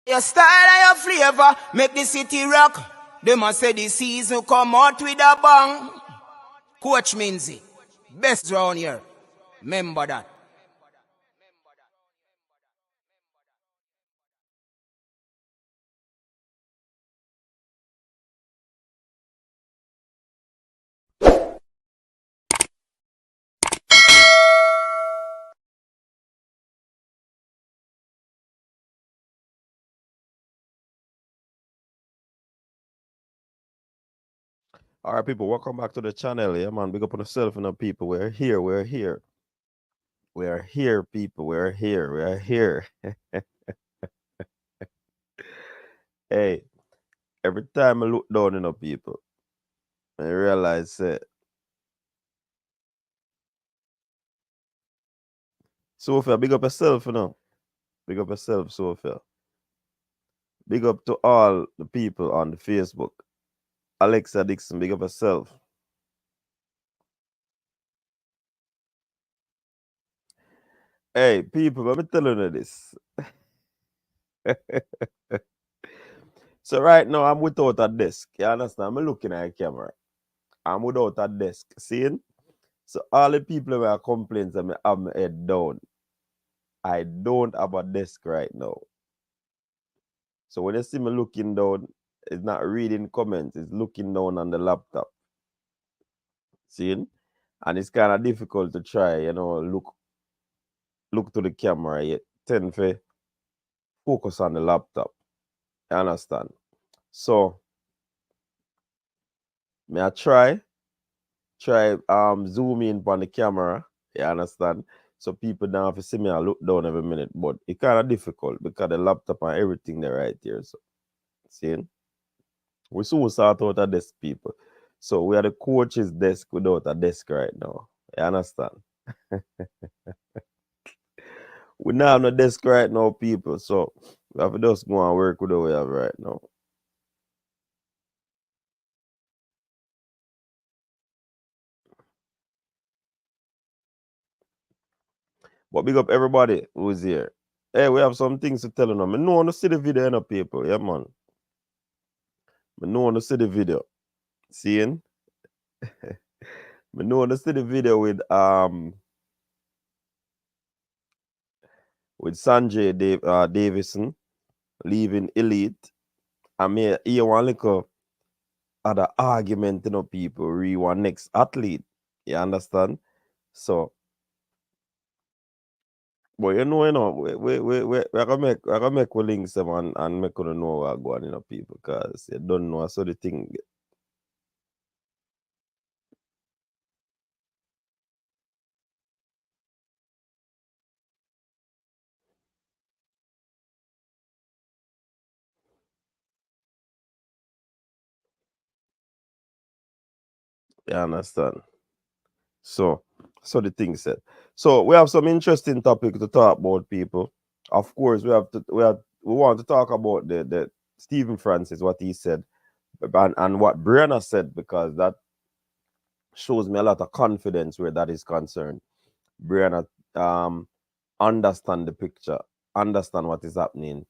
Your style and your flavor make the city rock. They must say the season come out with a bang. Coach Minzy, best round here. Remember that. All right, people, welcome back to the channel. Yeah, man, big up on yourself and the people. We're here. We're here. We are here, people. We're here. We are here. Hey, every time I look down, people, I realize Sophia, big up yourself, Big up yourself, Sophia. Big up to all the people on the Facebook. Alexa Dixon, big up yourself. Hey, people, let me tell you this. So right now, I'm without a desk. You understand? I'm looking at a camera. I'm without a desk. Seeing? So all the people who are complaining that I have my head down, I don't have a desk right now. So when you see me looking down, it's not reading comments, it's looking down on the laptop. Seeing? And it's kind of difficult to try, look to the camera yet. Tend to focus on the laptop. You understand? So may I try zoom in on the camera, you understand? So people don't have to see me and look down every minute, but it's kind of difficult because the laptop and everything there right here. So seeing? We soon sort out a desk, people. So we are the coach's desk without a desk right now. You understand? We now have no desk right now, people. So we have to just go and work with what we have right now. But big up everybody who's here. Hey, we have some things to tell you now. I know want to see the video, people. Yeah, man. I know want to see the video. Seeing? I know want to see the video with Sanjae Davison leaving Elite. I mean, here one little other argument, people re one next athlete. You understand? So, but we're gonna make links them and make you know what going people, because you don't know so the thing. You understand? So the thing said. So we have some interesting topic to talk about, people. Of course, we want to talk about the Stephen Francis, what he said, and what Brianna said, because that shows me a lot of confidence where that is concerned. Brianna understand the picture, understand what is happening,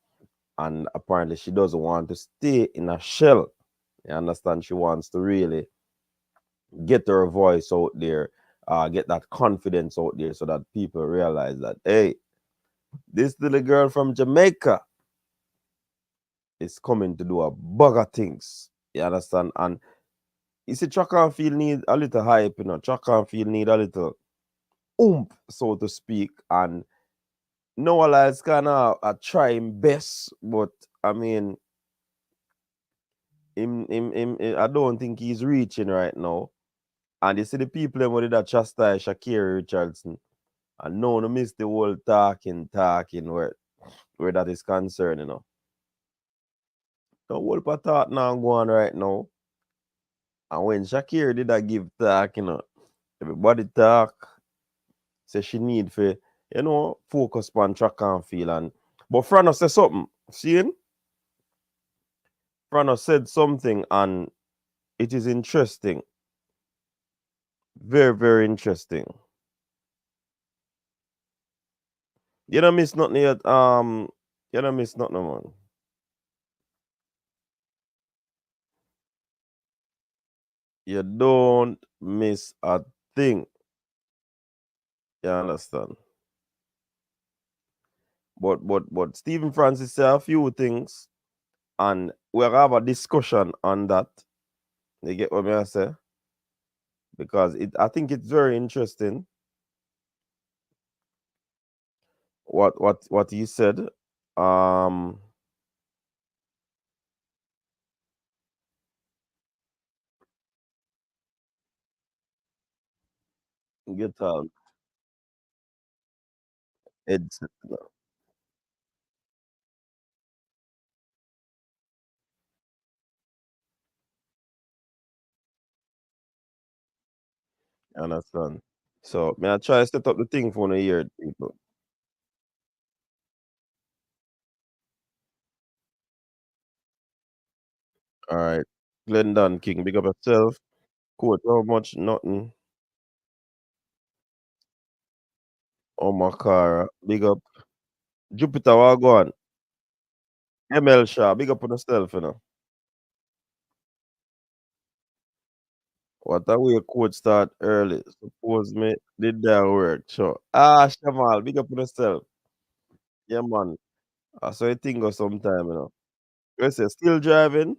and apparently she doesn't want to stay in a shell. You understand? She wants to really get her voice out there, get that confidence out there, so that people realize that, hey, this little girl from Jamaica is coming to do a bag of things. You understand? And you see, track and field need a little hype, track and field need a little oomph, so to speak. And Noah Lyles kind of trying best, but I mean, I don't think he's reaching right now. And you see the people that did that chastise Shakira Richardson, and no one miss the whole talking where that is concerned, The whole part now go on right now. And when Shakira did that give talk, everybody talk, say she need for, focus on track and field. But Franno said something. Seeing? Franno said something, and it is interesting. Very, very interesting. You don't miss nothing yet. You don't miss nothing, man. You don't miss a thing. You understand? But Stephen Francis said a few things, and we'll have a discussion on that. You get what I say? Because I think it's very interesting what he said. Get out. It's you understand. So may I try to set up the thing for a year, people. All right. Glendon King, big up yourself. Coach, how much? Nothing. Oh my car. Big up. Jupiter, what go on? ML Shaw, big up on yourself, you know. What a way coach start early. Suppose me did that work. Sure. Shamal, big up on yourself. Yeah, man. I saw a thing go sometime, you know. You say still driving?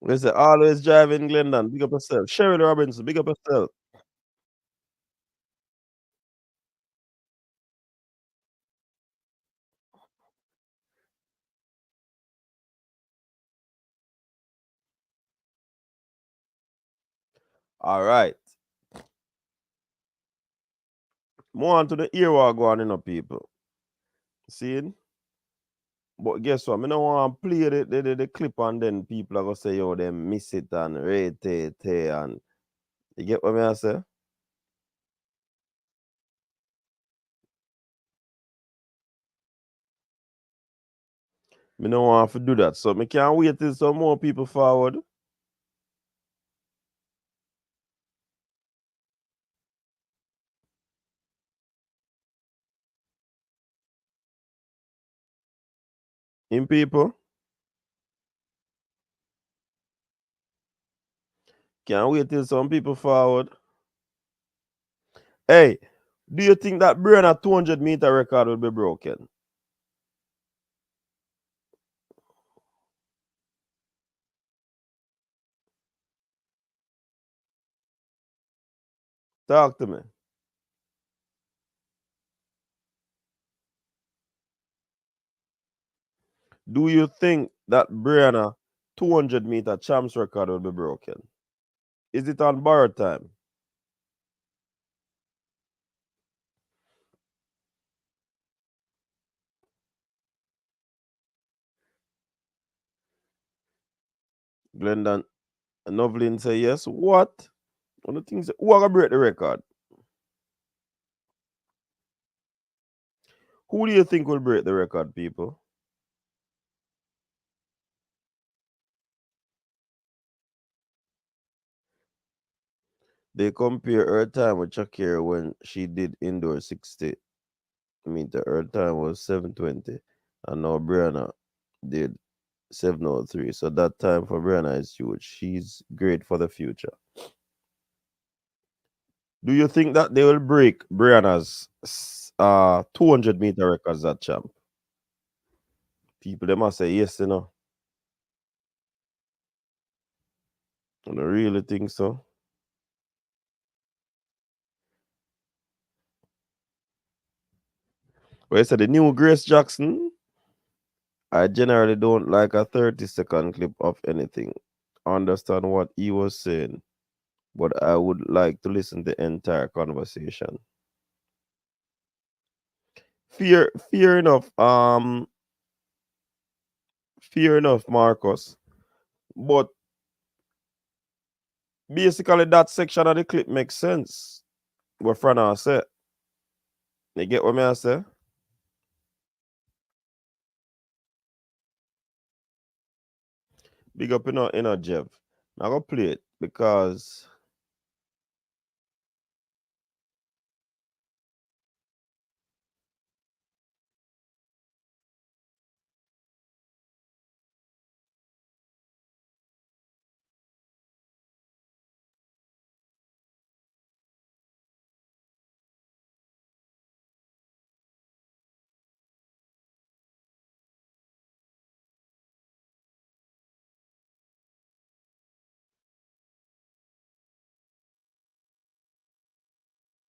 You say always driving Glendon, big up yourself. Sherry Robinson, big up yourself. All right. More on to the ear what go on, you know, people. Seeing? But guess what? I don't want to play the clip and then people are going to say, yo, they miss it and rate it and you get what I say? Me don't want to do that. So me can't wait till some more people forward. In people. Can't wait till some people forward. Hey, do you think that Brianna 200-meter record will be broken? Talk to me. Do you think that Brianna 200-meter champs record will be broken? Is it on borrowed time? Glendon Novlin say yes. What? One of the things who are gonna break the record? Who do you think will break the record, people? They compare her time with Shakira when she did indoor 60-meter. Her time was 7:20, and now Brianna did 7:03. So that time for Brianna is huge. She's great for the future. Do you think that they will break Brianna's 200-meter records at champ? People they must say yes, you know. I don't really think so. But you said the new Grace Jackson. I generally don't like a 30-second clip of anything. I understand what he was saying, but I would like to listen to the entire conversation. Fear enough. Fear enough, Marcus. But basically, that section of the clip makes sense. What Franno said. You get what I say? Big up in a Jeff. I'm gonna play it because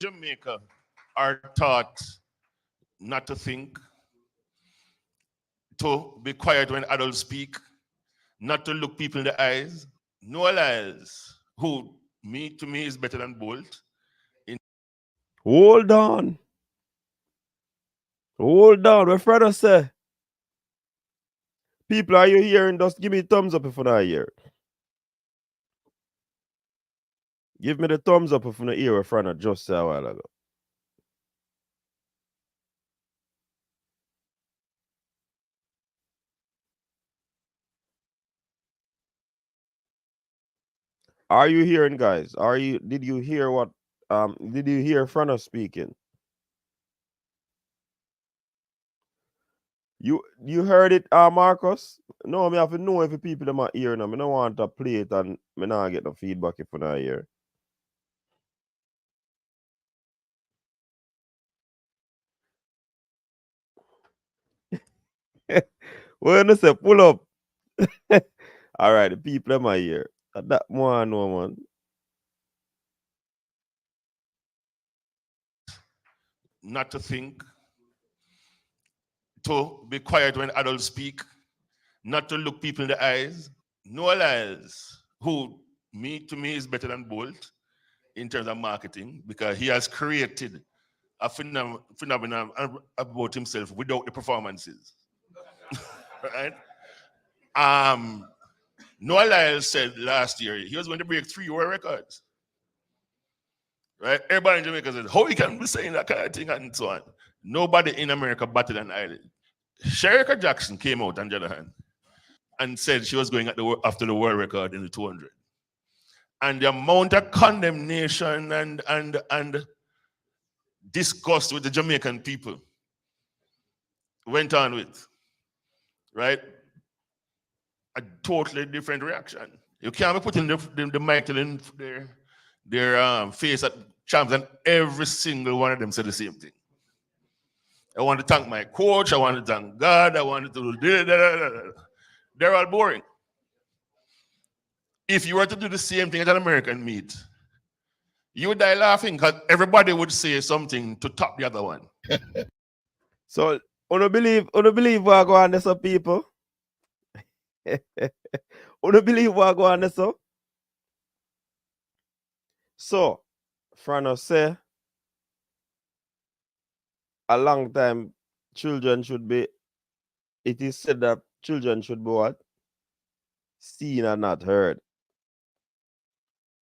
Jamaica are taught not to think, to be quiet when adults speak, not to look people in the eyes. No Lyles, who to me is better than Bolt. hold on. Hold on. What Franno say? People, are you hearing? Just give me a thumbs up if you're not here. Give me the thumbs up if you're not here what Franno just said a while ago. Are you hearing, guys? Did you hear what did you hear Franno speaking? You heard it, Marcus? No, me have to know if the people them are hearing them. I don't want to play it and me not get no feedback if you're not here. When I say pull up. All right, the people them are here. That one no man. Not to think, to be quiet when adults speak, not to look people in the eyes. No Lyles, who to me is better than Bolt in terms of marketing because he has created a phenomenon about himself without the performances. Right? Noah Lyles said last year he was going to break 3 world records. Right? Everybody in Jamaica says, how he can be saying that kind of thing and so on. Nobody in America batted an eyelid. Shericka Jackson came out on the other hand and said she was going after the world record in the 200. And the amount of condemnation and disgust with the Jamaican people went on with, right? A totally different reaction. You can't be putting the mic in their face at champs, and every single one of them said the same thing. I want to thank my coach. I want to thank God. I want to do. They're all boring. If you were to do the same thing at an American meet, you would die laughing because everybody would say something to top the other one. So, believe what go on there, so people. Believe what go on there, so. So, Franno say a long time children should be. It is said that children should be what? Seen and not heard.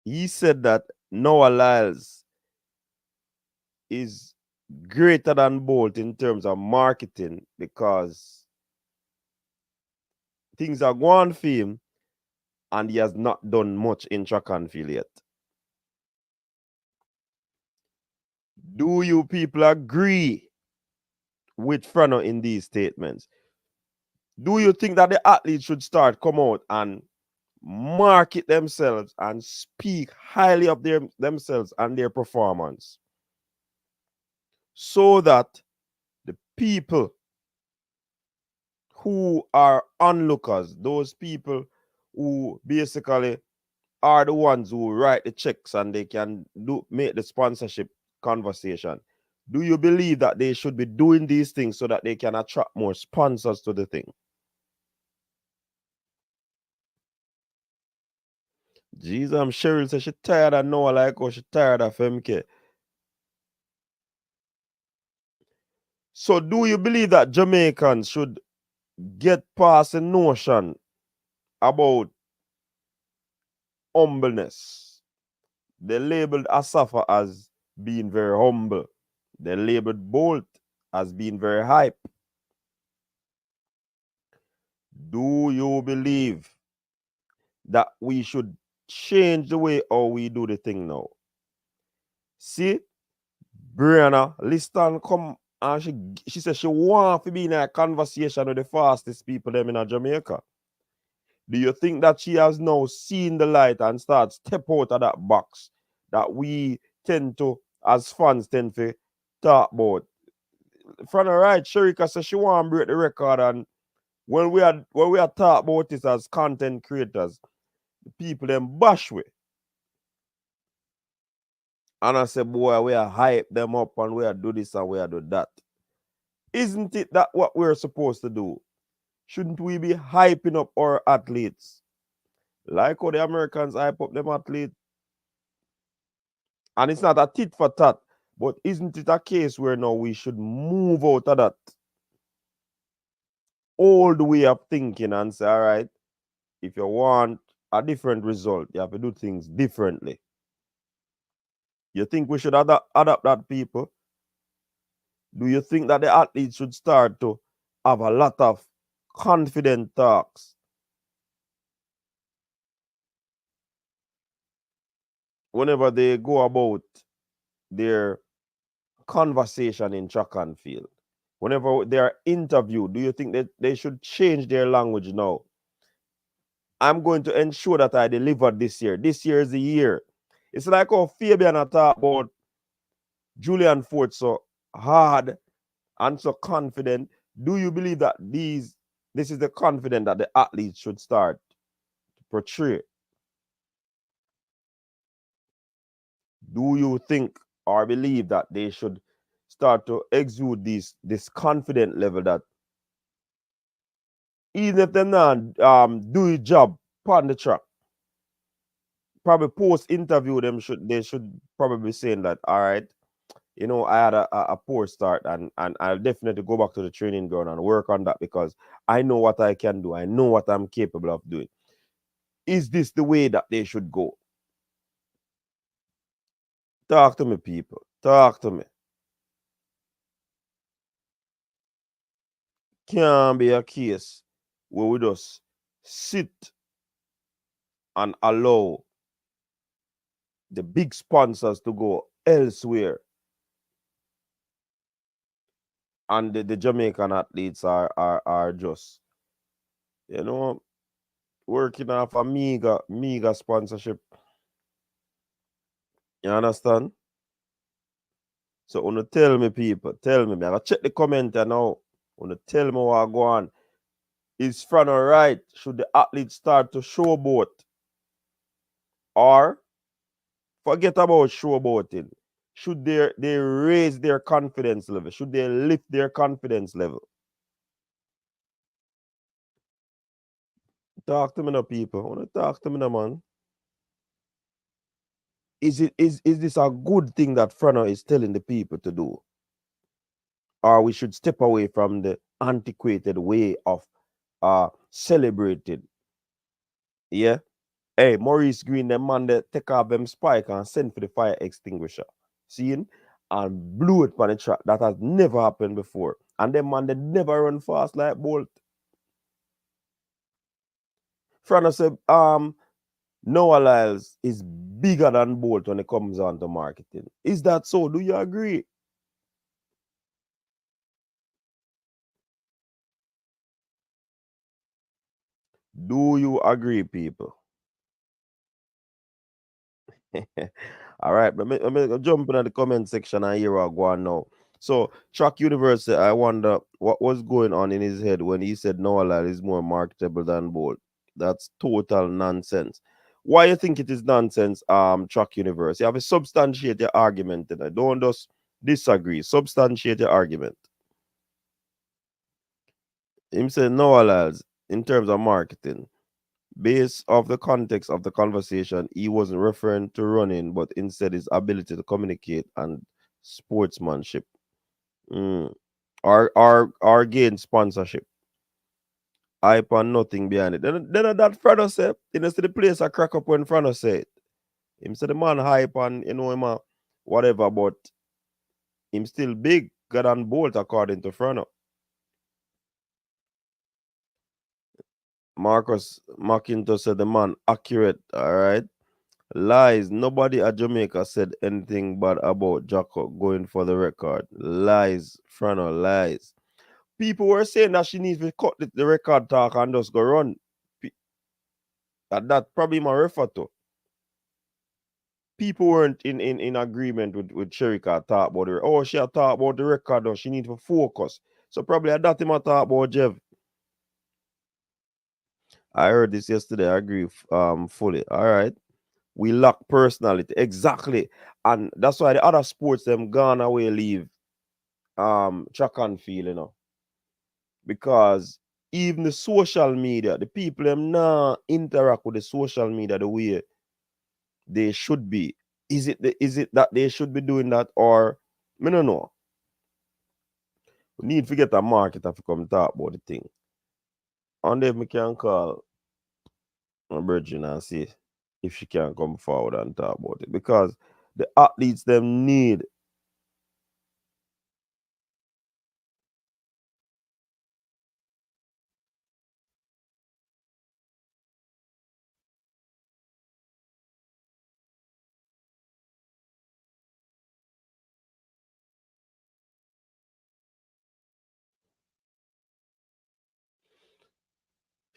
He said that Noah Lyles is greater than Bolt in terms of marketing because things are going for him and he has not done much in track and field yet. Do you people agree with Franno in these statements? Do you think that the athletes should start come out and market themselves and speak highly of themselves and their performance so that the people who are onlookers, those people who basically are the ones who write the checks and they can make the sponsorship conversation. Do you believe that they should be doing these things so that they can attract more sponsors to the thing? Jesus, I'm Cheryl says she tired of Noah like how she tired of MK. So do you believe that Jamaicans should get past a notion about humbleness? They labeled Asafa as being very humble. They labeled Bolt as being very hype. Do you believe that we should change the way how we do the thing now? See, Brianna, listen, come and she said she want to be in a conversation with the fastest people them in Jamaica. Do you think that she has now seen the light and start step out of that box that we tend to, as fans, tend to talk about? Franno, right, Shericka says she want to break the record, and when we are talk about this as content creators, the people them bash we. And I say, boy, we are hype them up and we are do this and we are do that. Isn't it that what we're supposed to do? Shouldn't we be hyping up our athletes? Like how the Americans hype up them athletes. And it's not a tit for tat, but isn't it a case where now we should move out of that old way of thinking and say, all right, if you want a different result, you have to do things differently. You think we should adapt that, people? Do you think that the athletes should start to have a lot of confident talks? Whenever they go about their conversation in track and field, whenever they are interviewed, do you think that they should change their language now? I'm going to ensure that I deliver this year. This year is the year. It's like how Fabian talked about Julian Ford so hard and so confident. Do you believe that this is the confidence that the athletes should start to portray? Do you think or believe that they should start to exude this confident level that even if they're not do a job on the track, probably post interview they should probably be saying that, all right, you know, I had a poor start and I'll definitely go back to the training ground and work on that because I know what I can do. I know what I'm capable of doing. Is this the way that they should go? Talk to me, people. Talk to me. Can't be a case where we just sit and allow the big sponsors to go elsewhere and the Jamaican athletes are just, you know, working off a mega sponsorship. You understand? So wanna tell me, people, tell me. I gotta check the commenter now. Wanna tell me what go on. Is Franno right? Should the athletes start to showboat? Or forget about showboating? Should they raise their confidence level? Should they lift their confidence level? Talk to me now, people. I wanna talk to me now, man. Is this a good thing that Franno is telling the people to do? Or we should step away from the antiquated way of celebrating? Yeah. Hey, Maurice Green, them man they take off them spike and send for the fire extinguisher. Seeing? And blew it on the track. That has never happened before. And them man they never run fast like Bolt. Franno said, Noah Lyles is bigger than Bolt when it comes on to marketing. Is that so? Do you agree? Do you agree, people? All right, but let me jump into the comment section and hear what go on now. So, Track University, I wonder what was going on in his head when he said Noah Lyle is more marketable than Bolt. That's total nonsense. Why you think it is nonsense, Track University? You have to substantiate your argument, and I don't just disagree. Substantiate your argument. Him said Noah Lyles, in terms of marketing, based off the context of the conversation, he wasn't referring to running, but instead his ability to communicate and sportsmanship. Mm. or gain sponsorship. Hype and nothing behind it. Then that Franno say, you know, see the place I crack up when Franno say it. Him say the man hype and you know him whatever, but him still big, God and bolt according to Franno. Marcus McIntosh said the man accurate, all right. Lies. Nobody at Jamaica said anything bad about Jacko going for the record. Lies, Franno, lies. People were saying that she needs to cut the record talk and just go run. That probably my refer to. People weren't in agreement with Shericka talk about her. Oh, she a talk about the record though. She need to focus. So probably at that time I talk about Jeff. I heard this yesterday. I agree fully. All right. We lack personality. Exactly. And that's why the other sports them gone away leave track and field, you know. Because even the social media, the people them now interact with the social media the way they should be. Is it that they should be doing that, or I don't know. We need to get a marketer to come talk about the thing. And if we can call my virgin and see if she can come forward and talk about it. Because the athletes them need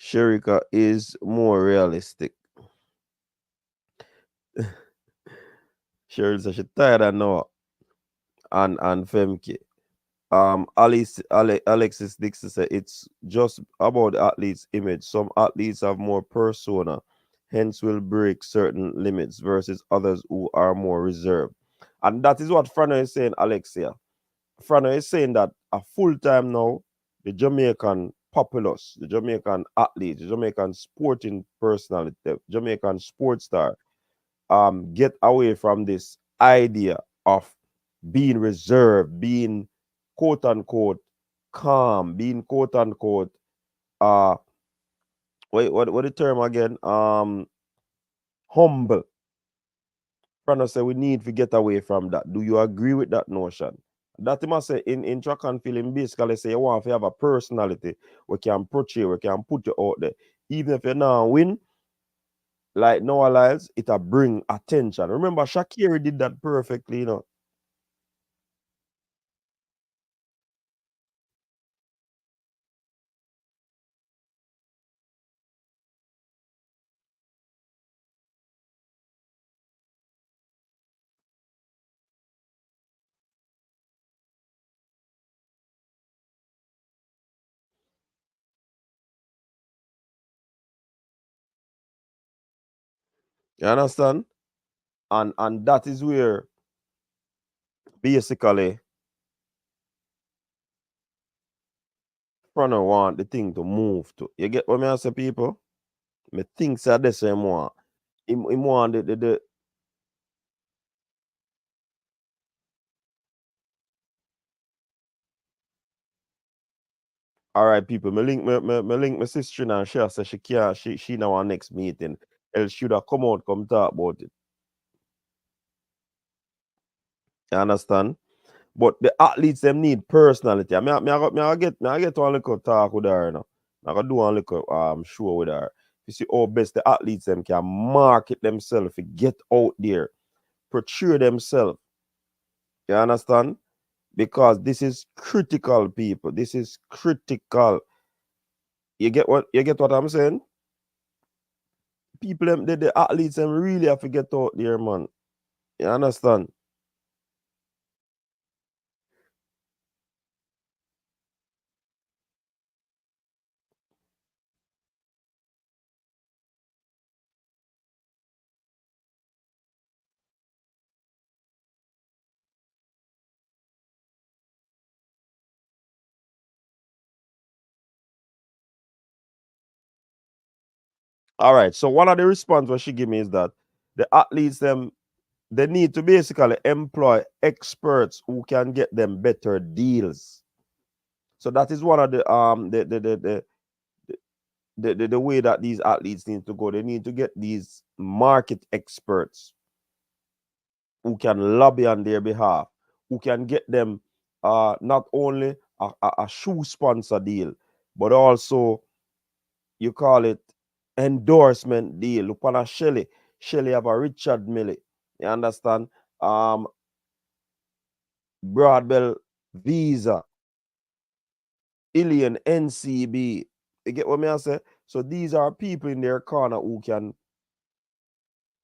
Shericka is more realistic. Cheryl says she tired of Noah and Femke. Alexis Dixon said it's just about the athlete's image. Some athletes have more persona, hence will break certain limits versus others who are more reserved. And that is what Franno is saying, Alexia. Franno is saying that a full time now, the Jamaican populace, the Jamaican athletes, the Jamaican sporting personality, the Jamaican sports star, get away from this idea of being reserved, being quote unquote calm, being quote unquote what the term again? Humble. Franno say we need to get away from that. Do you agree with that notion? That must say in track and field, basically say you want to have a personality we can portray, we can put you out there. Even if you now win, like Noah Lyles, it'll bring attention. Remember, Shakiri did that perfectly, you know. You understand? And that is where basically Franno want the thing to move to. You get what me I say, people? Me think say this him want. Him want the all right, people. Me link my sister and she say she can't she now our next meeting. Else should have come out, come talk about it. You understand? But the athletes them need personality. I get one little talk with her, you know. I gotta do one little show with her. You see how best the athletes them can market themselves, get out there, portray themselves. You understand? Because this is critical, people. This is critical. You get what I'm saying? People them the athletes them really have to get out there, man. You understand? All right. So one of the response what she give me is that the athletes them they need to basically employ experts who can get them better deals. So that is one of the way that these athletes need to go. They need to get these market experts who can lobby on their behalf, who can get them not only a shoe sponsor deal, but also, you call it, endorsement deal. Look on a Shelly. Shelly have a Richard Millie. You understand? Broadbell Visa, Elaine NCB. You get what me I say? So these are people in their corner who can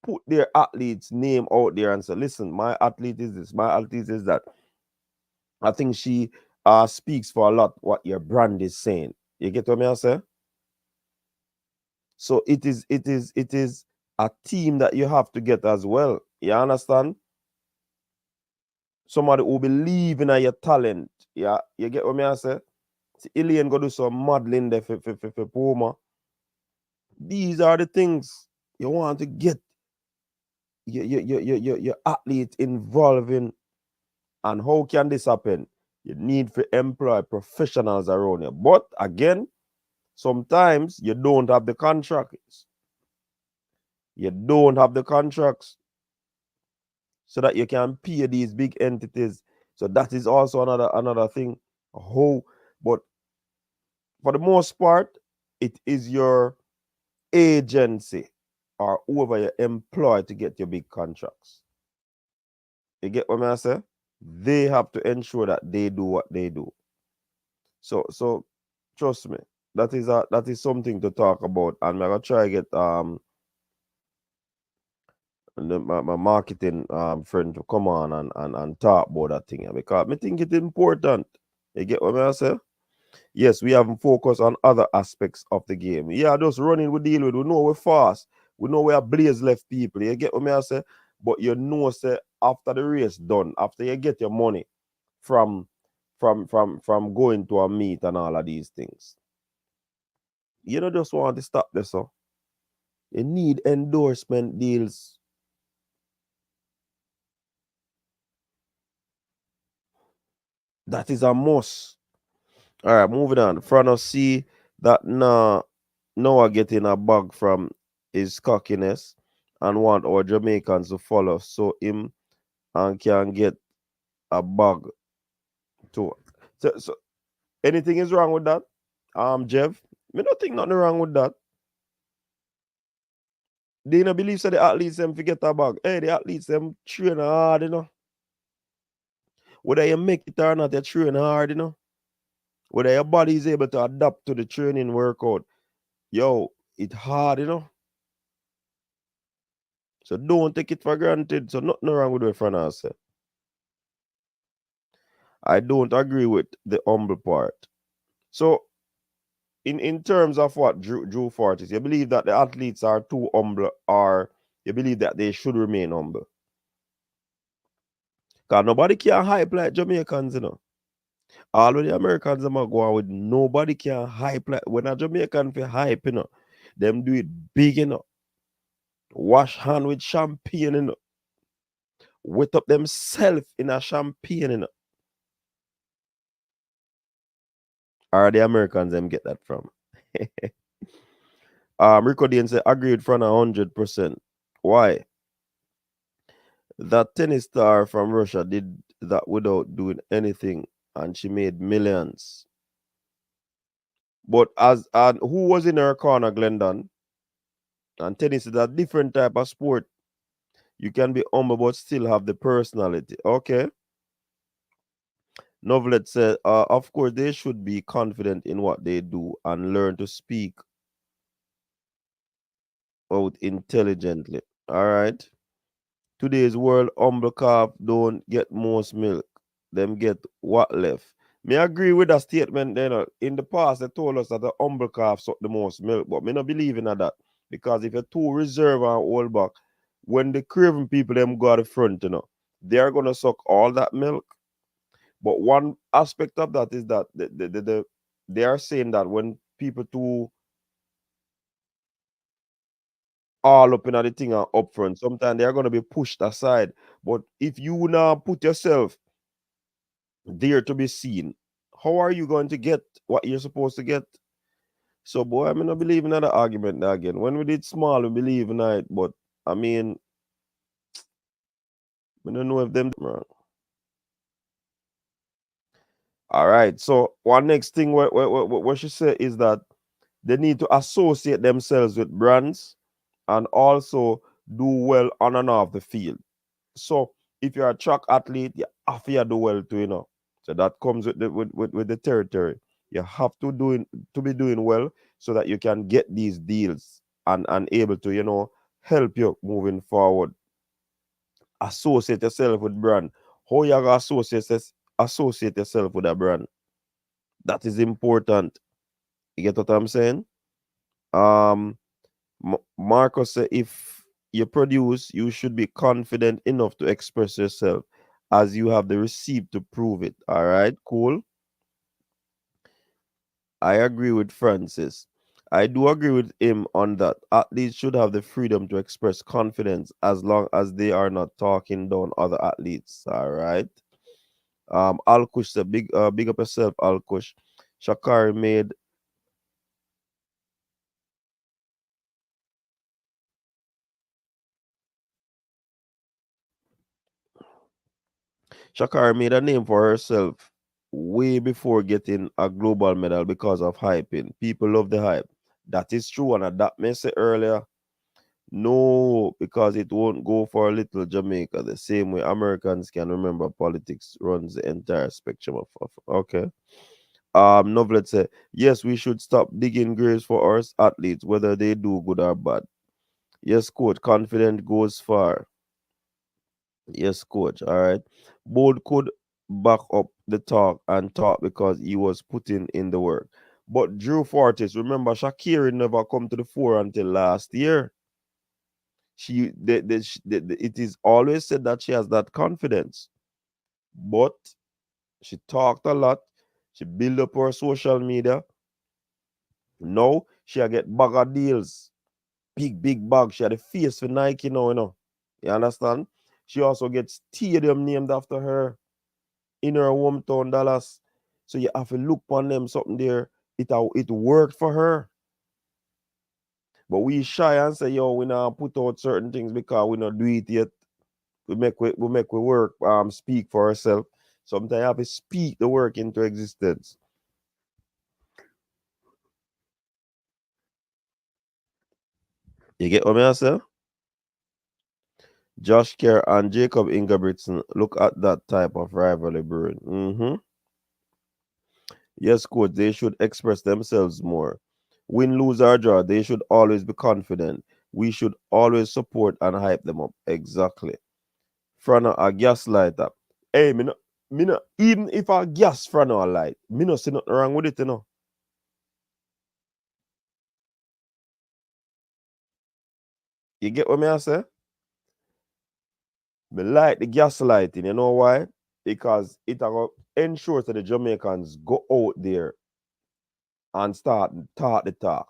put their athlete's name out there and say, listen, my athlete is this, my athlete is that. I think she speaks for a lot what your brand is saying. You get what me I say? So it is a team that you have to get as well. You understand? Somebody who believe in your talent. Yeah, you get what me I say? See, Elaine go do some modeling there for Puma. These are the things you want to get your athlete involved in. And how can this happen? You need to employ professionals around you. But again, sometimes you don't have the contracts. You don't have the contracts so that you can pay these big entities. So that is also another thing. How, but for the most part, it is your agency or whoever you employ to get your big contracts. You get what I say? They have to ensure that they do what they do. So trust me, that is something to talk about, and I'm gonna try to get my marketing friend to come on and talk about that thing, because I think it's important. You get what I say? Yes, we haven't focused on other aspects of the game. Yeah, just running we deal with. We know we're fast. We know we are blaze left people. You get what I say? But you know, say after the race done, after you get your money from going to a meet and all of these things, you don't just want to stop this. So you need endorsement deals. That is a must. All right, moving on. Franno see that Noah getting a bag from his cockiness and want our Jamaicans to follow, so him and can get a bag too. So anything is wrong with that? Jeff, me don't think nothing wrong with that. They don't believe so the athletes them forget a bag. Hey, the athletes them train hard, you know. Whether you make it or not, you train hard, you know. Whether your body is able to adapt to the training workout, yo, it's hard, you know. So don't take it for granted. So nothing wrong with what Franno said. I don't agree with the humble part. So in terms of what Drew Fortis, you believe that the athletes are too humble, or you believe that they should remain humble? Because nobody can hype like Jamaicans, you know. All of the Americans them are going with, nobody can hype like when a Jamaican feel hype, you know. Them do it big, you know. Wash hand with champagne, you know. Wet up themselves in a champagne, you know. Or the Americans them get that from? Rico Dean say agreed from 100%. Why? That tennis star from Russia did that without doing anything, and she made millions. But and who was in her corner, Glendon? And tennis is a different type of sport. You can be humble but still have the personality. Okay. Novelet said, of course, they should be confident in what they do and learn to speak out intelligently. All right. Today's world, humble calf don't get most milk. Them get what left. Me agree with that statement. You know, in the past, they told us that the humble calf suck the most milk, but me not believe in that. Because if you're too reserved and hold back, when the craving people them go at the front, you know, they're gonna suck all that milk. But one aspect of that is that they are saying that when people too all up in the thing and up front, sometimes they are gonna be pushed aside. But if you now put yourself there to be seen, how are you going to get what you're supposed to get? So, boy, I mean, I believe in that argument now again. When we did small, we believe in it, but I mean, I don't know if them. All right. So, one next thing what she said is that they need to associate themselves with brands and also do well on and off the field. So, if you're a track athlete, you have to do well too, you know. So that comes with the territory. You have to be doing well so that you can get these deals and able to, you know, help you moving forward. Associate yourself with brand. How you gonna associate yourself with a brand? That is important. You get what I'm saying? Um, Marcus said if you produce, you should be confident enough to express yourself as you have the receipt to prove it. All right, cool. I agree with Francis. I do agree with him on that. Athletes should have the freedom to express confidence as long as they are not talking down other athletes. All right. Alkush said, big up yourself, Alkush. Shakari made Shakari made a name for herself way before getting a global medal because of hyping. People love the hype. That is true, and that may say earlier. No, because it won't go for a little Jamaica the same way Americans can remember politics runs the entire spectrum of okay. Novelet said, yes, we should stop digging graves for our athletes, whether they do good or bad. Yes, coach, confident goes far. Yes, coach. All right. Bold could back up the talk and talk because he was putting in the work. But Drew Fortis, remember, Shakira never come to the fore until last year. It is always said that she has that confidence, but she talked a lot. She built up her social media. Now she get bag of deals, big bag. She had a face for Nike now, you know. You understand? She also gets stadium named after her in her hometown, Dallas. So you have to look on them something there. It worked for her. But we shy and say, yo, we not put out certain things because we not do it yet. We make we work speak for ourselves. Sometimes you have to speak the work into existence. You get what I say? Josh Kerr and Jacob Ingebrigtsen, look at that type of rivalry brewing. Yes, coach, they should express themselves more. Win, lose, or draw, they should always be confident. We should always support and hype them up. Exactly. Franno, a gaslighter. Hey, even if I gas Franno a light, me no see nothing wrong with it, you know. You get what I say? Me like the gaslighting, you know why? Because it ensures that the Jamaicans go out there and start talk the talk.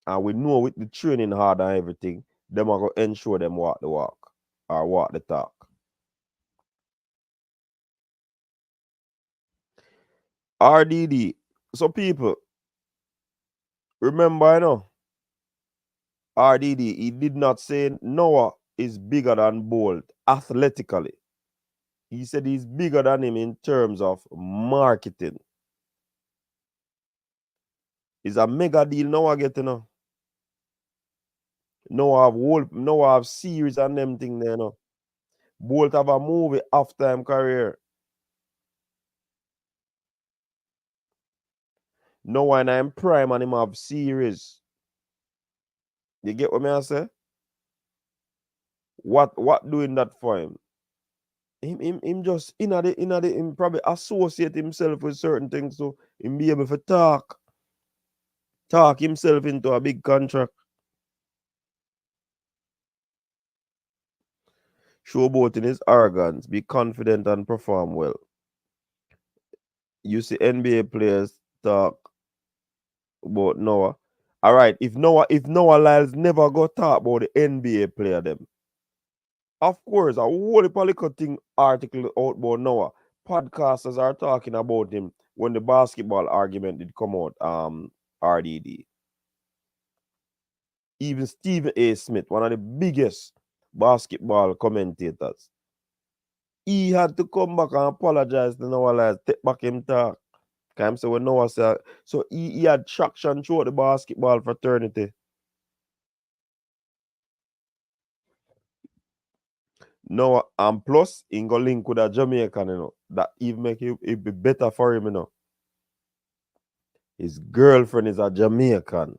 And we know with the training hard and everything, them are going to ensure them walk the walk or walk the talk. RDD. So people, remember, you know, RDD, he did not say Noah is bigger than Bolt athletically. He said he's bigger than him in terms of marketing. It's a mega deal Noah getting, you know. Noah have series and them thing there, you know. Bolt have a movie after him career. Noah and I'm prime and him have series. You get what I say? What doing that for him? Him just him probably associate himself with certain things so him be able to talk himself into a big contract. Showboat in his arrogance, be confident and perform well. You see NBA players talk about Noah. All right, if Noah Lyles never go talk about the NBA player them. Of course, a whole political thing article out about Noah. podcasters are talking about him when the basketball argument did come out, RDD. Even Stephen A. Smith, one of the biggest basketball commentators, he had to come back and apologize to Noah Lyles, take back him talk. So when Noah said, so he had traction throughout the basketball fraternity. Noah, and plus, he go link with a Jamaican, that even make it be better for him, His girlfriend is a Jamaican.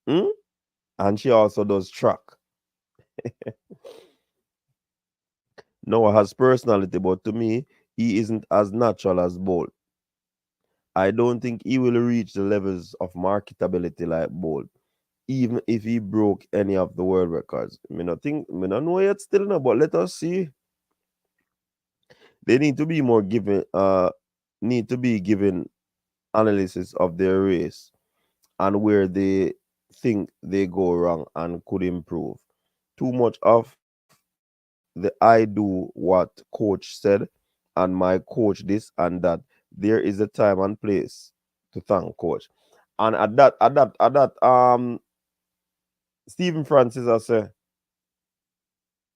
And she also does track. Noah has personality, but to me, he isn't as natural as Bolt. I don't think he will reach the levels of marketability like Bolt, even if he broke any of the world records. Me not know yet still no, but let us see. They need to be more given analysis of their race and where they think they go wrong and could improve. Too much of the I do what coach said and my coach this and that. There is a time and place to thank coach. And at that, Sten Francis I say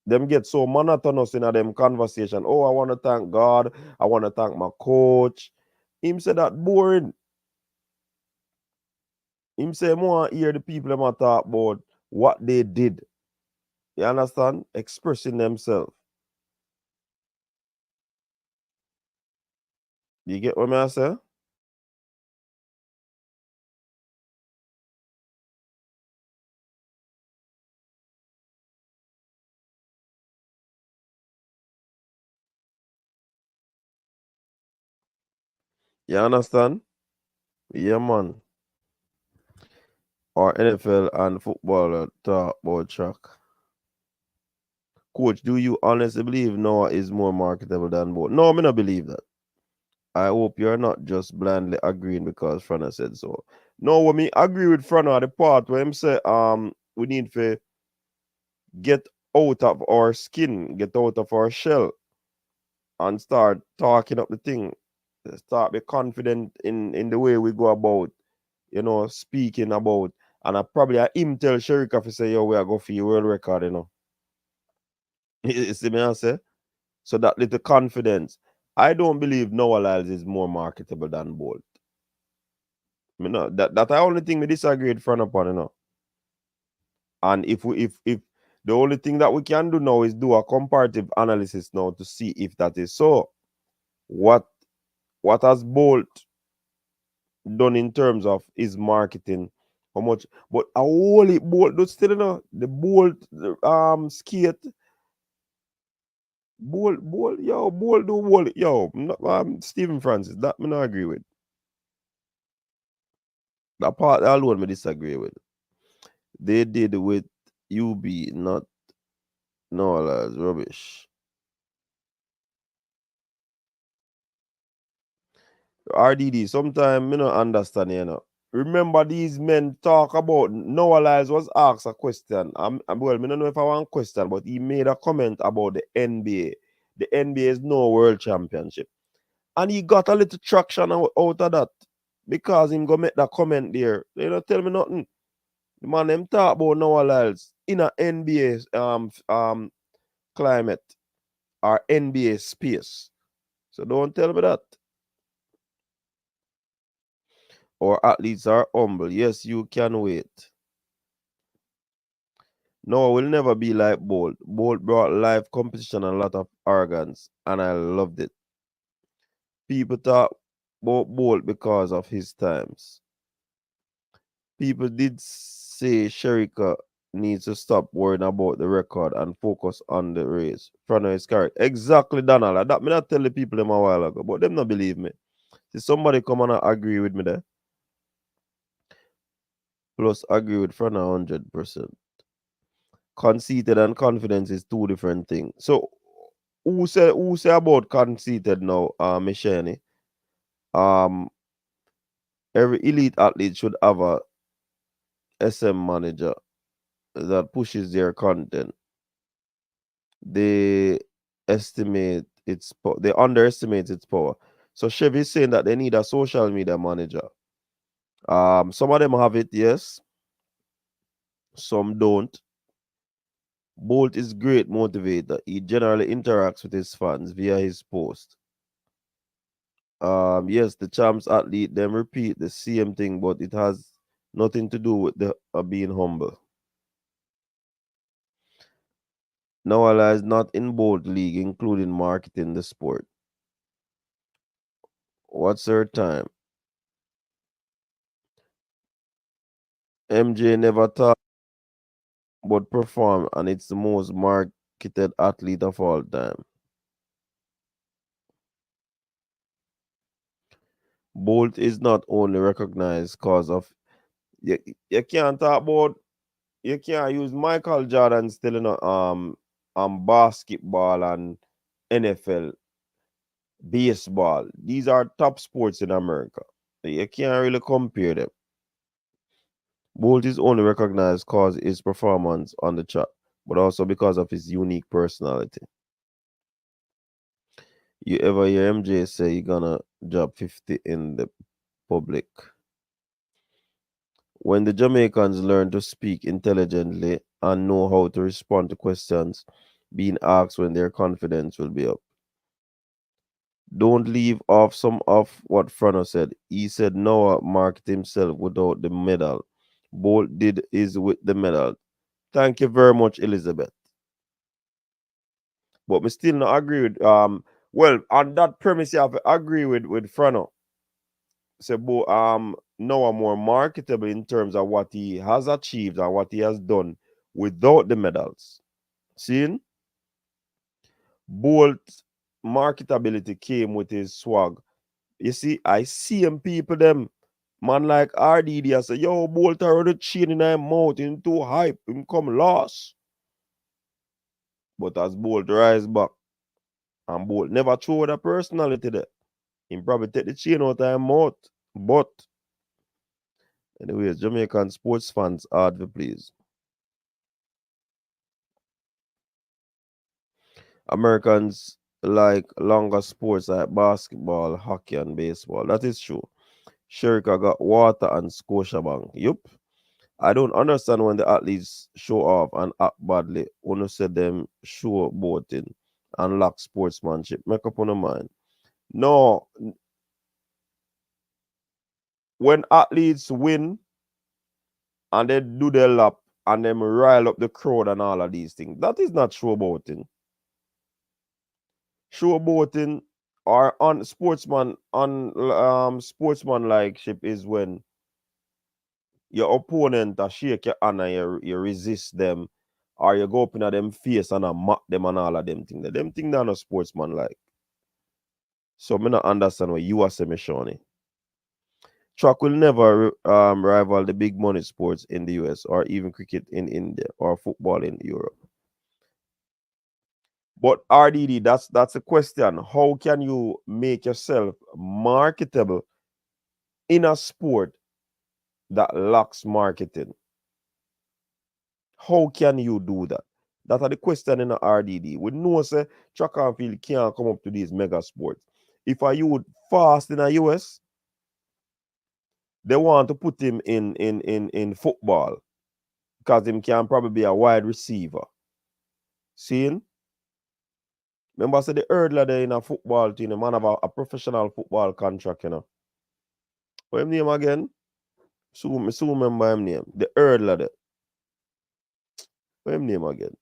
them get so monotonous in them conversation. Oh, I want to thank God, I want to thank my coach. Him say that boring. Him say more hear the people them talk about what they did. You understand? Expressing themselves. You get what I say? You understand? Yeah, man. Or NFL and football talk about track. Coach, do you honestly believe Noah is more marketable than both? No, I don't believe that. I hope you're not just blindly agreeing because Franno said so. No, when me agree with Franno at the part where him say we need to get out of our skin, get out of our shell, and start talking up the thing. Start be confident in the way we go about, speaking about. And I probably him tell Shericka to say, yo, we are go for your world record. You see me I say? So that little confidence. I don't believe Noah Lyles is more marketable than Bolt. That the only thing we disagree with front upon, And if the only thing that we can do now is do a comparative analysis now to see if that is so. What has Bolt done in terms of his marketing? How much? But a whole Bolt do still the Bolt skate. Bolt, Bolt do Bolt, Sten Francis. That me not agree with. That part alone me disagree with. They did with UB, not Noah rubbish. RDD, sometimes me not understand, Remember these men talk about Noah Lyles was asked a question. Well, me don't know if I want a question, but he made a comment about the NBA. The NBA is no world championship. And he got a little traction out of that because him go make that comment there. They don't tell me nothing. The man them talk about Noah Lyles in a NBA climate or NBA space. So don't tell me that. Or athletes are humble. Yes, you can wait. No, we'll never be like Bolt. Bolt brought live competition and a lot of arrogance, and I loved it. People talk about Bolt because of his times. People did say Shericka needs to stop worrying about the record and focus on the race. Franno is correct. Exactly, Donald. That me not tell the people them a while ago, but them not believe me. See, somebody come and agree with me there. Plus, agree with Franno 100%. Conceited and confidence is two different things. So, who say about conceited now, Michelle? Every elite athlete should have a SM manager that pushes their content. They estimate they underestimate its power. So Chevy is saying that they need a social media manager. Some of them have it, yes. Some don't. Bolt is great motivator. He generally interacts with his fans via his post. Yes, the champs athlete them repeat the same thing, but it has nothing to do with the being humble. Noah is not in both league, including marketing the sport. What's her time? MJ never thought but perform, and it's the most marketed athlete of all time. Bolt is not only recognized cause of you, you can't talk about you can't use Michael Jordan still in basketball and NFL, baseball. These are top sports in America. You can't really compare them. Bolt is only recognized cause his performance on the track, but also because of his unique personality. You ever hear MJ say you're gonna drop 50 in the public? When the Jamaicans learn to speak intelligently and know how to respond to questions being asked when their confidence will be up. Don't leave off some of what Franno said. He said Noah marked himself without the medal. Bolt did is with the medal. Thank you very much, Elizabeth. But we still not agree with well, on that premise you have to agree with Franno. Say Noah more marketable in terms of what he has achieved and what he has done without the medals. Seeing Bolt marketability came with his swag. You see, I see him people them. Man like RDD, I say, yo, Bolt already chain in him mouth, him too hype, him come lost. But as Bolt rise back, and Bolt never throw the personality there. Him probably take the chain out of him mouth. But anyways, Jamaican sports fans hard to please. Americans like longer sports like basketball, hockey, and baseball. That is true. Shericka got water and Scotiabank. Yup. I don't understand when the athletes show off and act badly. When said them show boating and lack sportsmanship. Make up on the mind. No, when athletes win and they do their lap and them rile up the crowd and all of these things, that is not showboating. Showboating or on sportsman likeship is when your opponent shake your hand and you resist them, or you go up in them face and mock them and all of them things. Them things are not sportsman like. So me not understand what you are saying, Shawnee. Track will never rival the big money sports in the US or even cricket in India or football in Europe. But RDD, that's a question. How can you make yourself marketable in a sport that lacks marketing? How can you do that? That are the question in the RDD. We know say track and field can't come up to these mega sports. If a youth fast in the US, they want to put him in football because him can probably be a wide receiver. Seeing? Remember, I said the hurdler there in a football team, the man have a professional football contract, you know. What him name again? So remember him name. The hurdler there. What him name again?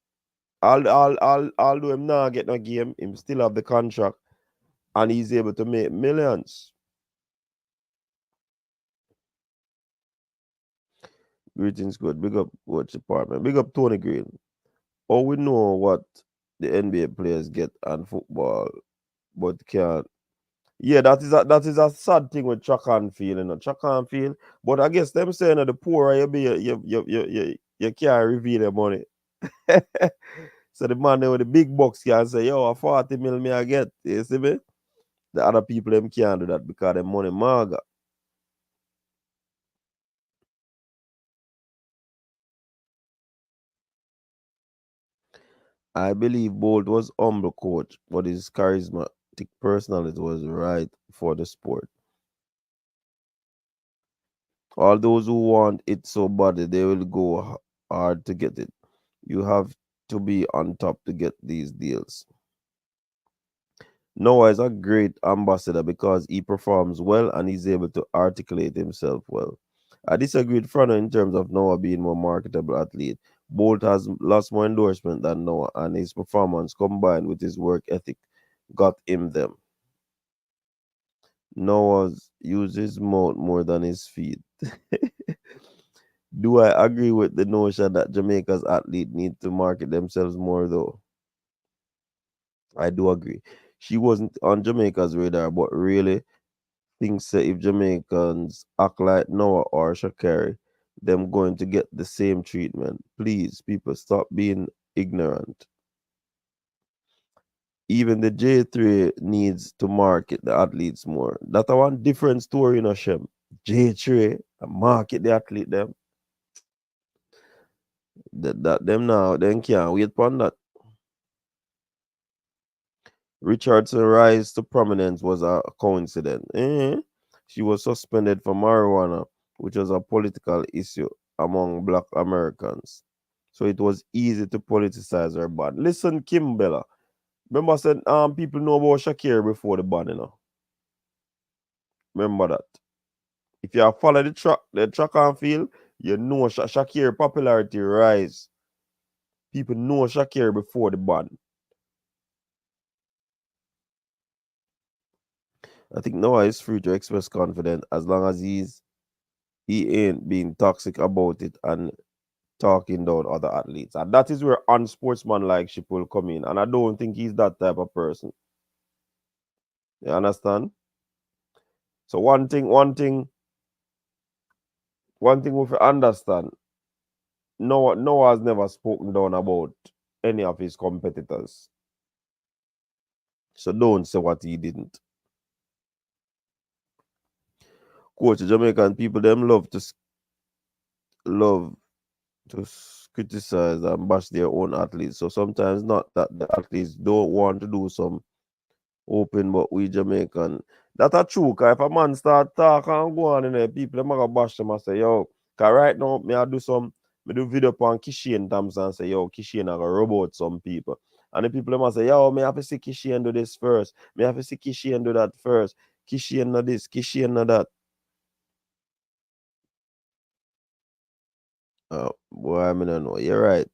Although him now get no game, him still have the contract and he's able to make millions. Greetings, good. Big up watch department. Big up Tony Green. Oh, we know what the NBA players get and football, but can't. Yeah, that is a sad thing with track and field, you know. Track and field. But I guess them saying that the poorer you be, you can't reveal the money. So the man there with the big bucks can say, yo, a 40 mil me I get. You see me? The other people them can't do that because the money maga. I believe Bolt was humble coach, but his charismatic personality was right for the sport. All those who want it so badly, they will go hard to get it. You have to be on top to get these deals. Noah is a great ambassador because he performs well and he's able to articulate himself well. I disagree with Franno in terms of Noah being more marketable athlete. Bolt has lots more endorsement than Noah, and his performance combined with his work ethic got him them. Noah's used his mouth more than his feet. Do I agree with the notion that Jamaica's athlete need to market themselves more though? I do agree. She wasn't on Jamaica's radar, but really thinks that if Jamaicans act like Noah or Shakari, them going to get the same treatment. Please, people, stop being ignorant. Even the J3 needs to market the athletes more. That a one different story in Shem. J3 market the athlete them. That them now, then can't wait upon that. Richardson rise to prominence was a coincidence. She was suspended for marijuana, which was a political issue among black Americans. So it was easy to politicize her ban. Listen, Kimbella. Remember I said people know about Shakira before the ban, you know. Remember that. If you follow the track and field, you know Shakira popularity rise. People know Shakira before the ban. I think Noah is free to express confidence as long as he ain't being toxic about it and talking down other athletes. And that is where unsportsmanlike ship will come in. And I don't think he's that type of person. You understand? So one thing we have to understand, Noah has never spoken down about any of his competitors. So don't say what he didn't. Coach, Jamaican people, them love to criticize and bash their own athletes. So sometimes not that the athletes don't want to do some open, but we Jamaican. That a true, cause if a man start talk and go on in there, people them gonna bash them and say, yo, cause right now me do video on Kishian Thompson and say, yo, Kishian a gonna rub out some people. And the people them say, yo, me have to see Kishian do this first. Me have to see Kishian do that first. Kishian no this, Kishian no that. Boy, I mean, I know. You're right.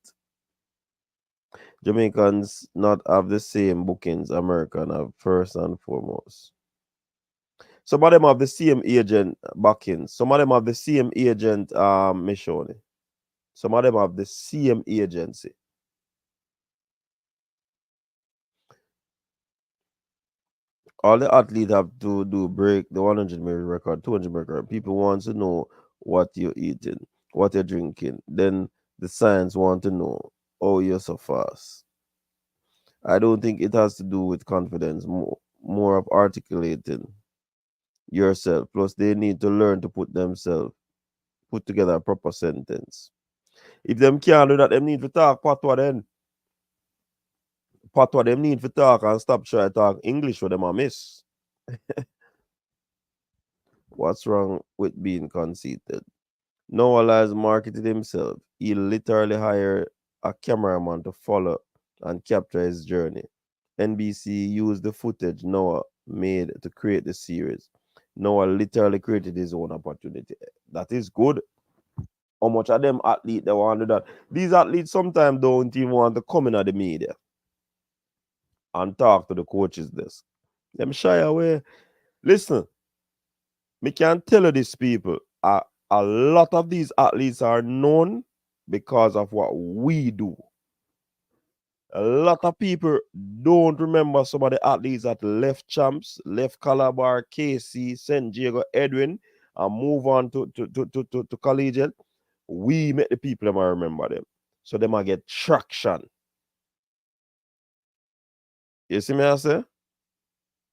Jamaicans not have the same bookings American have first and foremost. Some of them have the same agent backings. Some of them have the same agent mission. Some of them have the same agency. All the athletes have to do break the 100 meter record, 200 meter record. People want to know what you're eating, what you're drinking. Then the science want to know, oh, you're so fast. I don't think it has to do with confidence, more of articulating yourself. Plus, they need to learn to put together a proper sentence. If them can't do that, them need to talk patois then. Patois them need to talk and stop trying to talk English with them a miss. What's wrong with being conceited? Noah Lyles marketed himself. He literally hired a cameraman to follow and capture his journey. NBC used the footage Noah made to create the series. Noah literally created his own opportunity. That is good. How much of them athletes they want to do that? These athletes sometimes don't even want to come in at the media and talk to the coaches desk. Them shy away. Listen, me can tell you these people, a lot of these athletes are known because of what we do. A lot of people don't remember some of the athletes that left Champs, left Calabar, KC, St. Diego, Edwin, and move on to collegiate. We make the people them remember them. So they might get traction. You see me I say?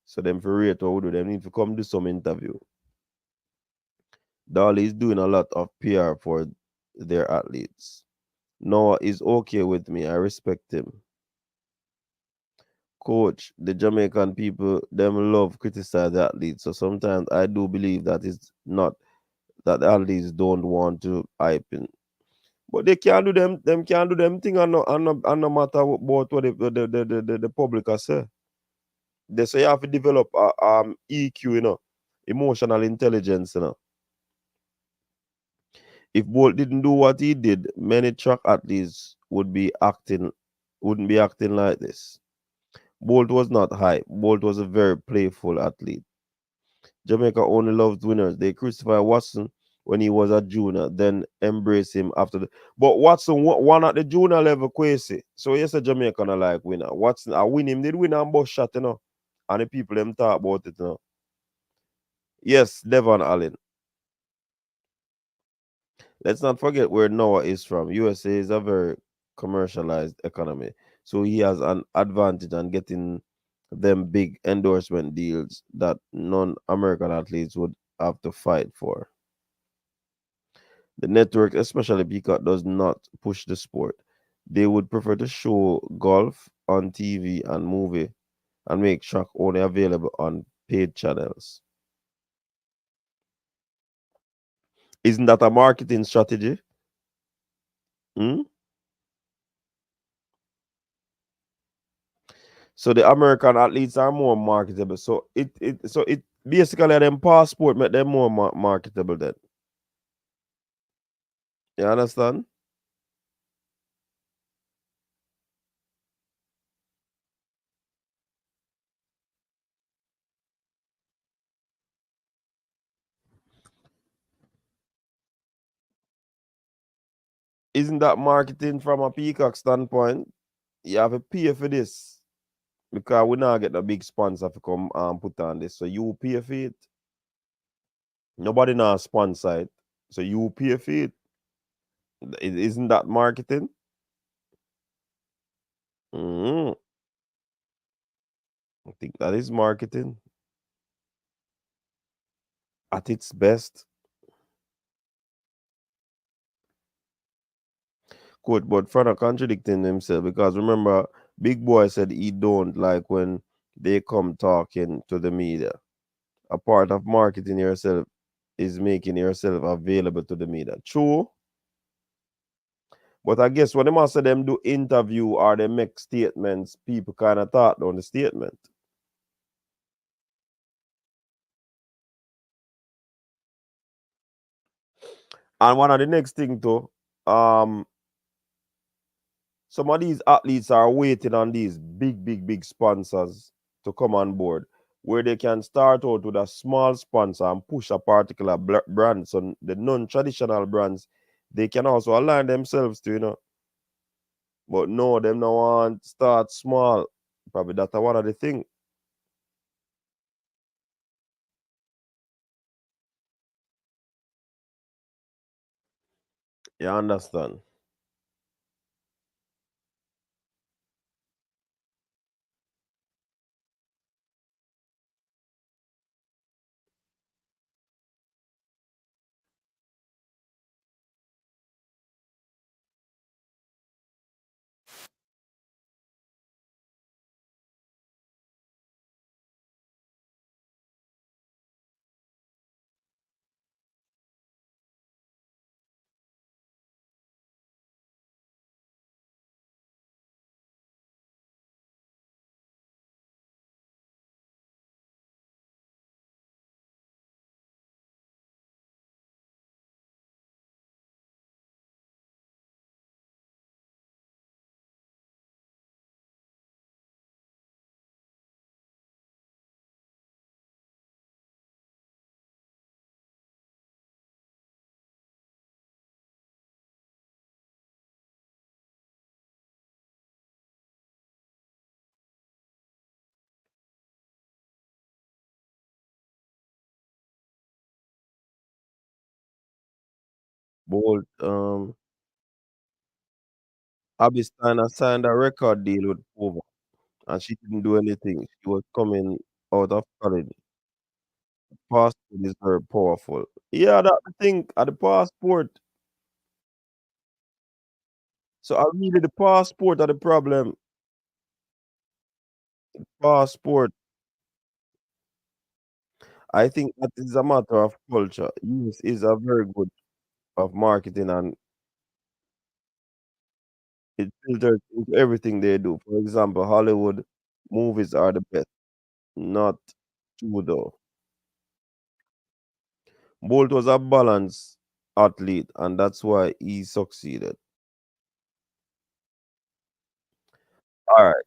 So them for rate what we do, them need to come do some interview. Dolly is doing a lot of PR for their athletes. Noah is okay with me. I respect him. coach, the Jamaican people, them love criticize the athletes. So sometimes I do believe that it's not that the athletes don't want to hype in. But they can't do them can't do them thing and no matter what the public are say. They say you have to develop EQ, emotional intelligence, If Bolt didn't do what he did, many track athletes wouldn't be acting like this. Bolt was not hype. Bolt was a very playful athlete. Jamaica only loves winners. They crucify Watson when he was a junior, then embrace him after the. But Watson won at the junior level, crazy. So yes, a Jamaican like winner. Watson, I win him. Did win and bus shot, And the people them talk about it, Yes, Devon Allen. Let's not forget where Noah is from. USA is a very commercialized economy. So he has an advantage on getting them big endorsement deals that non-American athletes would have to fight for. The network, especially Peacock, does not push the sport. They would prefer to show golf on TV and movie and make track only available on paid channels. Isn't that a marketing strategy? Hmm? So the American athletes are more marketable. So it basically them passport make them more marketable then. You understand? Isn't that marketing from a peacock standpoint? You have to pay for this because we now get a big sponsor to come and put on this. So you pay for it. Nobody now sponsor it. So you pay for it. Isn't that marketing? Mm, I think that is marketing at its best. Quote, but Franno contradicting himself because remember, Big Boy said he don't like when they come talking to the media. A part of marketing yourself is making yourself available to the media. True. But I guess when them say them do interview or they make statements, people kind of thought on the statement. And one of the next thing too, some of these athletes are waiting on these big sponsors to come on board, where they can start out with a small sponsor and push a particular brand. So the non-traditional brands, they can also align themselves to. But no, them no want start small. Probably that's one of the thing. You understand? Bold. Abby Steiner signed a record deal with Puma, and she didn't do anything. She was coming out of college. Passport is very powerful. Yeah, that the thing at the passport. So I really the passport are the problem. passport. I think that is a matter of culture. Yes, is a very good of marketing and it filters into everything they do. For example, Hollywood movies are the best, not true though. Bolt was a balanced athlete, and that's why he succeeded. All right.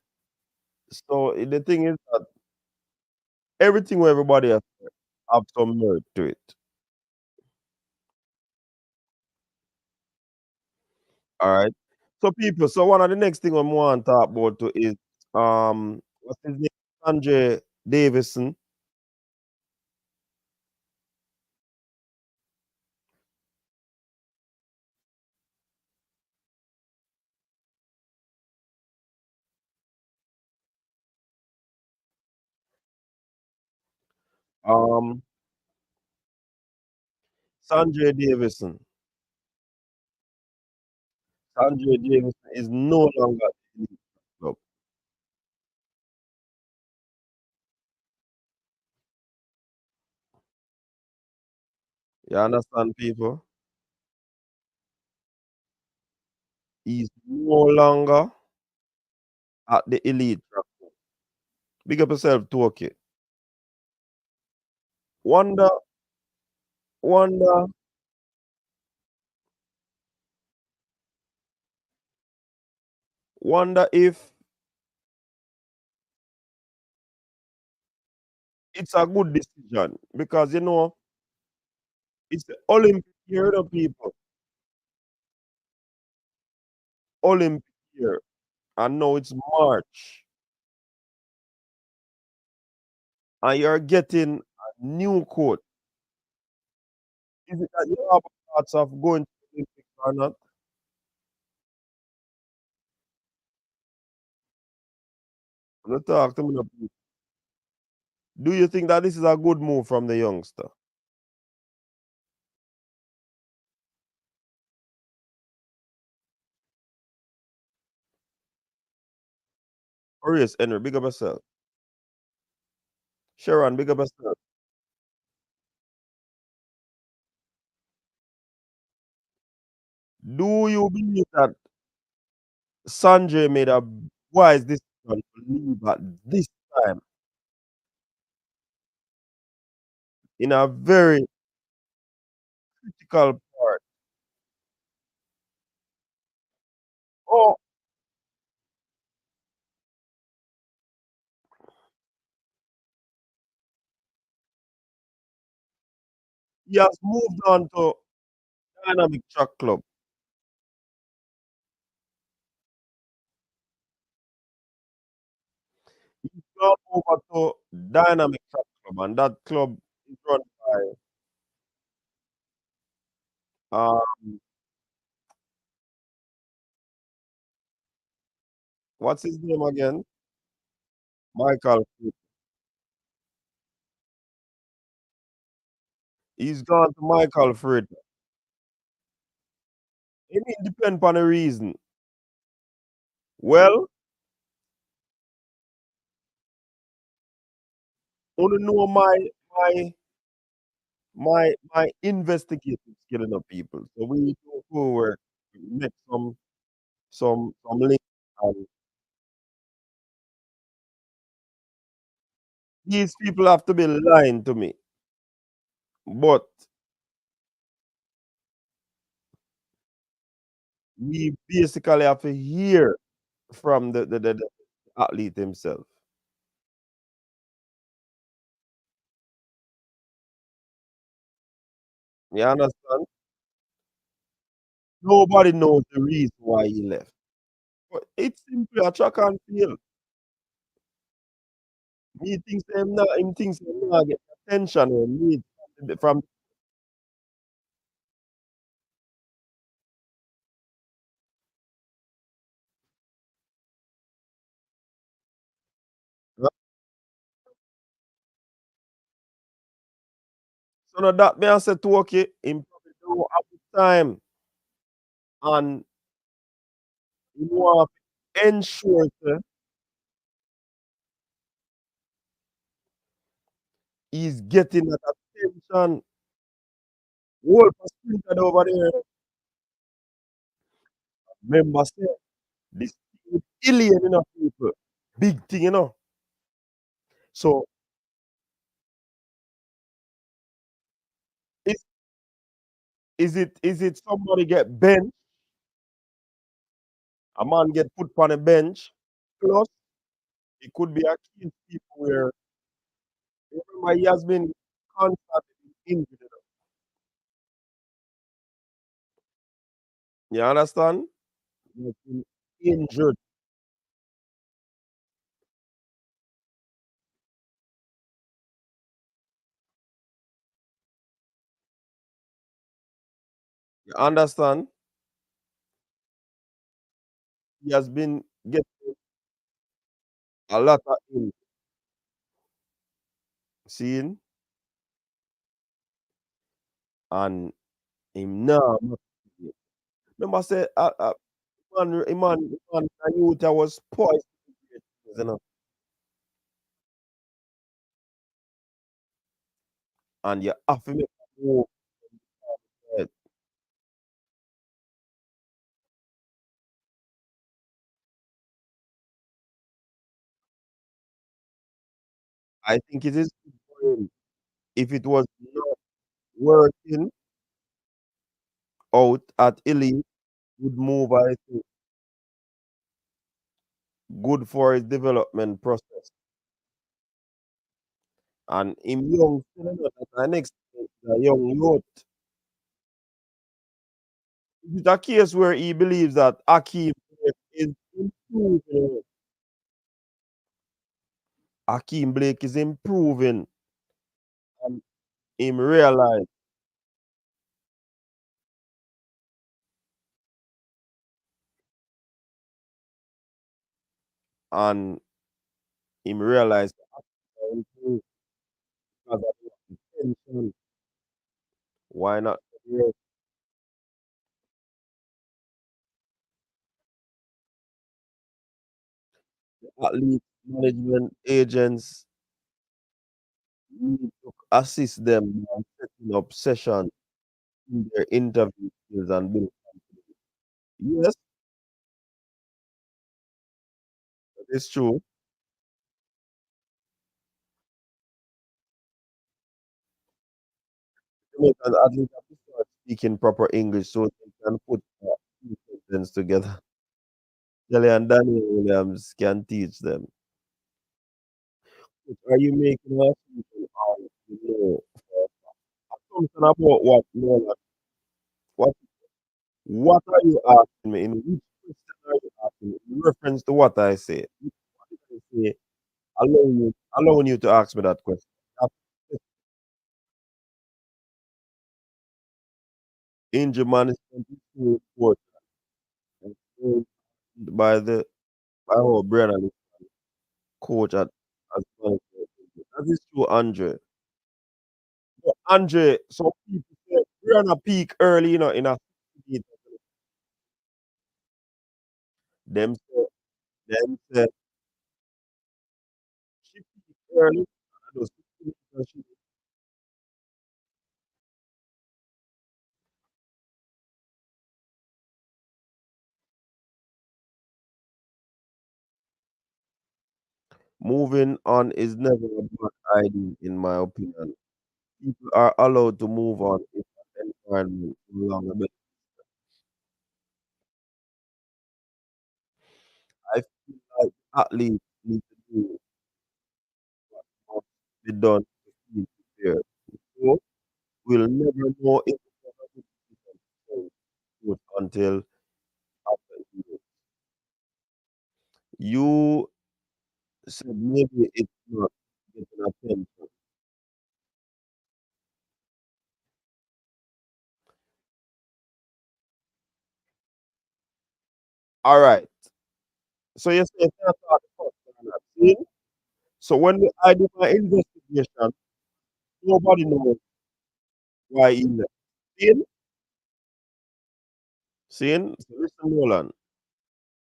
So the thing is that everything where everybody has have some merit to it. All right. So people, so one of the next thing I want to talk about too is what's his name? Sanjay Davison. Um Sanjay Davison. Sanjay Davison is no longer in the club. You understand, people? He's no longer at the elite track. Big up yourself, Toki. Wonder, wonder, wonder if it's a good decision because it's the Olympic year, people. Olympic year, and now it's March, and you're getting a new coach. Is it that you have thoughts of going to the Olympics or not? Let's talk to me, now, please. Do you think that this is a good move from the youngster? Or yes, Henry, big up yourself. Sharon, big up yourself. Do you believe that Sanjay made a wise decision to leave at this time in a very critical part? Oh, he has moved on to Dynamic Track Club. He's gone over to Dynamic Track Club, and that club is run by what's his name again? Michael. He's gone to Michael Fred. It depends upon the reason. Well, only know my investigative skill in the people. So we do forward, make some link, and these people have to be lying to me. But we basically have to hear from the athlete himself. You understand? Nobody knows the reason why he left. But it's simply a track and field. He thinks him not get attention or need from so now that me I say to okay, him probably don't have the time and he want to ensure say, He's getting that attention. Whole sprinted over there. Remember, say, this thing with alien, people. Big thing, So, is, is it somebody get bench? A man get put on a bench? Plus, it could be a case people where, remember, he has been constantly injured. You understand? He has been injured. You understand? He has been getting a lot of in seeing and him now. Remember, I said, man, a youth that was poised, and you have to make a move. I think it is good for him. If it was not working out at Elite, would move, I think, good for his development process. And him young, that the next young youth. It's a case where he believes that is improving. Akeem Blake is improving, and him realize, and him realize improve because of the attention. Why not? Athlete management agents need to assist them in setting up sessions in their interview skills and build. Yes, that is true. Jamaican athletes have to start speaking proper English so they can put two sentences together. Kelly and Daniel Williams can teach them. Are you making an assumption or you know assumption about what? No, like, what? What are you asking me? In which question are you asking me? In reference to what I say? What did I say? Allowing you to ask me that question. Injured man is 22 report by the by our Brianna coach at that is true, Andre. But Andre, some people say Brianna peak early, in a them say them say she peak early. And those people she moving on is never a bad idea, in my opinion. People are allowed to move on if an environment no longer I feel like athletes need to do what must be done to feel prepared. So we'll never know if it's gonna be good until after it. You said maybe it's not getting attention. All right. So you say it's not the first time I've seen. So I do my investigation, nobody knows why he left. Seeing? Seeing? So listen, Nolan.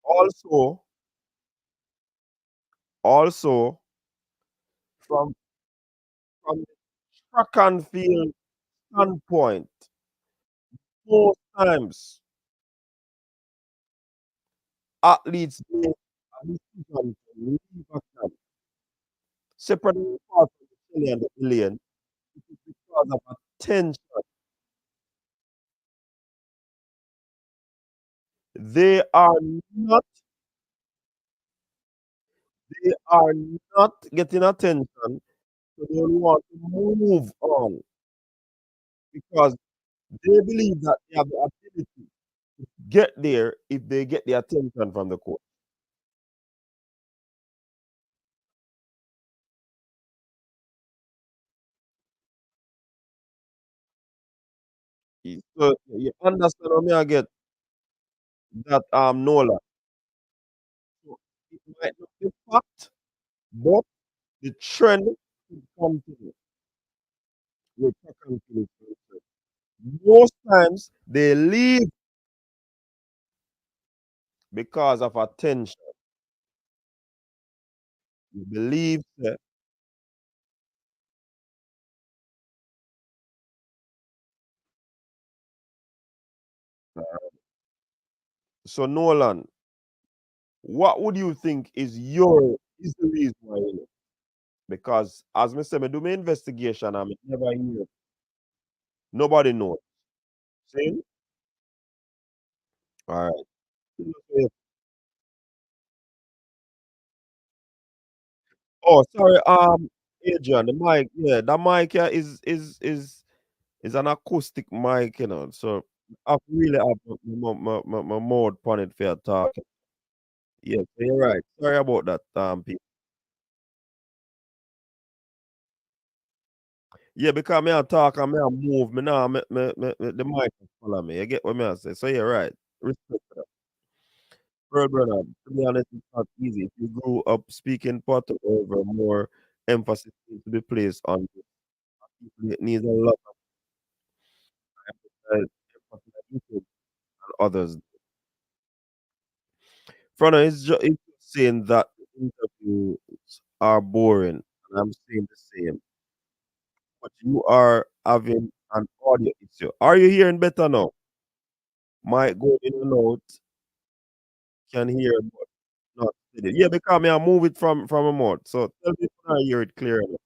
Also, also from from track and field standpoint, most times athletes make a decision to leave a camp, separating apart from the Kelly and the Elaine, it is because of attention. They are not they are not getting attention, so they want to move on because they believe that they have the ability to get there if they get the attention from the coach. So you understand how me I get that Nola. So it might not be fact, but the trend will continue with track and field. Most times they leave because of attention. You believe that. So Nolan, what would you think is the reason why you left? Because as I said, I do my investigation and I never hear. Nobody knows. See? All right. Oh, sorry. Adrian, the mic. Yeah, the mic here is an acoustic mic, you know. So I really have my mouth on it for your talk. Yeah, so you're right. Sorry about that, people. Yeah, because me I talk and me I move, me now the mic follow me. You get what me I say? So you're right. Respect for that. Well, brother, to be honest, it's not easy. If you grew up speaking Patois over, more emphasis needs to be placed on this. It needs a lot of emphasis on others. Franno it's just saying that the interviews are boring, and I'm saying the same. But you are having an audio issue. Are you hearing better now? Might go in and out, can hear, but not steady. Yeah, because me I move it from a mouth. So tell me if I hear it clearly.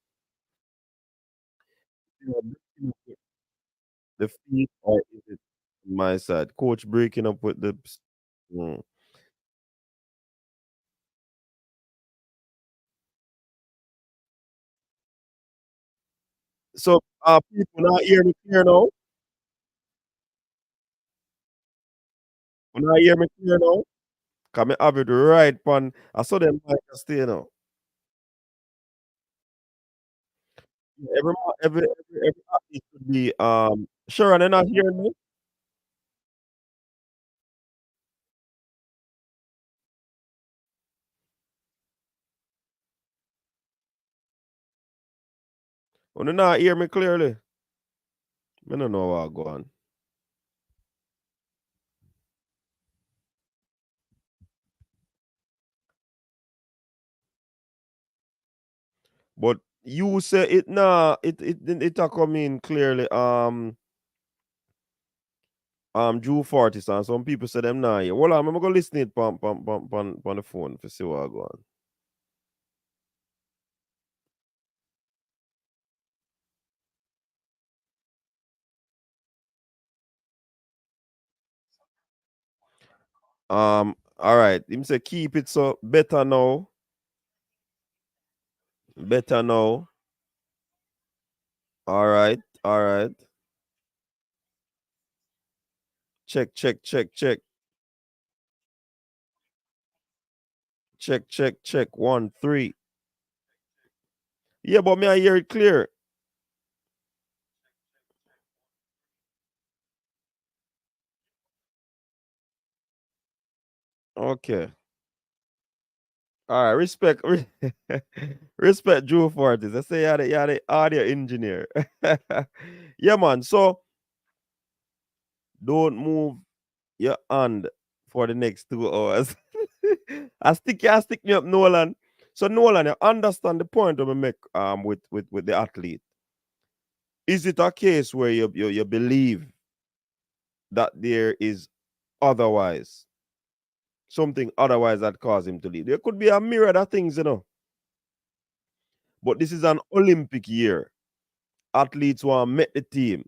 You know, breaking up with the feet, or is it on my side? Coach breaking up with the. Mm. So, people not hear me clear now. You not hear me clear now. Come have it right pan. I saw them mic stay now. Every athlete should be sure, and they're not hearing me. When they not hear me clearly, I don't know what go on. But you say it nah, it a come in clearly. Drew 40 and some people say them nah here. Well, I'm gonna listen it on the phone to see what go on. All right. Him say keep it so better now. Better now. All right. All right. Check, check, check, check. Check, check, check. 1 3. Yeah, but me I hear it clear. Okay. All right. Respect Drew Fortis. I say you're the audio engineer. Yeah, man. So don't move your hand for the next 2 hours. I stick me up, Nolan. So Nolan, you understand the point of make with the athlete. Is it a case where you believe that there is otherwise, something otherwise that caused him to leave? There could be a myriad of things, But this is an Olympic year. Athletes want to make the team.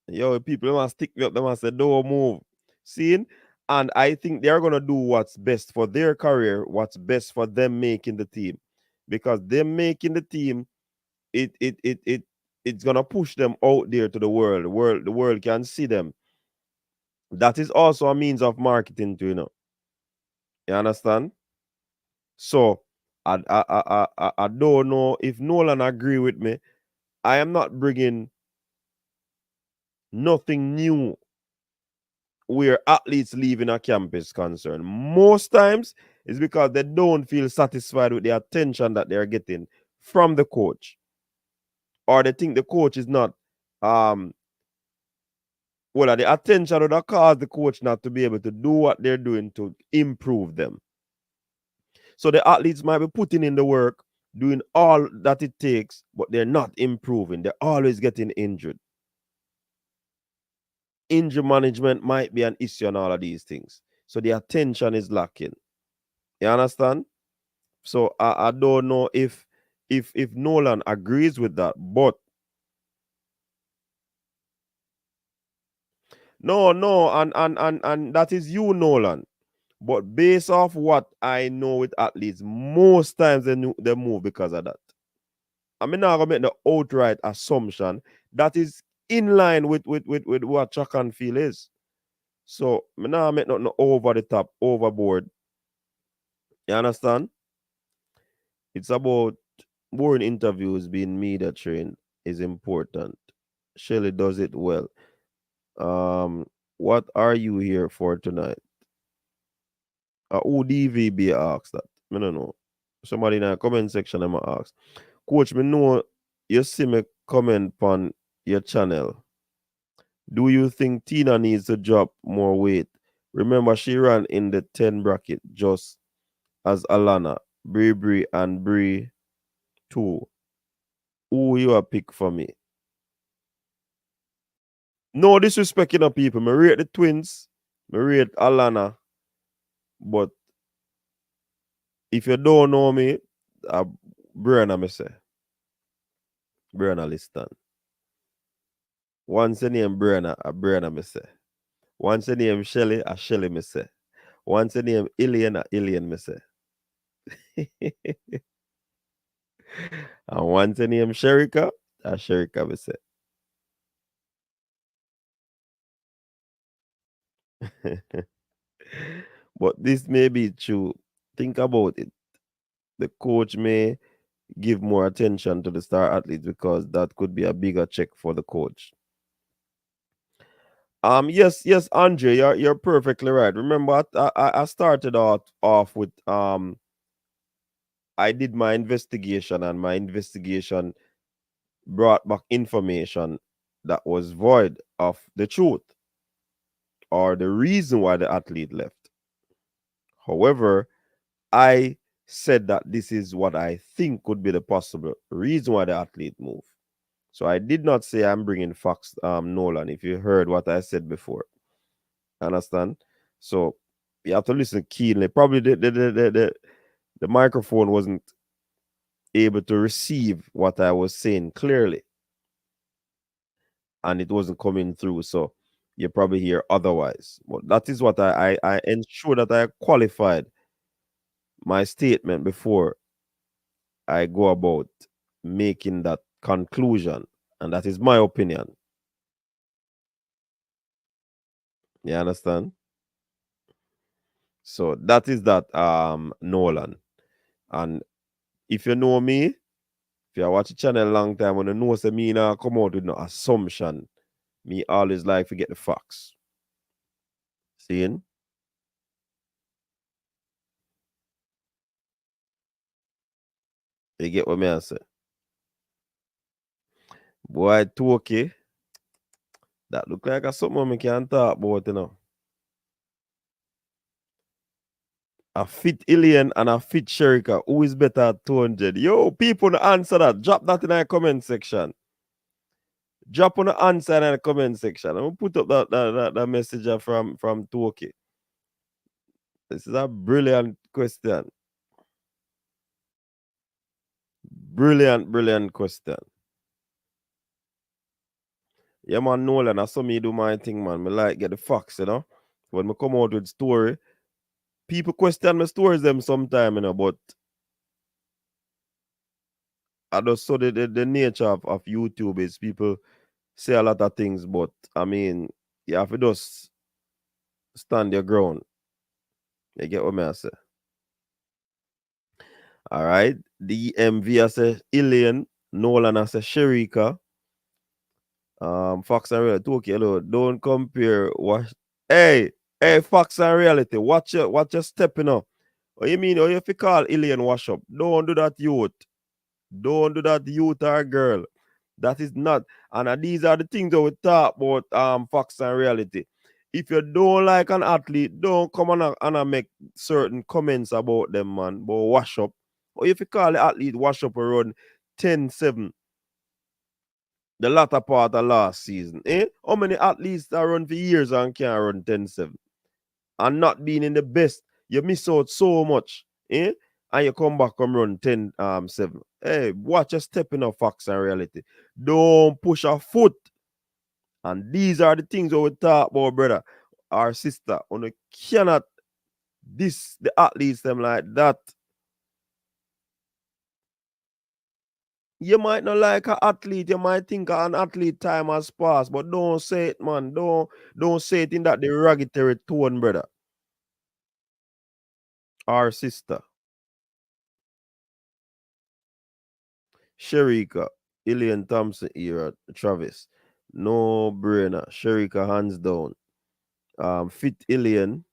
Yo, people want to stick me up. They want to say, don't move. Seeing? And I think they're going to do what's best for their career, what's best for them making the team. Because them making the team, it's going to push them out there to the world. The world can see them. That is also a means of marketing too, You understand? So, I don't know if Nolan agree with me. I am not bringing nothing new where athletes leaving a camp is concerned. Most times it's because they don't feel satisfied with the attention that they're getting from the coach, or they think the coach is not the attention would have caused the coach not to be able to do what they're doing to improve them. So the athletes might be putting in the work, doing all that it takes, but they're not improving. They're always getting injured. Injury management might be an issue on all of these things. So the attention is lacking. You understand? So I don't know if Nolan agrees with that, but no, and that is you, Nolan. But based off what I know with athletes, most times they move because of that. I mean, not gonna make the outright assumption that is in line with what track and field is. So I'm not make nothing over the top, overboard. You understand? It's about boring interviews being media trained is important. Shelly does it well. What are you here for tonight? Who DVB asked that? I don't know. Somebody in the comment section I'm ask. Coach, me know you see me comment on your channel. Do you think Tina needs to drop more weight? Remember, she ran in the 10 bracket just as Alana, Bree, and Bree too. Who you a pick for me? No disrespecting of people. Me rate the twins. Me rate Alana. But if you don't know me, Brianna me say. Brianna listen. Once the name Brianna me say. Once the name Shelly, a Shelly me say. Once the name Elaine, a Elaine me say. And once the name Shericka, a Shericka me say. But this may be true. Think about it. The coach may give more attention to the star athletes because that could be a bigger check for the coach. Yes, Andre, you're perfectly right. Remember, I started off with I did my investigation, and my investigation brought back information that was void of the truth or the reason why the athlete left. However, I said that this is what I think could be the possible reason why the athlete moved. So I did not say I'm bringing facts, Nolan, if you heard what I said before. Understand? So you have to listen keenly. Probably the microphone wasn't able to receive what I was saying clearly. And it wasn't coming through. So you probably hear otherwise. But that is what I ensure that I qualified my statement before I go about making that conclusion. And that is my opinion. You understand? So that is that Nolan. And if you know me, if you watch the channel a long time, when you know say me now come out with no assumption, me always like to get the facts. Seeing? You get what me I say? Boy, okay. That look like a something we can talk about, A fit Elaine and a fit Shericka. Who is better at 200? Yo, people answer that. Drop that in the comment section. Drop on the answer in the comment section. I'm gonna put up that message from Toki. This is a brilliant question. Brilliant question. Yeah, man, Nolan, I saw me do my thing, man. Me like get the facts, you know. When me come out with story, people question my stories them sometime, you know, but I just saw the nature of YouTube is people say a lot of things, but I mean, you have to just stand your ground. You get what me I say? All right. The MV I say Elaine, Nolan I say Shericka. Facts and reality. Okay, hello. Don't compare what hey, facts and reality. Watch your stepping up. What you mean? Oh, if you call Elaine wash up, don't do that, youth. Don't do that, youth or girl. That is not. And these are the things that we talk about facts and reality. If you don't like an athlete, don't come on and make certain comments about them, man. But wash up. Or if you call the athlete wash up around 10-7, the latter part of last season, eh? How many athletes that run for years and can't run 10-7? And not being in the best, you miss out so much, eh? And you come back and run 10-7. Hey, watch your stepping of facts and reality. Don't push a foot. And these are the things that we talk about, brother. Our sister, you cannot diss the athletes them like that. You might not like an athlete, you might think an athlete time has passed, but don't say it, man. Don't say it in that derogatory tone, brother. Our sister, Shericka, Elaine Thompson era, Travis. No brainer. Shericka hands down. Fit Elaine.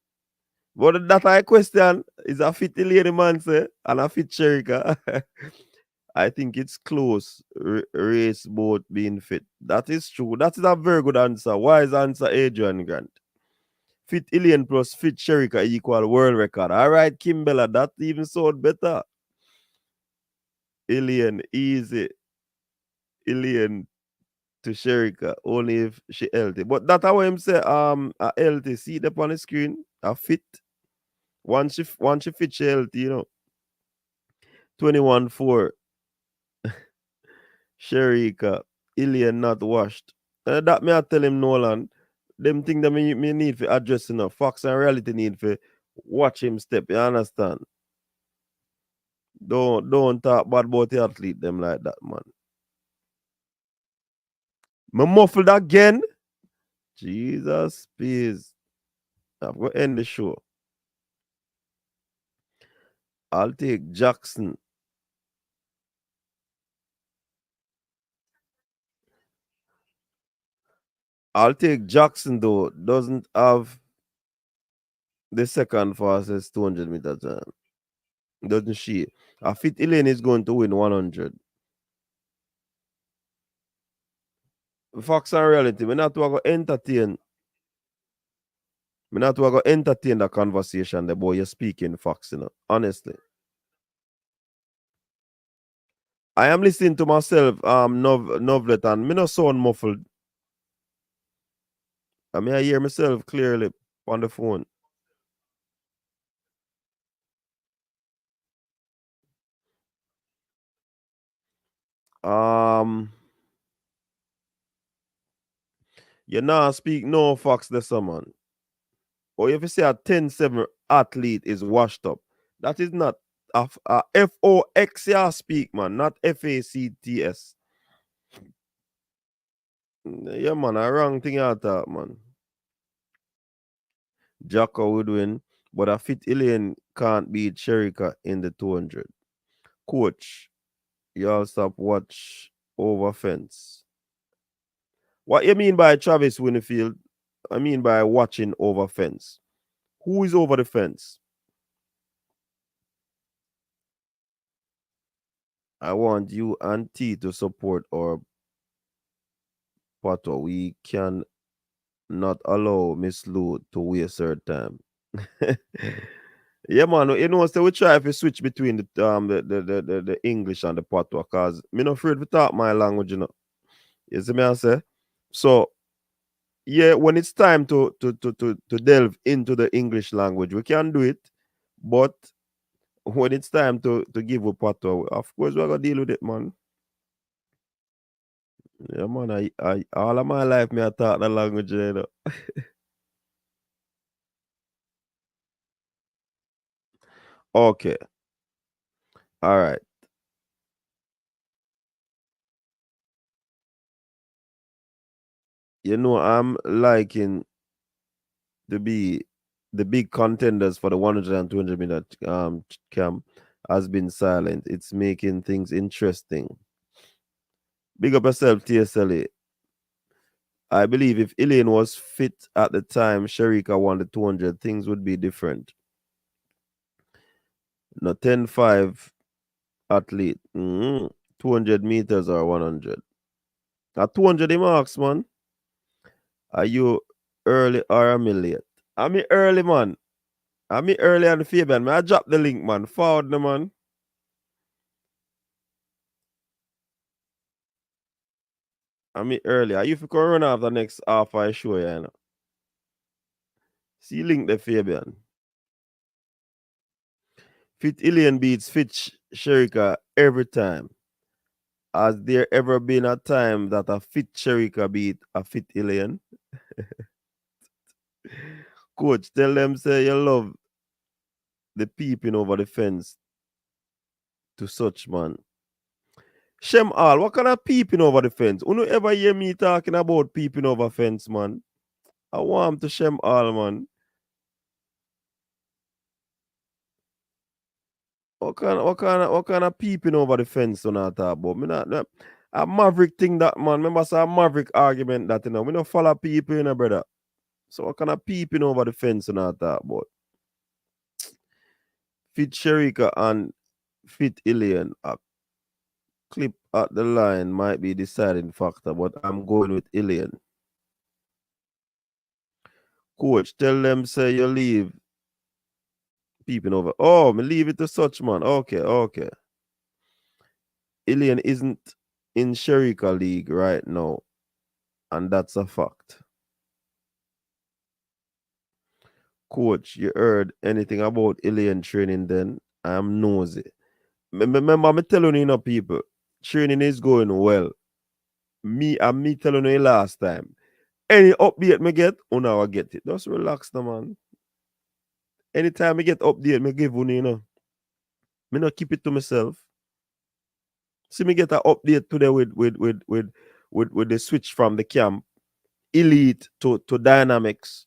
But that I question is a fit Elaine man say and a fit Shericka. I think it's close. Race both being fit. That is true. That is a very good answer. Wise answer, Adrian Grant. Fit Elaine plus fit Shericka equal world record. All right, Kimbella, that even sound better. Elaine, easy. Elaine to Shericka, only if she healthy. But that's how him say a healthy. See the on the screen, a fit. Once she fit, she healthy, you know. 21-4. Shericka, Elaine not washed. That me I tell him Nolan. Them thing that me need for addressing up. Facts and reality need for watch him step. You understand? Don't talk bad about the athlete them like that, man. Me muffled again. Jesus, please. I'm going to end the show. I'll take Jackson. I'll take Jackson, though. Doesn't have the second fastest 200 meter time. Doesn't she? I fit Elaine is going to win 100. Facts and reality. We're not going to entertain. We're not going to entertain the conversation, the boy. You're speaking facts, you know. Honestly. I am listening to myself, novelet, and me no sound muffled. I mean, I hear myself clearly on the phone. You now speak no facts this man. Or if you say a 10-7 athlete is washed up, that is not a FOX you speak, man, not FACTS. Yeah, man, a wrong thing you thought, man. Jacko would win, but a fit Elaine can't beat Shericka in the 200. Coach, y'all stop watch over fence. What you mean by Travis Winfield? I mean by watching over fence. Who is over the fence? I want you and T to support our Patois. We can not allow Miss Lou to waste her time. Yeah, man. You know, so we try if we switch between the English and the Patois, cause me not afraid to talk my language, you know. You see me I say? So yeah, when it's time to delve into the English language, we can do it. But when it's time to give a patois, of course we're gonna deal with it, man. Yeah, man. I all of my life me I talk the language, you know. Okay. All right. You know, I'm liking to be the big contenders for the 100 and 200 minute camp has been silent. It's making things interesting. Big up yourself, TSLA. I believe if Elaine was fit at the time Shericka won the 200, things would be different. No 10-5 athlete. 200 meters or 100. At 200 marks, man. Are you early or am I late? I'm early, man. I'm early on the Fabian. I drop the link, man. Forward the man. I'm early. Are you for run off the next half I show you, know? See link the Fabian. Fit Elaine beats Fit Shericka every time. Has there ever been a time that a fit Shericka beat a fit Elaine? Coach, tell them say you love the peeping over the fence to such man. Shem all, what kind of peeping over the fence? You ever hear me talking about peeping over fence, man? I want to Shem all, man. What kind of peeping over the fence on that talk about? Me not a maverick thing that man. Remember say a maverick argument that you know. We don't follow people, you know, brother. So what kind of peeping over the fence on that talk about? Fit Shericka and Fit Elaine. A clip at the line might be deciding factor, but I'm going with Elaine. Coach, tell them say you leave peeping over. Oh, me leave it to such man. Okay. Elaine isn't in Shericka League right now, and that's a fact. Coach, you heard anything about Elaine training then? I'm nosy. Remember, me telling you, people, training is going well. Me telling you last time. Any update me get, I get it. Just relax, no man. Anytime I get update, me give you know. Me not keep it to myself. See me get an update today with the switch from the camp elite to dynamics.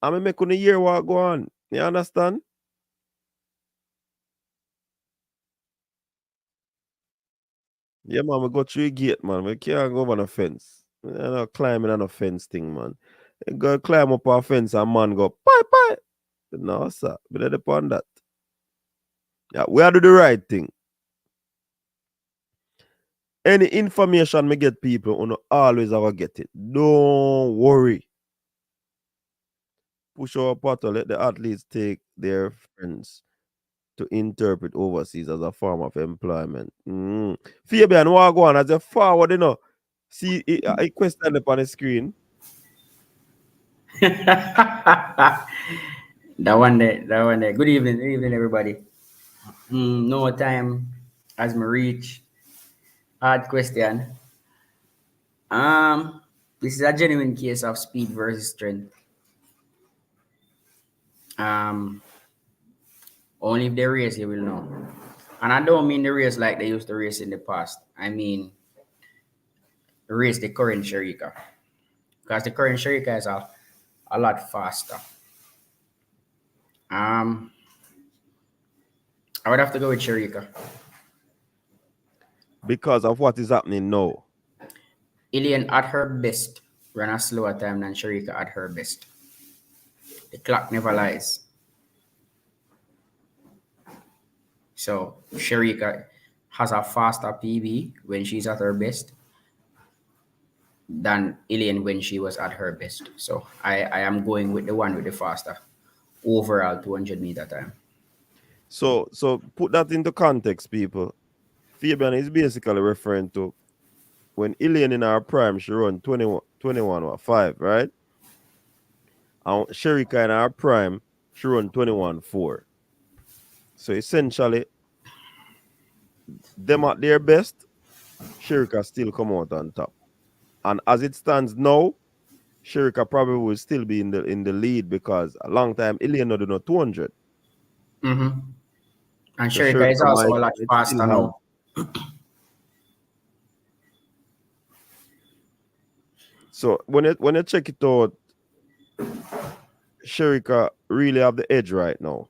I mean, make on a year what go on. You understand? Yeah, man, we go through a gate, man. We can't go over a fence. You know, climbing on a fence thing, man. You go climb up a fence and man go, bye, bye. No, sir. But let upon that. Yeah, we are do the right thing. Any information me get people, you always have to get it. Don't worry. Push our portal, let the athletes take their friends to interpret overseas as a form of employment. Fabian, what go on as a forward, you know? See, I question up on the screen. That one there. Good evening, everybody. No time as me reach. Hard question. This is a genuine case of speed versus strength. Um, Only if they race you will know. And I don't mean the race like they used to race in the past. I mean race the current Shericka. Because the current Shericka is a lot faster. Um, I would have to go with Shericka. Because of what is happening now. Elaine at her best ran a slower time than Shericka at her best. The clock never lies. So Shericka has a faster PB when she's at her best than Elaine when she was at her best. So I am going with the one with the faster overall 200-meter time. So put that into context, people. Fabian is basically referring to when Elaine in her prime, she run 21.5, right? And Shericka in her prime, she run 21.4. So essentially, them at their best, Shericka still come out on top. And as it stands now, Shericka probably will still be in the lead because a long time Elaine not do no 200. Mm-hmm. And So Shericka is Shericka also might a lot it faster still have. now. So when you check it out, Shericka really have the edge right now.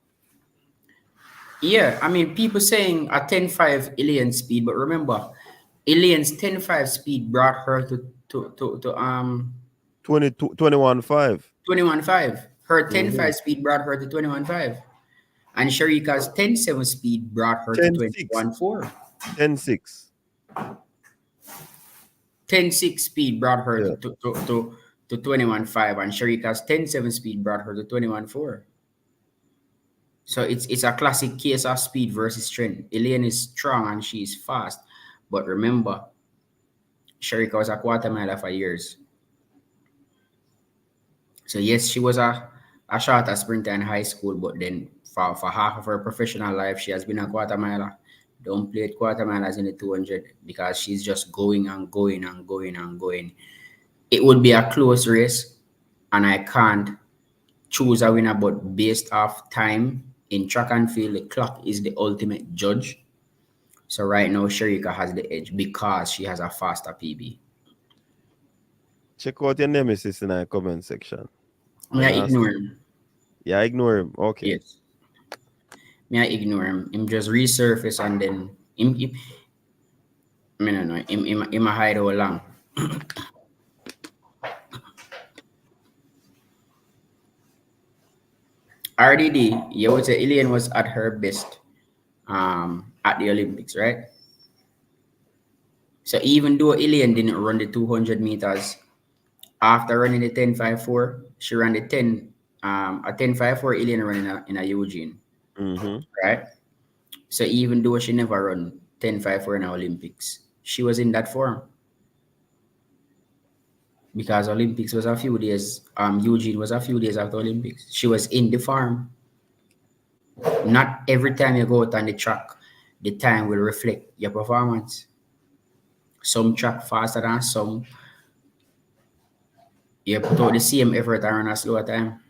Yeah, I mean, people saying a 10.5 Elaine speed, but remember, Elaine's 10.5 speed brought her to 21.5. 21.5. Her 10.5 Mm-hmm. speed brought her to 21.5. And Shericka's 10.7 speed brought her to 10.6. 21.4. 10.6. 10.6 speed brought her Yeah. to 21.5, and Shericka's 10.7 speed brought her to 21.4. So it's a classic case of speed versus strength. Elaine is strong and she's fast. But remember, Shericka was a quarter miler for years. So yes, she was a shorter sprinter in high school, but then for half of her professional life, she has been a quarter miler. Don't play quarter milers in the 200 because she's just going and going and going and going. It would be a close race, and I can't choose a winner, but based off time in track and field, the clock is the ultimate judge. So right now, Shericka has the edge because she has a faster PB. Check out your nemesis in the comment section. May I ignore him? Yeah, ignore him. Okay. Yes. May I ignore him? Him just resurface and then him I mean, no, him a hide all along. RDD, you would say Elaine was at her best at the Olympics, right? So even though Elaine didn't run the 200 meters, after running the 10.54, she ran the 10 a 10.54 Elaine running in a Eugene, Mm-hmm. right? So even though she never run 10.54 in the Olympics, she was in that form. Because Olympics was a few days, Eugene was a few days after Olympics. She was in the farm. Not every time you go out on the track, the time will reflect your performance. Some track faster than some. You put out the same effort and run a slower time.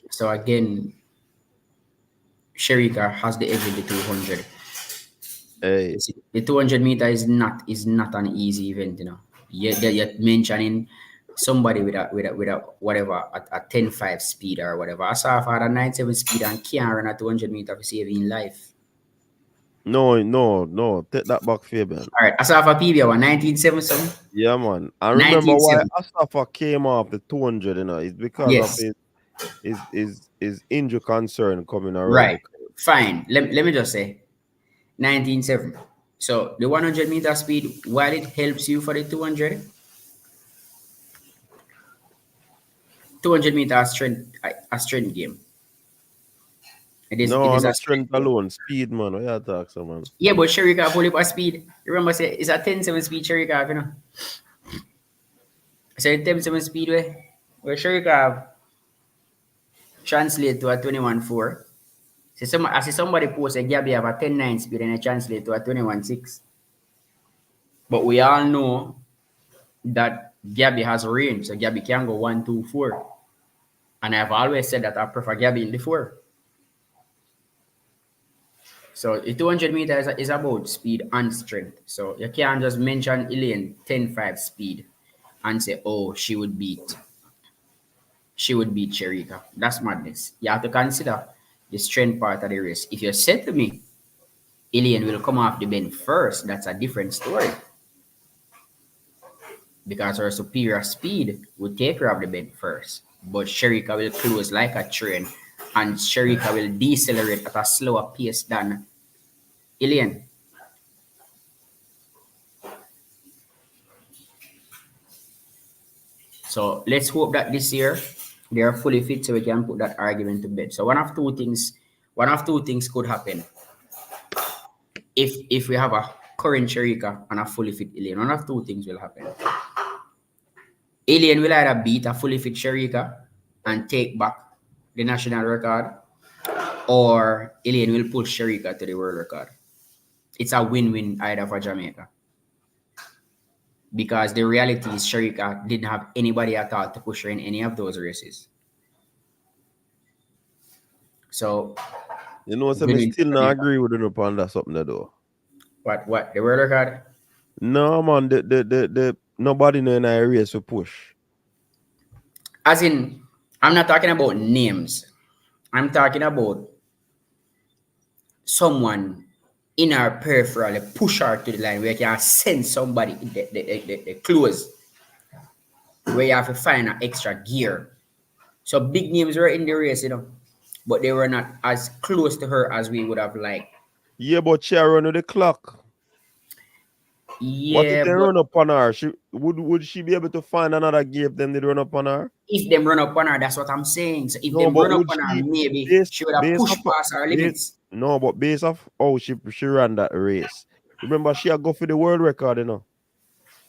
So again, Shericka has the edge in the 200. Hey. The 200 meter is not an easy event, you know. You're mentioning somebody with a whatever a 10.5 speed or whatever. I saw if I had a 9.7 speed and can't run a 200 meter for saving life. No. Take that back, Fabian. All right, Asafa PB was 1977. Yeah, man. I remember why 1970. Asafa came off the 200, you know, it's because Yes. of his injury concern coming around. Right. Fine. Let me just say 1970. So the 100 meter speed, while it helps you for the 200, 200 meter a strength game. It is No, a strength alone. Speed, man. What you talk so, man? Yeah, but Shericka pull up a speed. Remember, say it's a 10.7 speed Shericka, you know. So 10.7 speed where Shericka translate to a 21.4. So I see somebody post a Gabby have a 10.9 speed and I translate to a 21.6. But we all know that Gabby has a range, so Gabby can go 1, 2, 4. And I've always said that I prefer Gabby in the 4. So the 200 meters is about speed and strength. So you can't just mention Elaine 10.5 speed and say, oh, she would beat Shericka. That's madness. You have to consider the strength part of the race. If you said to me, Elaine will come off the bend first, that's a different story. Because her superior speed would take her off the bend first. But Shericka will close like a train, and Shericka will decelerate at a slower pace than Elaine. So let's hope that this year they are fully fit so we can put that argument to bed. So one of two things could happen. If we have a current Shericka and a fully fit Elaine, one of two things will happen. Elaine will either beat a fully fit Shericka and take back the national record, or Elaine will push Shericka to the world record. It's a win-win either for Jamaica. Because the reality is Shericka didn't have anybody at all to push her in any of those races. So, You know, so I still not agree with you upon that something though. What? The world record? No, man, the nobody in the race will push. As in, I'm not talking about names. I'm talking about someone in our peripheral, push her to the line where you can send somebody the close, where you have to find an extra gear. So big names were in the race, you know, but they were not as close to her as we would have liked. Yeah, but she run with the clock. Yeah, what if they run up on her? Would she be able to find another gear if them did run up on her? If them run up on her, that's what I'm saying. So if No, them but run up would on her, she maybe based she would have based pushed off past her limits. no, but based off she ran that race. Remember, she had go for the world record, you know.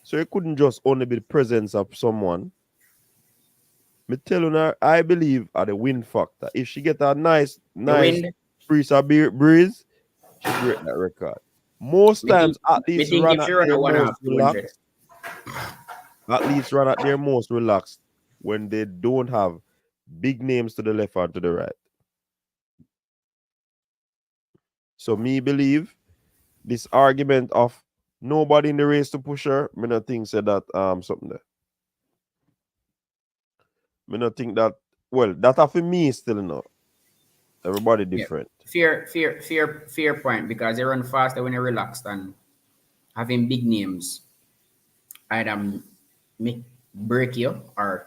So it couldn't just only be the presence of someone. Me telling her, I believe at the win factor. If she get a nice breeze of breeze, she break that record. Most times, athletes run at their most relaxed. Athletes run at their most relaxed when they don't have big names to the left and to the right. So me believe this argument of nobody in the race to push her, me not think said that something there. Me not think that, well, that for me still no. Everybody different. Yeah. Fair point, because they run faster when they're relaxed, and having big names either make break you or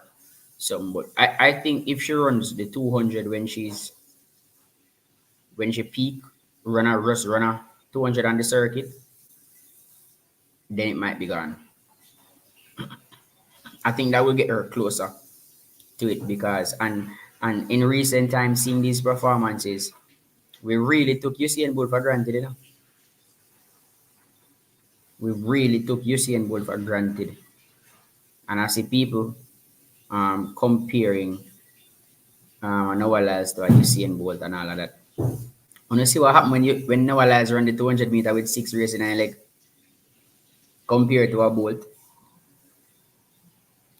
something. But I think if she runs the 200 when she peak, run a 200 on the circuit, then it might be gone. I think that will get her closer to it, because and in recent times, seeing these performances, we really took Usain Bolt for granted, you know. We really took Usain Bolt for granted. And I see people comparing Noah Lyles to Usain Bolt and all of that. When you see what happened when Noah Lyles run the 200 meter with 6 races in a leg compared to a Bolt,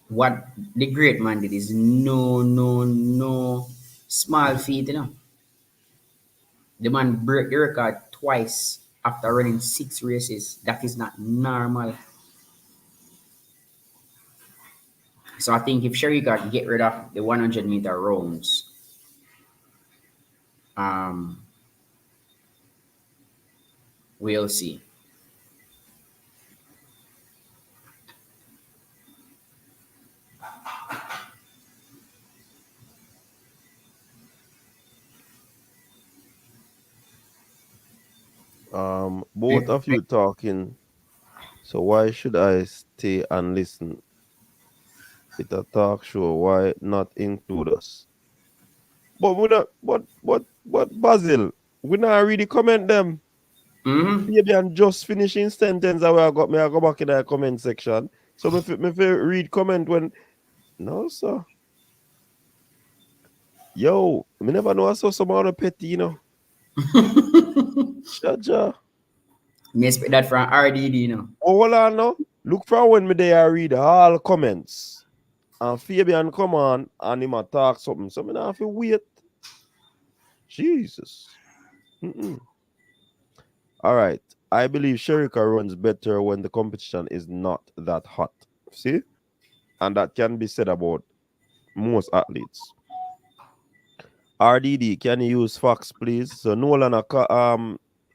what the great man did is no small feat, you know. The man broke the record twice after running 6 races. That is not normal. So I think if Shericka can get rid of the 100 meter rounds, we'll see. Both of you talking, so why should I stay and listen? It's a talk show. Why not include us? But we not. What Basil? We not really comment them. Maybe I'm just finishing sentence. I go back in the comment section. So me read comment when. No sir. Yo, me never know I saw someone on petty, you know. Jaja. Me expect that from RDD, you know. Oh, hold on now. Look for when me there I read all comments. And Fabian come on and him talk something. So me not have to wait. Jesus. All right. I believe Shericka runs better when the competition is not that hot. See? And that can be said about most athletes. RDD, can you use Fox, please? So Nolan,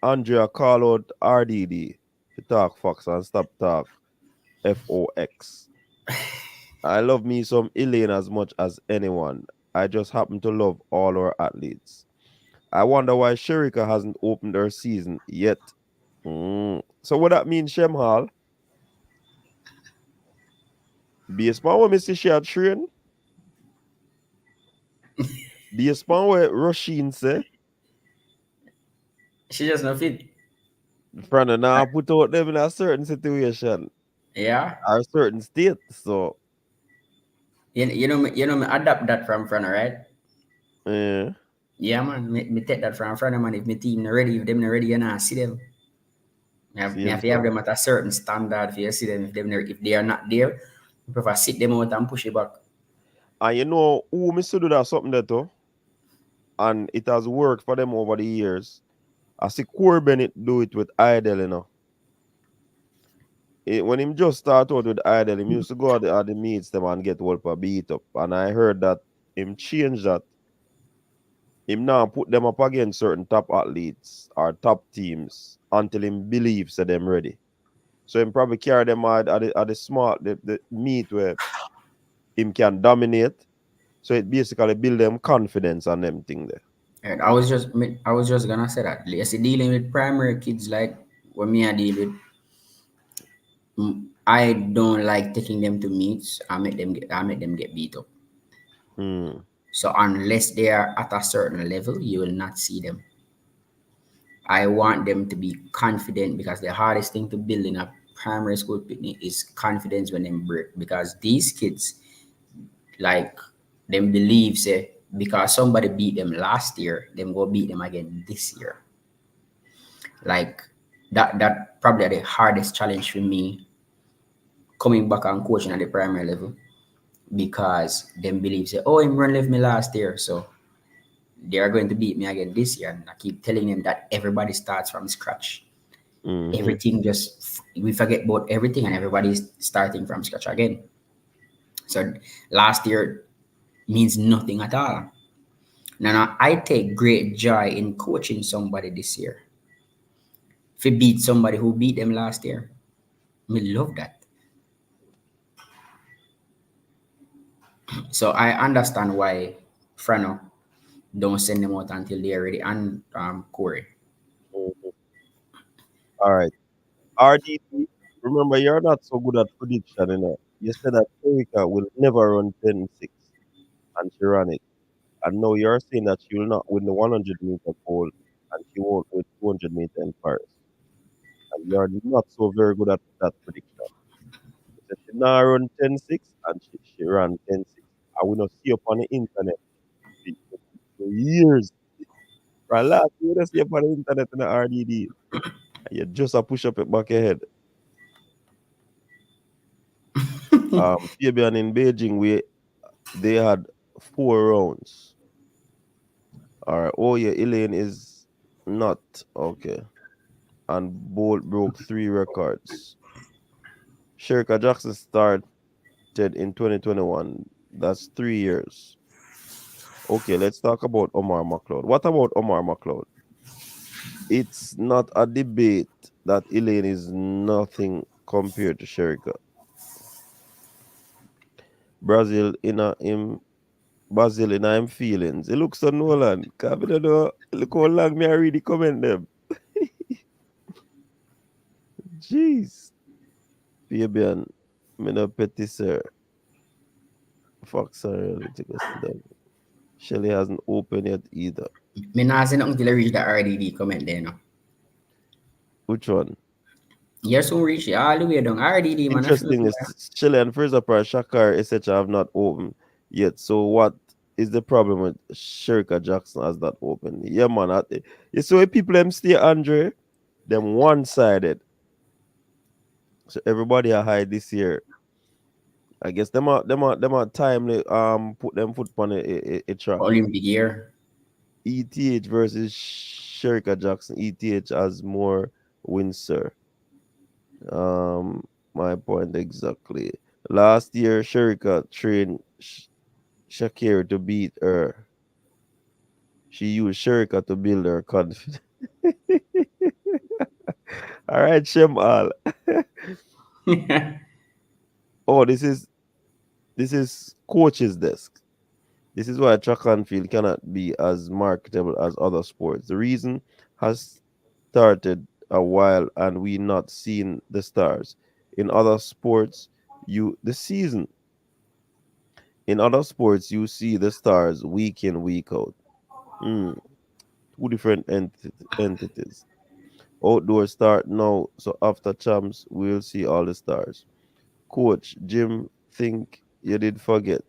Andrea call out RDD to talk Fox and stop talk FOX. I love me some Elaine as much as anyone. I just happen to love all our athletes. I wonder why Shericka hasn't opened her season yet. So what that means, Shem Hall? Based on what Mr. She had train? Based on what Rasheen say? She just not fit. Franno now put out them in a certain situation Yeah. or a certain state. So Me adapt that from Franno, right? yeah, Yeah, man. Me take that from Franno, man. If my team not ready, if them not ready, you know, see them. Me same have to have stuff. them at a certain standard for you see them. If they are not there, I prefer sit them out and push it back. And you know who me to do that something that too, and it has worked for them over the years. I see Core Bennett do it with Idle, you know. When him just start out with Idle, him used to go at the meets them and get Wolper beat up. And I heard that him change that. Him now put them up against certain top athletes or top teams until him believes that them ready. So him probably carry them at the smart the meet where him can dominate. So it basically build them confidence and them thing there. And I was just gonna say that. Let's see, dealing with primary kids like when me I deal with, I don't like taking them to meets. I make them get beat up. Hmm. So unless they are at a certain level, you will not see them. I want them to be confident because the hardest thing to build in a primary school picnic is confidence when they break. Because these kids, like, them believe say because somebody beat them last year, them go beat them again this year. Like that probably the hardest challenge for me coming back and coaching at the primary level because them believe say, oh, him run left me last year, so they are going to beat me again this year. And I keep telling them that everybody starts from scratch. Mm-hmm. Everything just we forget about everything and everybody's starting from scratch again. So last year means nothing at all. Now I take great joy in coaching somebody this year. If you beat somebody who beat them last year, me love that. So I understand why Franno don't send them out until they're ready and Corey. Mm-hmm. All right. RDT, remember you're not so good at prediction, you know. You said that Shericka will never run 10-6 and she ran it. And now you're saying that she will not win the 100-meter pole and she won't win 200-meter in Paris. And you're not so very good at that prediction. You said she now run 10-6 and she ran 10-6. I will not see up on the internet for years. Right, last year, you see up on the internet in the RDD. And you just a push up it back ahead. Fabian in Beijing, they had 4 rounds. All right. Oh yeah, Elaine is not okay. And Bolt broke 3 records. Shericka Jackson started in 2021. That's 3 years. Okay, let's talk about Omar McLeod. What about Omar McLeod? It's not a debate that Elaine is nothing compared to Shericka. Brazil in a him Basil in him feelings. It looks so Nolan. Cause I don't know. Look how long me I read the comment them. Jeez. Fabian, me no petty sir. Fuck sorry, take us to them. Shelly hasn't opened yet either. Me not say nothing till I reach the RDD comment there now. Which one? You soon reach it all the way down. RDD man, I feel Interesting is Shelly and Fraser Price, Shakar, etc. have not opened yet. So what is the problem with Shericka Jackson has not opened? Yeah, man. You see when people them stay Andre, them one-sided. So everybody are high this year. I guess them are timely put them foot on a track. Olympic year. ETH versus Shericka Jackson. ETH has more wins, sir. My point exactly. Last year, Shericka trained Shakir to beat her. She used Shericka to build her confidence. All right, Shemal. Oh, this is coach's desk. This is why track and field cannot be as marketable as other sports. The reason has started a while and we not seen the stars. In other sports, the season. In other sports, you see the stars week in, week out. Hmm, two different entities. Outdoor start now. So after champs, we'll see all the stars. Coach, Jim, think you did forget.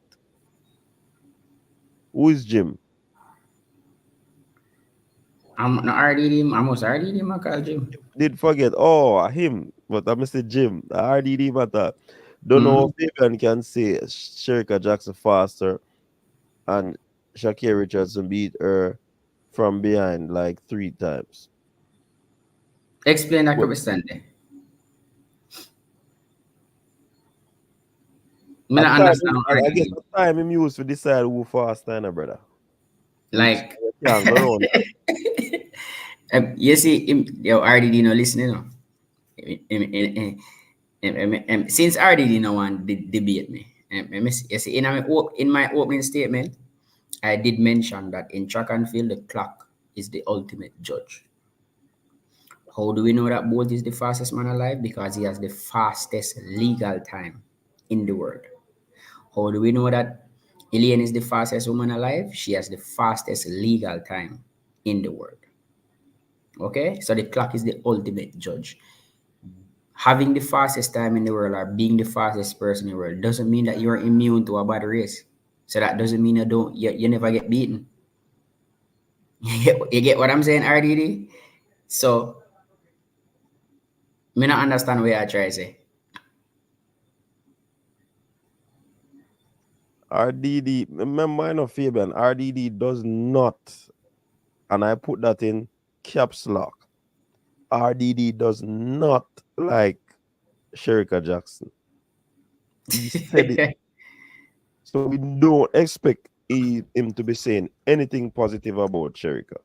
Who is Jim? I'm not RDD. I must RDD. I call Jim. Did forget. Oh, him. But I must say Jim. The RDD matter. Don't know Mm-hmm. if Fabian can say Shericka Jackson faster and Shakira Richardson beat her from behind like 3 times. Explain that Well, question there. Me a not time, understand I guess RDD. a time him used to decide who faster, brother. Which Like, you can't go around that. you see, yo, RDD no listening. No. Since RDD no one debate me. You see, in my opening statement, I did mention that in track and field, the clock is the ultimate judge. How do we know that Bolt is the fastest man alive? Because he has the fastest legal time in the world. How do we know that Elaine is the fastest woman alive? She has the fastest legal time in the world. Okay? So the clock is the ultimate judge. Having the fastest time in the world or being the fastest person in the world doesn't mean that you're immune to a bad race. So that doesn't mean you never get beaten. You get what I'm saying, RDD? So me not understand what I try to say. RDD, remember, I know Fabian, RDD does not, and I put that in caps lock. RDD does not like Shericka Jackson. He said it. So we don't expect him to be saying anything positive about Shericka.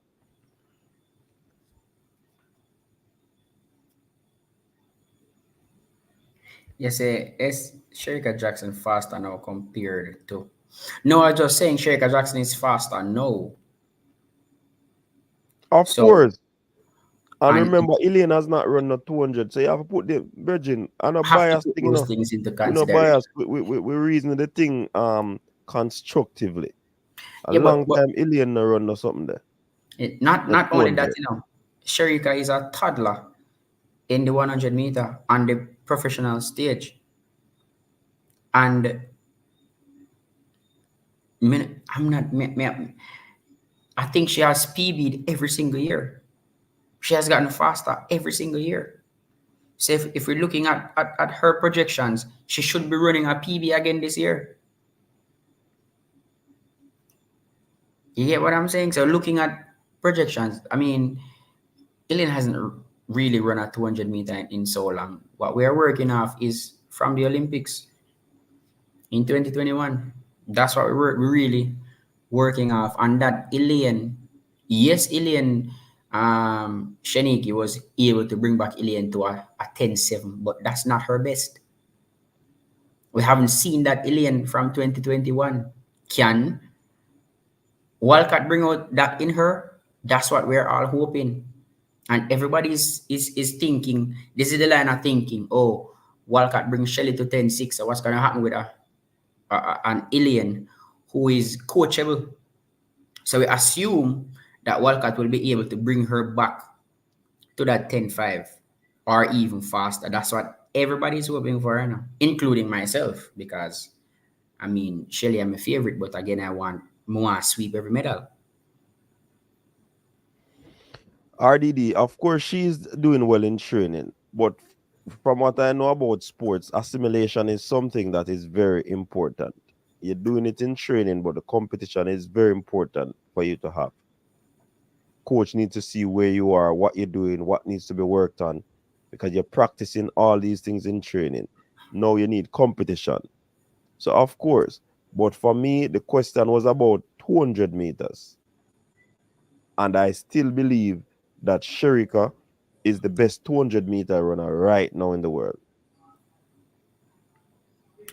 You say, is Shericka Jackson faster now compared to? No, I'm just saying Shericka Jackson is faster. No. Of So, course. And and remember, Elaine has not run the 200. So you have to put the virgin and a have to bias put thing, those things into We no consideration. bias. We reason the thing constructively. A Yeah, long but time Elaine no run or something there. not The only that, 200. Shericka is a toddler in the 100 meter on the professional stage. And I'm not, I think she has PB'd every single year. She has gotten faster every single year. So if we're looking at her projections, she should be running a PB again this year. You get what I'm saying? So looking at projections, I mean, Elaine hasn't really run a 200 meter in so long. What we are working off is from the Olympics in 2021. That's what we're really working off. And that Elaine, yes, Elaine, Shaniki was able to bring back Elaine to a 10-7, but that's not her best. We haven't seen that Elaine from 2021. Can Walcott bring out that in her? That's what we're all hoping. And everybody is thinking, this is the line of thinking, oh, Walcott brings Shelly to 10-6. So what's going to happen with an alien who is coachable? So we assume that Walcott will be able to bring her back to that 10-5 or even faster. That's what everybody's hoping for now, including myself, because I mean, Shelly, I'm a favorite, but again, I want more sweep every medal. RDD, of course, she's doing well in training, but from what I know about sports, assimilation is something that is very important. You're doing it in training, but the competition is very important for you to have. Coach needs to see where you are, what you're doing, what needs to be worked on, because you're practicing all these things in training. Now you need competition. So, of course, but for me, the question was about 200 meters. And I still believe that Shericka is the best 200-meter runner right now in the world.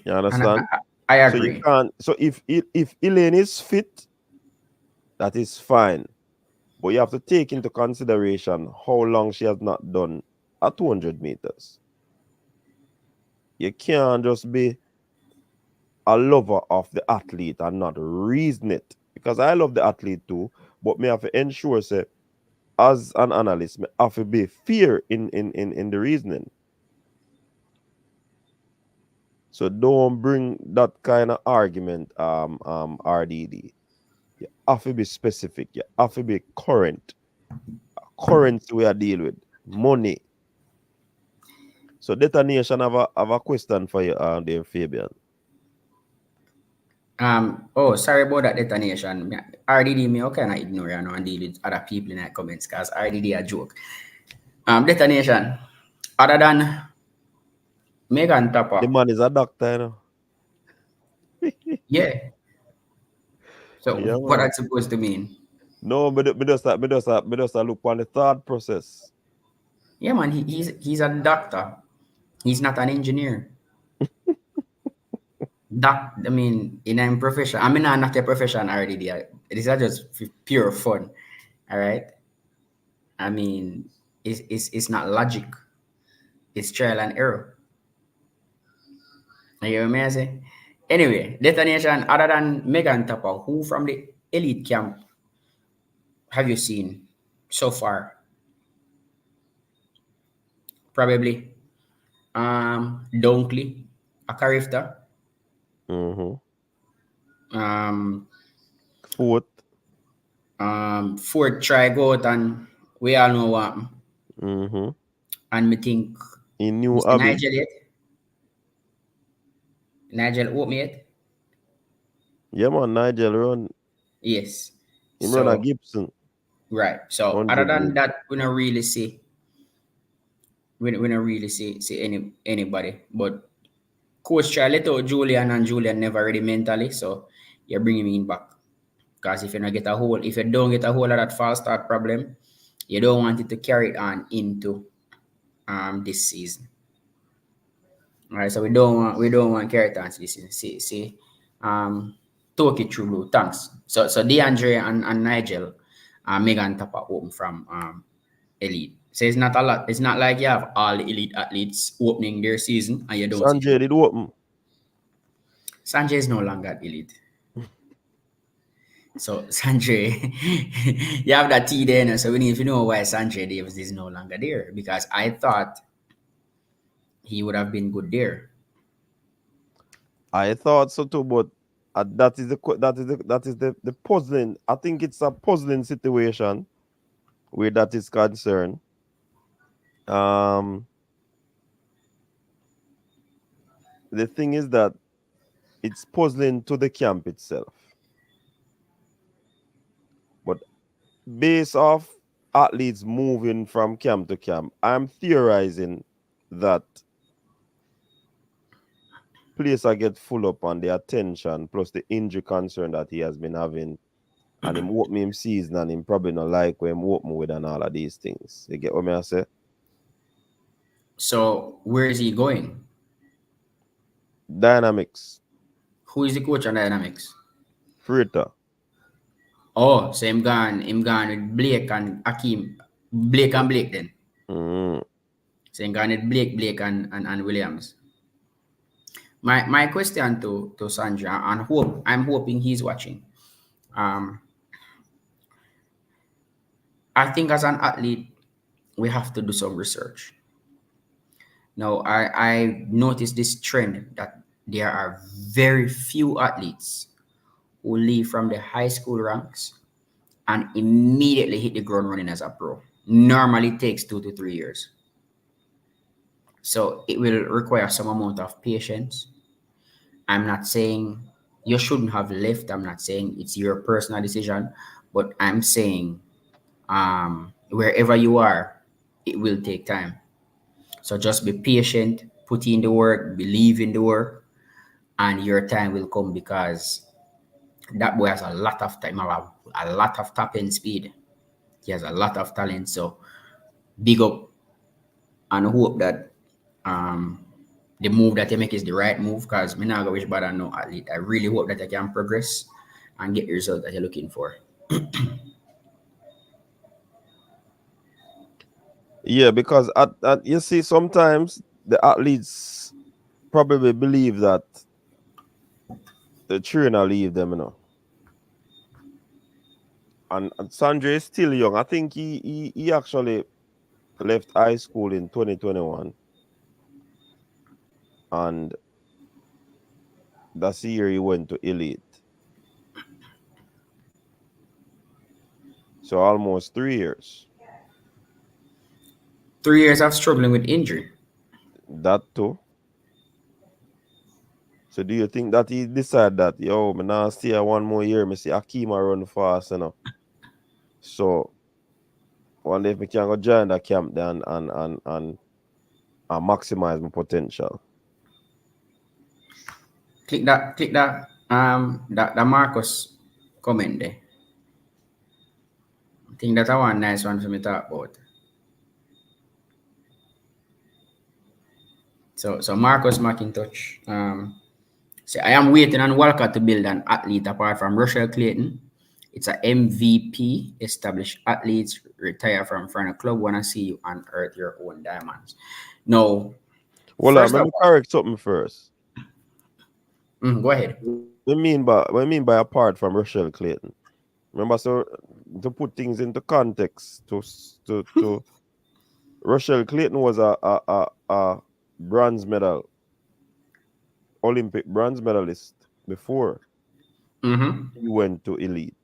You And understand? I So you agree. can't. So if Elaine is fit, that is fine. But you have to take into consideration how long she has not done at 200 meters. You can't just be a lover of the athlete and not reason it. Because I love the athlete too, but me have to ensure say as an analyst, me have to be fair in the reasoning. So don't bring that kind of argument, RDD. You have to be specific. You have to be current. Currency we are dealing with. Money. So Detonation have a question for you, there, Fabian. Oh, sorry about that detonation. RDD me okay na ignore you know, and deal with other people in the comments because RDD a joke. Detonation. Other than Megan The Topper, man is a doctor, you know. yeah. So Yeah, what man. that's supposed to mean? No, me just look on the thought process. Yeah, man. He's a doctor. He's not an engineer. I mean, in a profession. I mean, I'm not a profession RDD. These are just pure fun. All right. I mean, it's not logic. It's trial and error. You hear me I say? Anyway, detonation. Other than Megan Topper, who from the elite camp have you seen so far? Probably Dunkley, a Carifta, Mm-hmm. um, Fourth. Ford try go out and we all know what happened. Mm-hmm. And me think In New Mr. Abbey. Nigel yet? Nigel owe me yet? Yeah, man, Nigel run. Yes. Him run a So Gibson. right. So other 100 than mil. that, we don't really see we don't really see anybody. But coach try let out Julian and Julian never ready mentally, so you're bringing me in back. Because if you don't get a hold of that false start problem, you don't want it to carry it on into this season. All right, so we don't want carry it on this season. See, talk it through, Blue. Thanks. So DeAndre and Nigel, Megan Tapa open from elite. So it's not a lot. It's not like you have all the elite athletes opening their season and you don't see Sanjae did open. Sanjay is no longer elite. So Sanjay, you have that T there, so we need to know why Sanjay Davis is no longer there because I thought he would have been good there. I thought so too, but that is the puzzling. I think it's a puzzling situation where that is concerned. The thing is that it's puzzling to the camp itself, but based off athletes moving from camp to camp, I'm theorizing that place I get full up on the attention plus the injury concern that he has been having, and him open him season and him probably not like where him open with and all of these things. You get what me I say? So where is he going? Dynamics. Who is the coach on Dynamics? Freighter. Oh, so him gone with Blake and Akeem. Blake and Blake then. Mm. So him gone with Blake and Williams. My question to Sandra and I'm hoping he's watching. I think as an athlete, we have to do some research. Now, I noticed this trend that there are very few athletes who leave from the high school ranks and immediately hit the ground running as a pro. Normally it takes 2 to 3 years. So it will require some amount of patience. I'm not saying you shouldn't have left. I'm not saying it's your personal decision, but I'm saying wherever you are, it will take time. So just be patient, put in the work, believe in the work, and your time will come because that boy has a lot of time, a lot of tapping speed. He has a lot of talent. So big up and hope that the move that you make is the right move because me not gonna wish bad on no athlete. I really hope that I can progress and get the result that you're looking for. Yeah, because you see, sometimes the athletes probably believe that the trainer leave them, you know. And Sanjay is still young. I think he actually left high school in 2021, and that's the year he went to elite. So almost 3 years. 3 years of struggling with injury. That too. So do you think that he decided that, yo, me now stay here 1 more year, me see Akima run fast, you know? So one day if me can go join that camp there and maximize my potential. Click that Marcus comment there. I think that's one nice one for me to talk about. So Marcus McIntosh. Say I am waiting on Walcott to build an athlete apart from Russell Clayton. It's a MVP, established athletes, retire from Franno club, wanna see you unearth your own diamonds. No, Well, first let of me all, correct something first. go ahead. What I mean by apart from Rochelle Clayton. Remember, so to put things into context, to Rochelle Clayton was a bronze medal, Olympic bronze medalist before Mm-hmm. he went to elite.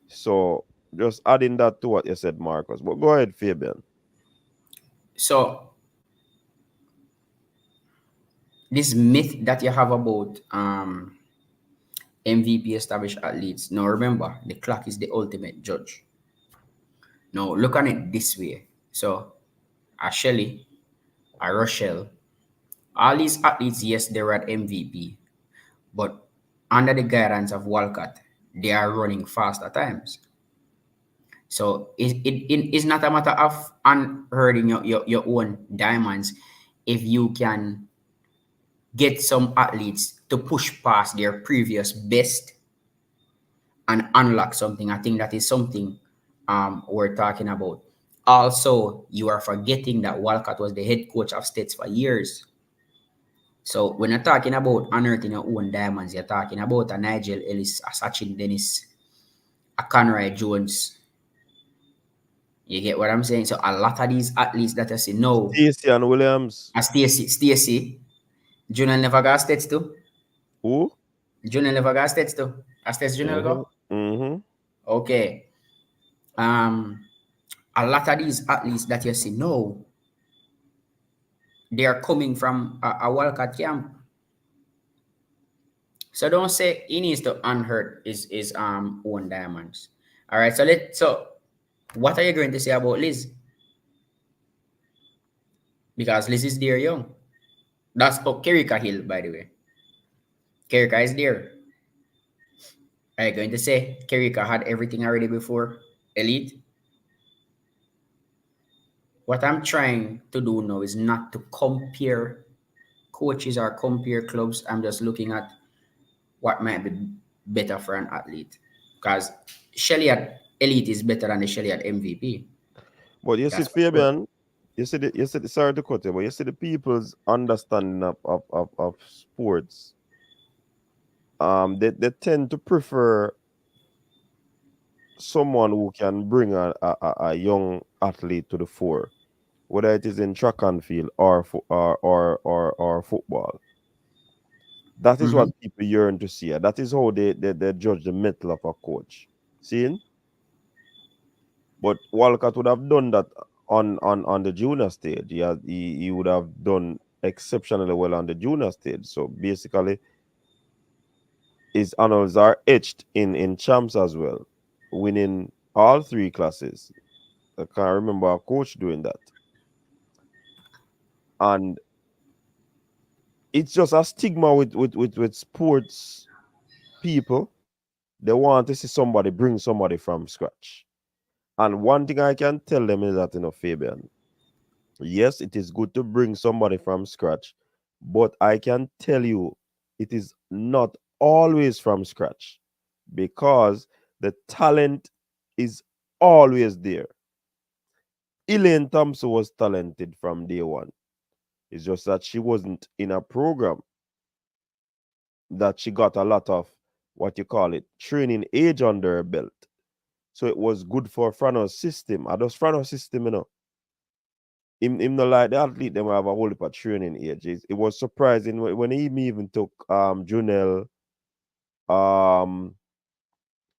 So just adding that to what you said, Marcus. But go ahead, Fabian. So this myth that you have about MVP established athletes. Now remember, the clock is the ultimate judge. Now look at it this way. So a Shelly, a Rochelle, all these athletes, yes, they were at MVP, but under the guidance of Walcott, they are running fast at times. So it's not a matter of unearthing your own diamonds if you can get some athletes to push past their previous best and unlock something. I think that is something we're talking about. Also, you are forgetting that Walcott was the head coach of States for years. So when you're talking about unearthing your own diamonds, you're talking about a Nigel Ellis, a Sachin Dennis, a Conroy Jones. You get what I'm saying? So a lot of these athletes that I say no, Stacey and Williams. a Stacy, Junior never got States too. Who? Junior never got States too. A States Junior Mm-hmm. go? Mm-hmm. Okay. Um, a lot of these athletes that you see no, they are coming from a Walcott camp. So don't say he needs to unhurt his own diamonds. All right. So what are you going to say about Liz? Because Liz is there young. That's Shericka Hill, by the way. Shericka is there. Are you going to say Shericka had everything already before elite? What I'm trying to do now is not to compare coaches or compare clubs. I'm just looking at what might be better for an athlete. Because Shelly at elite is better than the Shelly at MVP. But you see, That's for sure. Fabian, sorry to cut you, but you see the people's understanding of sports. They tend to prefer someone who can bring a young athlete to the fore, whether it is in track and field or football. That is Mm-hmm. what people yearn to see. That is how they judge the mettle of a coach. Seeing? But Walcott would have done that on the junior stage. He would have done exceptionally well on the junior stage. So basically, his annals are etched in champs as well, winning all three classes. I can't remember a coach doing that. And it's just a stigma with sports people. They want to see somebody bring somebody from scratch. And one thing I can tell them is that, Fabian, yes, it is good to bring somebody from scratch, but I can tell you it is not always from scratch because the talent is always there. Elaine Thompson was talented from day one. It's just that she wasn't in a program that she got a lot of what you call it training age under her belt. So it was good for Franno's system. I just Franno's system, you know. Him not like the athlete them have a whole heap of training age. It was surprising when he even took Junel and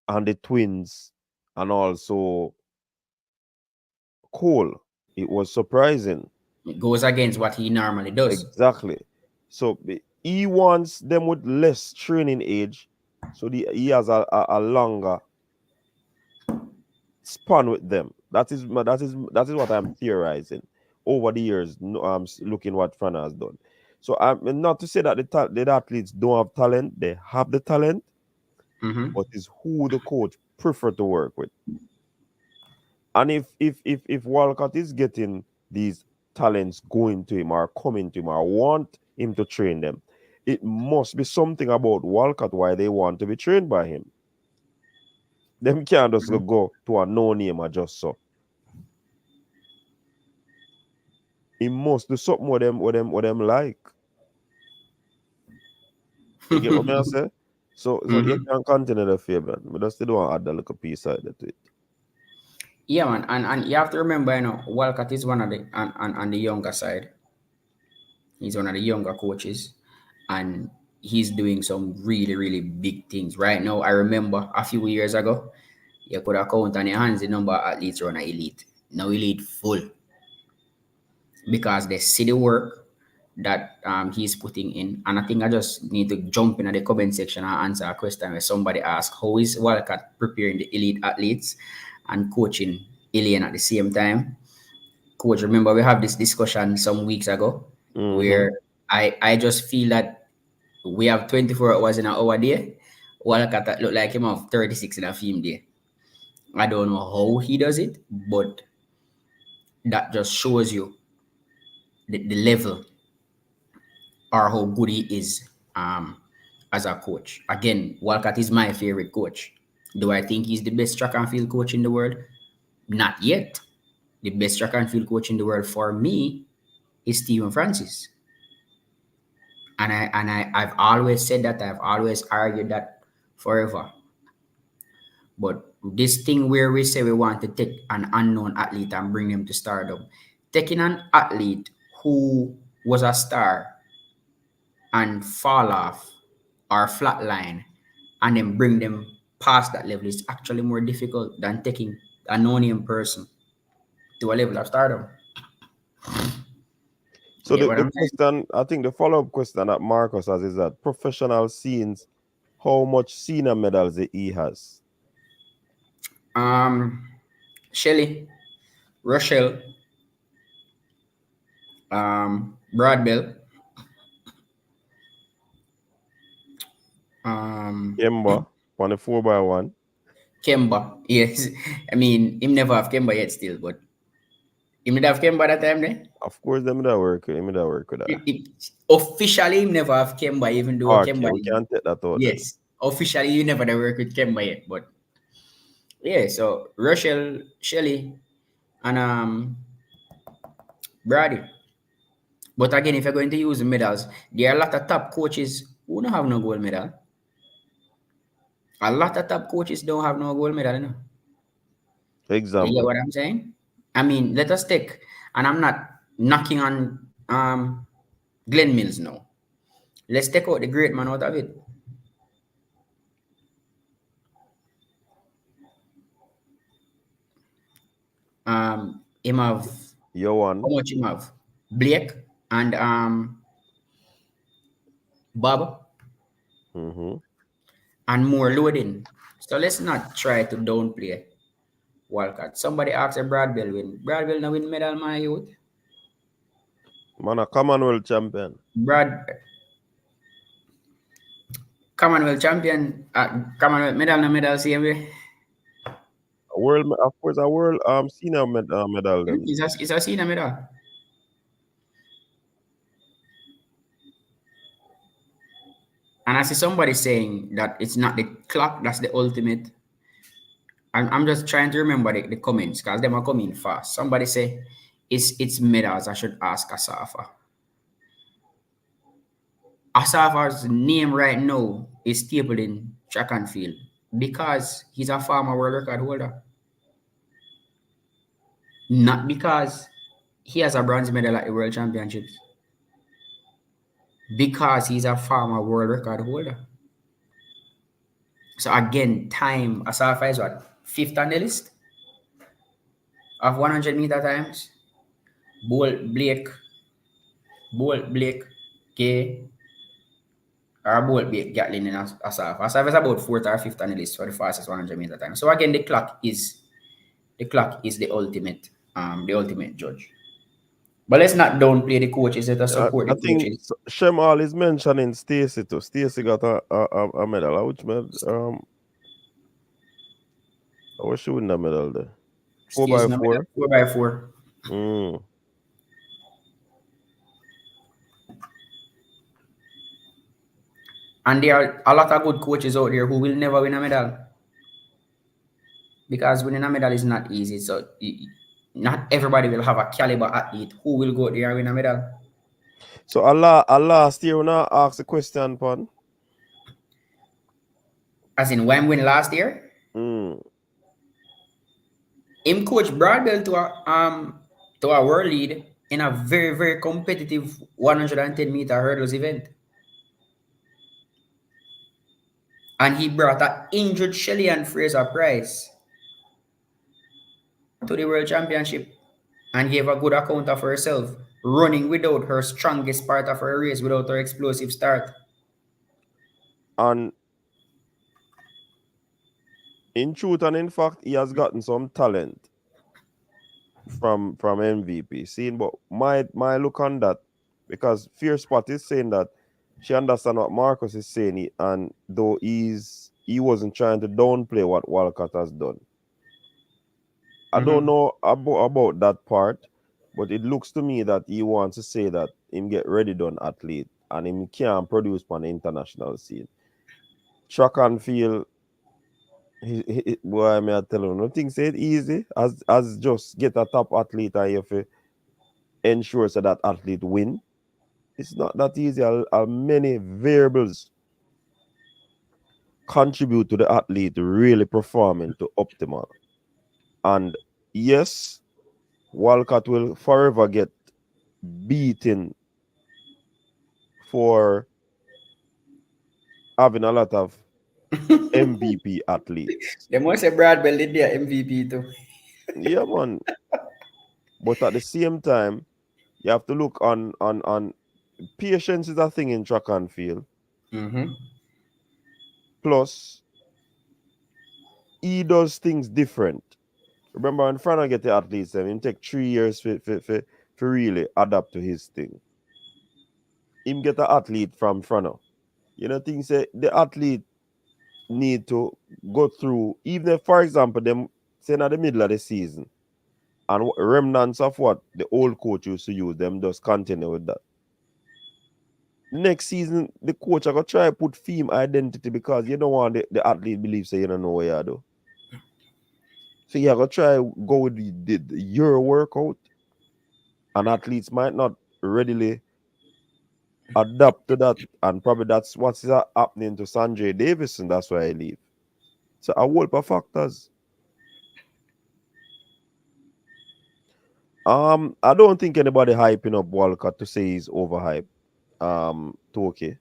the twins and also Cole. It was surprising. It goes against what he normally does. Exactly. So he wants them with less training age, so he has a longer span with them. That is what I'm theorizing over the years. Looking what Franno has done. So I'm not to say that the athletes don't have talent. They have the talent, but it's who the coach prefer to work with. And if Walcott is getting these talents going to him or coming to him or want him to train them, it must be something about Walcott why they want to be trained by him. Them can't just go to a no name or just so. He must do something with them like. You get what I say? So you can continue the favor. But I still want to add a little piece side to it. Yeah, man, and you have to remember, you know, Walcott is one of the on the younger side. He's one of the younger coaches, and he's doing some really, really big things right now. I remember a few years ago, you could have count on your hands the number of athletes run elite. Now elite full because they see the work that he's putting in. And I think I just need to jump into the comment section and answer a question where somebody asked, how is Walcott preparing the elite athletes and coaching Elaine at the same time? Coach, remember we have this discussion some weeks ago where I just feel that we have 24 hours in an hour day. Walcott that look like him have 36 in a film day. I don't know how he does it, but that just shows you the level or how good he is as a coach. Again, Walcott is my favorite coach. Do I think he's the best track and field coach in the world? Not yet. The best track and field coach in the world for me is Sten Francis. And I've always said that, I've always argued that forever. But this thing where we say we want to take an unknown athlete and bring him to stardom, taking an athlete who was a star and fall off or flatline and then bring them past that level is actually more difficult than taking a no-name person to a level of stardom. So the question, I think the follow-up question that Marcus has is that professional scenes, how much senior medals he has? Shelly, Rochelle, Brad Bell, Kemba, on the 4x1. Kemba, yes. I mean, him never have Kemba yet still, but him did have Kemba that time there? Of course, them that work with that. Officially, him never have Kemba, even though Kemba. We can't take that out. Yes, officially, you never work with Kemba yet, but yeah. So Rochelle, Shelly, and Brady. But again, if you're going to use the medals, there are a lot of top coaches who don't have no gold medal. A lot of top coaches don't have no gold medal, you know. Example. You get what I'm saying? I mean, let us take, and I'm not knocking on Glenn Mills now. Let's take out the great man out of it. Him have one. How much him have? Blake and Bob. And more loading. So let's not try to downplay Walcott. Somebody asked Brad Bell win. Brad Bell now win medal, my youth. Man, a Commonwealth champion. Commonwealth champion, Commonwealth medal, no medal, same way. Of course, a world senior medal. Then. It's a senior medal. And I see somebody saying that it's not the clock, that's the ultimate. I'm just trying to remember the comments because them are coming fast. Somebody say it's medals. I should ask Asafa. Asafa's name right now is stapled in track and field because he's a former world record holder. Not because he has a bronze medal at the World Championships, because he's a former world record holder. So again, time, Asafa is what? Fifth on the list of 100-meter times. Bolt, Blake, K, or Bolt, Blake, Gatlin, and Asafa. Asafa is about fourth or fifth on the list for the fastest 100-meter time. So again, the clock is the ultimate judge. But let's not downplay the coaches. Let us support I the think coaches. Shemal is mentioning Stacy too. Stacy got a medal. Which medal? I was she win the medal there. 4x4. 4x4. Mm. And there are a lot of good coaches out there who will never win a medal. Because winning a medal is not easy. So not everybody will have a caliber athlete who will go there and win a medal. So Allah last year when I asked the question pon. As in when win last year, Mm. him coach Broadbell to a world lead in a very, very competitive 110-meter hurdles event. And he brought an injured Shelly and Fraser Price to the World Championship and gave a good account of herself, running without her strongest part of her race, without her explosive start. And in truth and in fact, he has gotten some talent from MVP. Seeing, but my look on that, because Fear Spot is saying that she understands what Marcus is saying, and though he wasn't trying to downplay what Walcott has done. I don't know about that part, but it looks to me that he wants to say that him get ready done athlete and him can't produce on the international scene. Track and field, boy, may I tell you, nothing said easy as just get a top athlete and you have to ensure so that athlete win. It's not that easy. Many variables contribute to the athlete really performing to optimal. And yes, Walcott will forever get beaten for having a lot of MVP athletes. They must say Broadbell did their MVP too. Yeah, man. But at the same time, you have to look on patience is a thing in track and field. Plus, he does things different. Remember, when Franno get the athletes, it take 3 years for really adapt to his thing. Him get an athlete from Franno. You know, things say the athlete need to go through, even if, for example, them saying at the middle of the season, and remnants of what the old coach used to use, them just continue with that. Next season, the coach are gonna try to put theme identity because you don't want the athlete believe say you don't know what you do. So you're gonna try go with your workout, and athletes might not readily adapt to that, and probably that's what's happening to Sanjay Davison. That's why I leave. So a whole of factors. I don't think anybody hyping up Walcott to say he's overhyped. Toki.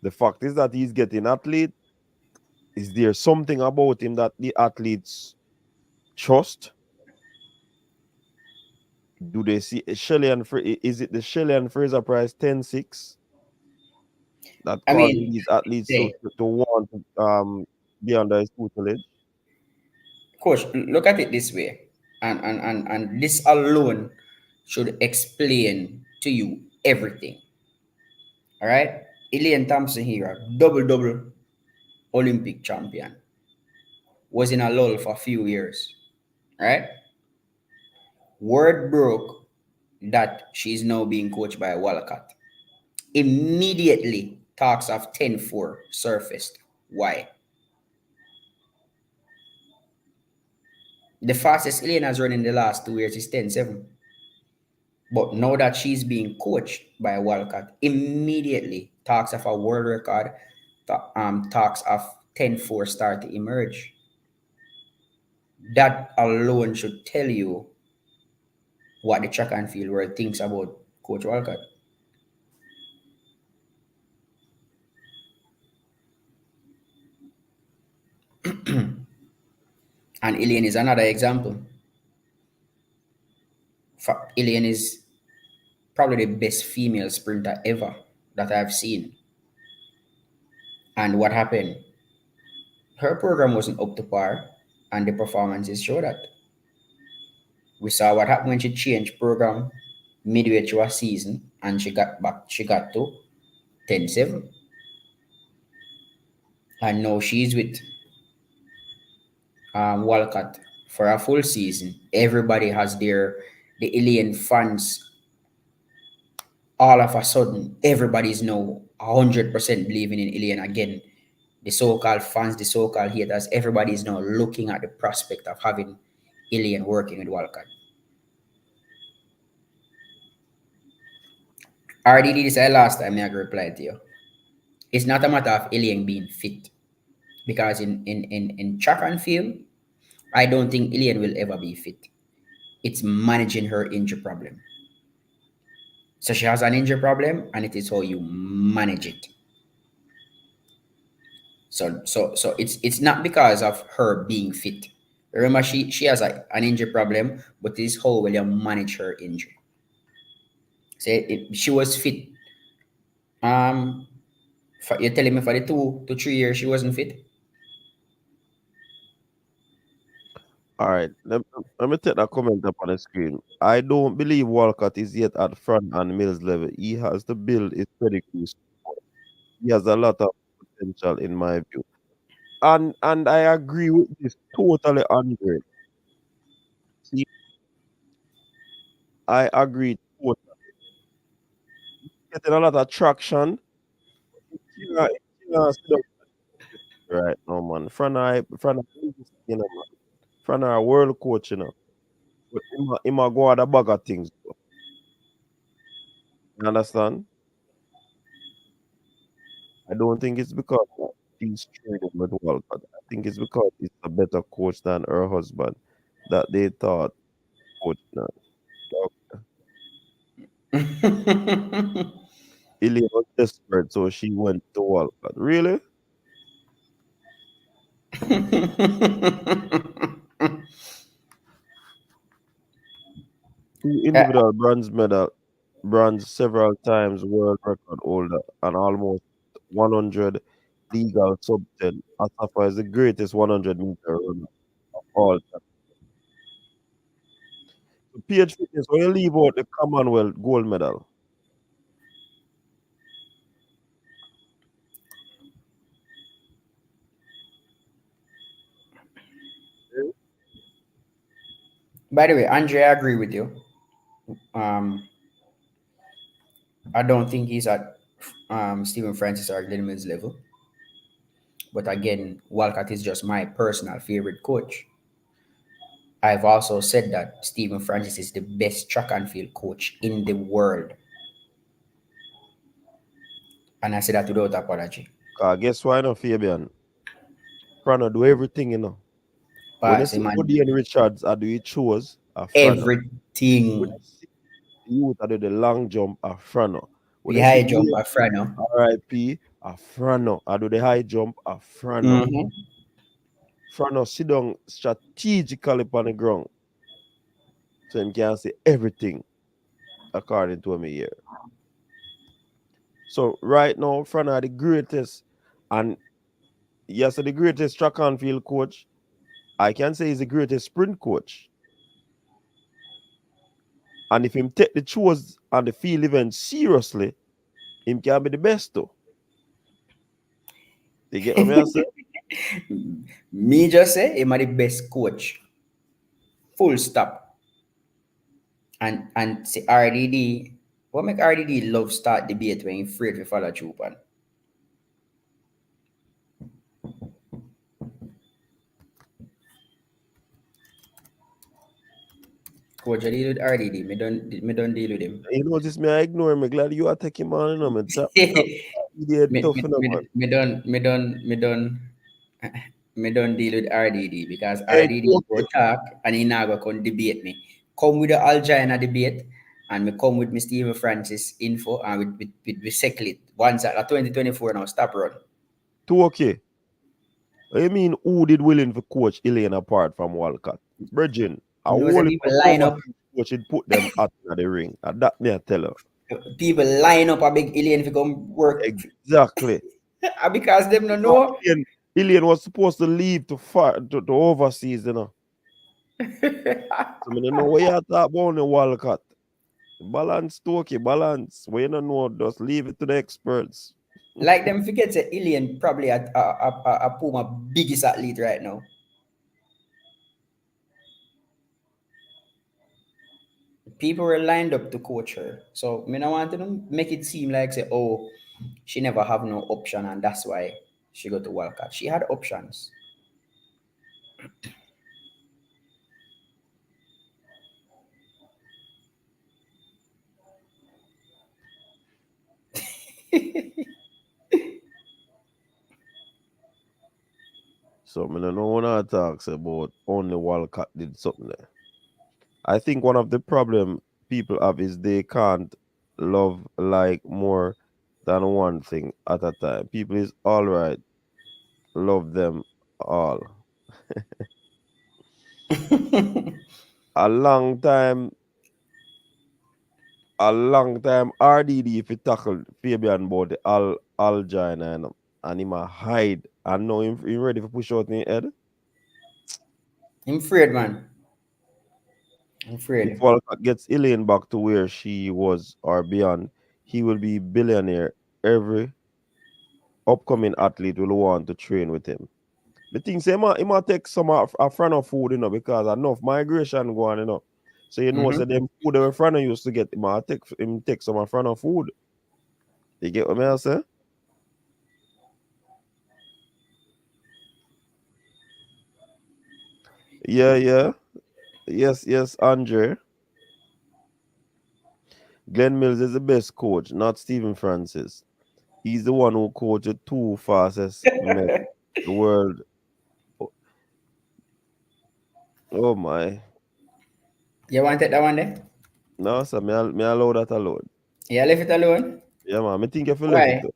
The fact is that he's getting athlete. Is there something about him that the athletes trust? Do they see Shelley and is it the Shelley and Fraser Price 10-6 that I causing mean, these athletes to want to be under his tutelage? coach, look at it this way, and this alone should explain to you everything. All right, Elaine Thompson here, double Olympic champion, was in a lull for a few years. Right, word broke that she's now being coached by Walcott. Immediately, talks of 10-4 surfaced. Why? The fastest Elaine has run in the last 2 years is 10-7. But now that she's being coached by Walcott, immediately talks of a world record, talks of 10-4 start to emerge. That alone should tell you what the track and field world thinks about Coach Walcott. And Elaine is another example. Elaine is probably the best female sprinter ever that I've seen. And what happened? Her program wasn't up to par, and the performances show that. We saw what happened when she changed program midway through a season, and she got to 10-7. And now she's with Walcott for a full season. Everybody has the Elaine fans. All of a sudden, everybody's now 100% believing in Elaine again. The so-called fans, the so-called haters, everybody is now looking at the prospect of having Elaine working with Walcott. RDD this last time I replied to you. It's not a matter of Elaine being fit. Because in track and field, I don't think Elaine will ever be fit. It's managing her injury problem. So she has an injury problem, and it is how you manage it. So it's not because of her being fit. Remember, she has an injury problem, but it is how will you manage her injury. Say she was fit. You're telling me for the 2 to 3 years she wasn't fit? All right, let me take that comment up on the screen. I don't believe Walcott is yet at front and Mills level. He has to build his pedigree. He has a lot of potential in my view. And I agree with this totally, Andre. See, I agree totally. Getting a lot of traction. Sit up right now, man. Franno, you know, man. Franno, a world coach, you know. But him a go at a bag of things. Though. You understand? I don't think it's because she's training with Walcott. I think it's because he's a better coach than her husband that they thought coach now. Elaine was desperate, so she went to Walcott. Really? Two individual bronze several times world record holder, and almost 100 legal sub 10. Asafa is the greatest 100-meter runner of all time. So PH Fitness, when you leave out the Commonwealth gold medal, By the way, Andre, I agree with you. I don't think he's at Stephen Francis or Glenn Mills level. But again, Walcott is just my personal favorite coach. I've also said that Stephen Francis is the best track and field coach in the world. And I say that without apology. guess why not, Fabian? Franno do everything, you know. When you Pass see him and Woody and Richards, I do you chose a Franno. When everything. you see youth, I do the long jump, a Franno. When The you see high jump Elaine, by Franno. RIP, a Franno. I do the high jump, a Franno. Mm-hmm. Franno sit down strategically on the ground. So him can say everything according to me here. So right now, Franno are the greatest, and yes, the greatest track and field coach. I can say he's the greatest sprint coach. And if him take the chores and the field event seriously, him can be the best though. You get what I say? Me just say him are the best coach. Full stop. And say RDD. What make RDD love start debate when he afraid to follow through on? Coach, I deal with RDD. Me don't deal with him. You know, this me I ignore him. Glad you are taking man, you know, me. me, Idiot me, tough, you know, me, man. me done. me don't deal with RDD because Hey, RDD go talk and he now go come debate me. Come with the Algina debate and me come with me Sten Francis info and with settle it. Once at 2024 now, stop run. too okay. I mean, who did willing for coach Elaine apart from Walcott? Virgin, a You know, some whole people line up, coach should put them out in the ring. And that me I tell her. people line up a big alien to come work Exactly. because them no You know, know. Elaine was supposed to leave to overseas, you know. So I don't know what you talk about the Walcott. Balance, Toki, balance. We don't know, just leave it to the experts. Like them forget say alien probably a Puma biggest athlete right now. People were lined up to coach her. So me not want to make it seem like say, oh, she never have no option and that's why she go to Walcott. She had options. So I don't know when I talks about only Walcott did something there. I think one of the problem people have is they can't love like more than one thing at a time. People is all right, love them all. A long time, RDD if he tackled Fabian about the Algina and him a hide and now he ready for push out in the head. I'm afraid, man. I'm If afraid. Walcott gets Elaine back to where she was or beyond, he will be billionaire. Every upcoming athlete will want to train with him. The thing say he might take some of a Franno food, you know, because enough migration going, you know. So you know, so them food that Franno used to get, he might take some of Franno food. You get what I say? Yeah. Yes, Andre. Glenn Mills is the best coach, not Sten Francis. He's the one who coached the two fastest men in the world. Oh my. You want to take that one there? No, sir, me allow that alone. Yeah, leave it alone. Yeah, man. I think you feel left it Why? too.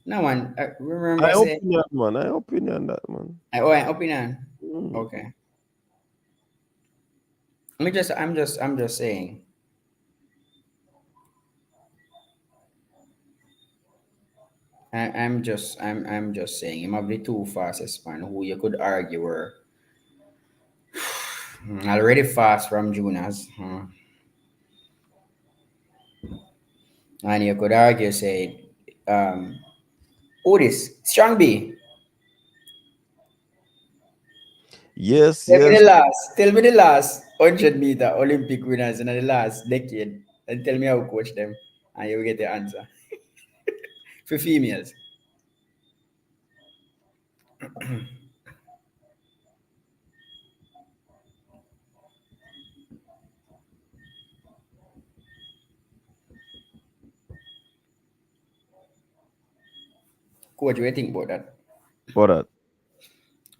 No one. Remember I say opinion, man. I opinion that, man. I opinion. Mm. Okay. I'm just saying. I'm just saying him of the two fastest man who you could argue were already fast from juniors. And you could argue say who this? Strong B. Yes. Tell me the last 100-meter Olympic winners in the last decade and tell me how to coach them and you will get the answer. For females. Coach, what do you think about that? For that.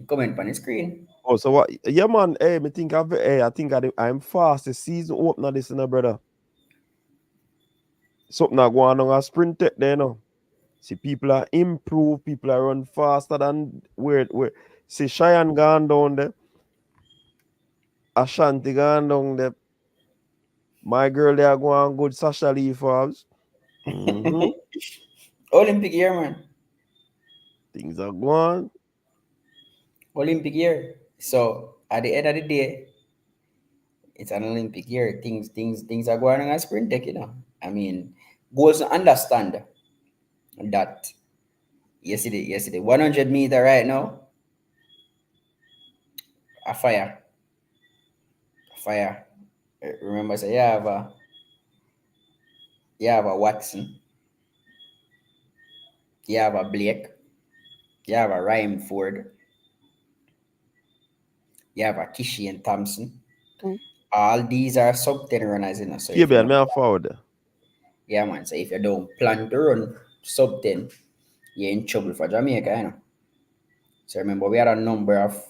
Comment on the screen. Oh, so what? Yeah, man. Hey, me think I think I'm fast. The season opener this, brother. Something not going on a sprint tech there, no. See, people are improve. People are run faster than where. See, Cheyenne gone down there. Ashanti gone down there. My girl, they are going good. Sasha Lee Forbes. Olympic year, man. Things are going. Olympic year. So at the end of the day, it's an Olympic year. Things are going on a sprint tech, you know. I mean, goals to understand that yesterday, 100-meter right now, a fire. Fire. Remember, say you have a Watson, you have a Blake, you have a Ryan Ford, you have a Kishi and Thompson. All these are sub 10 runners, you know. So if you Fabian, don't, me a forward there. yeah, man. So if you don't plan to run sub 10, you're in trouble for Jamaica, you know. So remember, we had a number of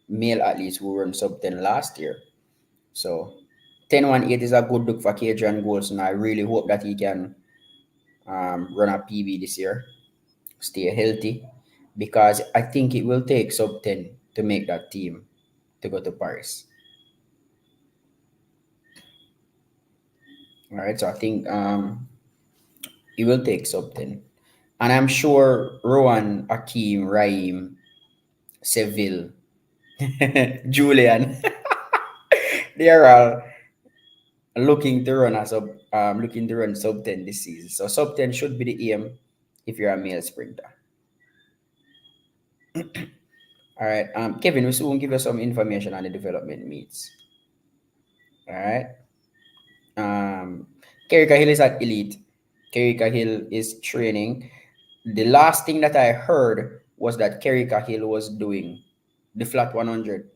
male athletes who run sub 10 last year. So 10-1-8 is a good look for Kadrian Goals, and I really hope that he can run a PB this year, stay healthy, because I think it will take sub 10 to make that team to go to Paris. All right, so I think it will take sub 10. And I'm sure Rowan, Akeem, Raheem, Seville, Julian, they are all looking to run sub 10 this season. So sub 10 should be the aim if you're a male sprinter. All right. Kevin, we soon give you some information on the development meets. All right. Shericka Hill is at elite. Shericka Hill is training. The last thing that I heard was that Shericka Hill was doing the flat 100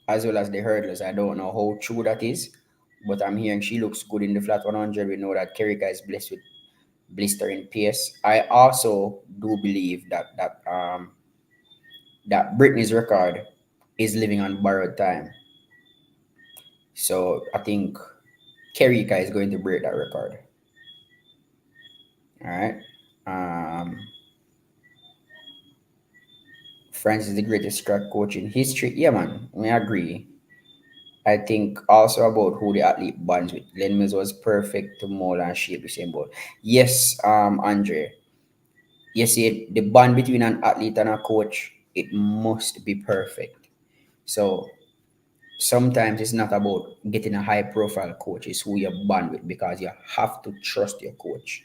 as well as the hurdles. I don't know how true that is, but I'm hearing she looks good in the flat 100. We know that Shericka is blessed with blistering pace. I also do believe that Britney's record is living on borrowed time. So I think Shericka is going to break that record. All right. Um, France is the greatest crack coach in history. Yeah, man, I agree. I think also about who the athlete bonds with. Glenn Mills was perfect to mold and shape the same ball. Yes, Andre. You see, the bond between an athlete and a coach, it must be perfect. So sometimes it's not about getting a high profile coach, it's who you bond with, because you have to trust your coach.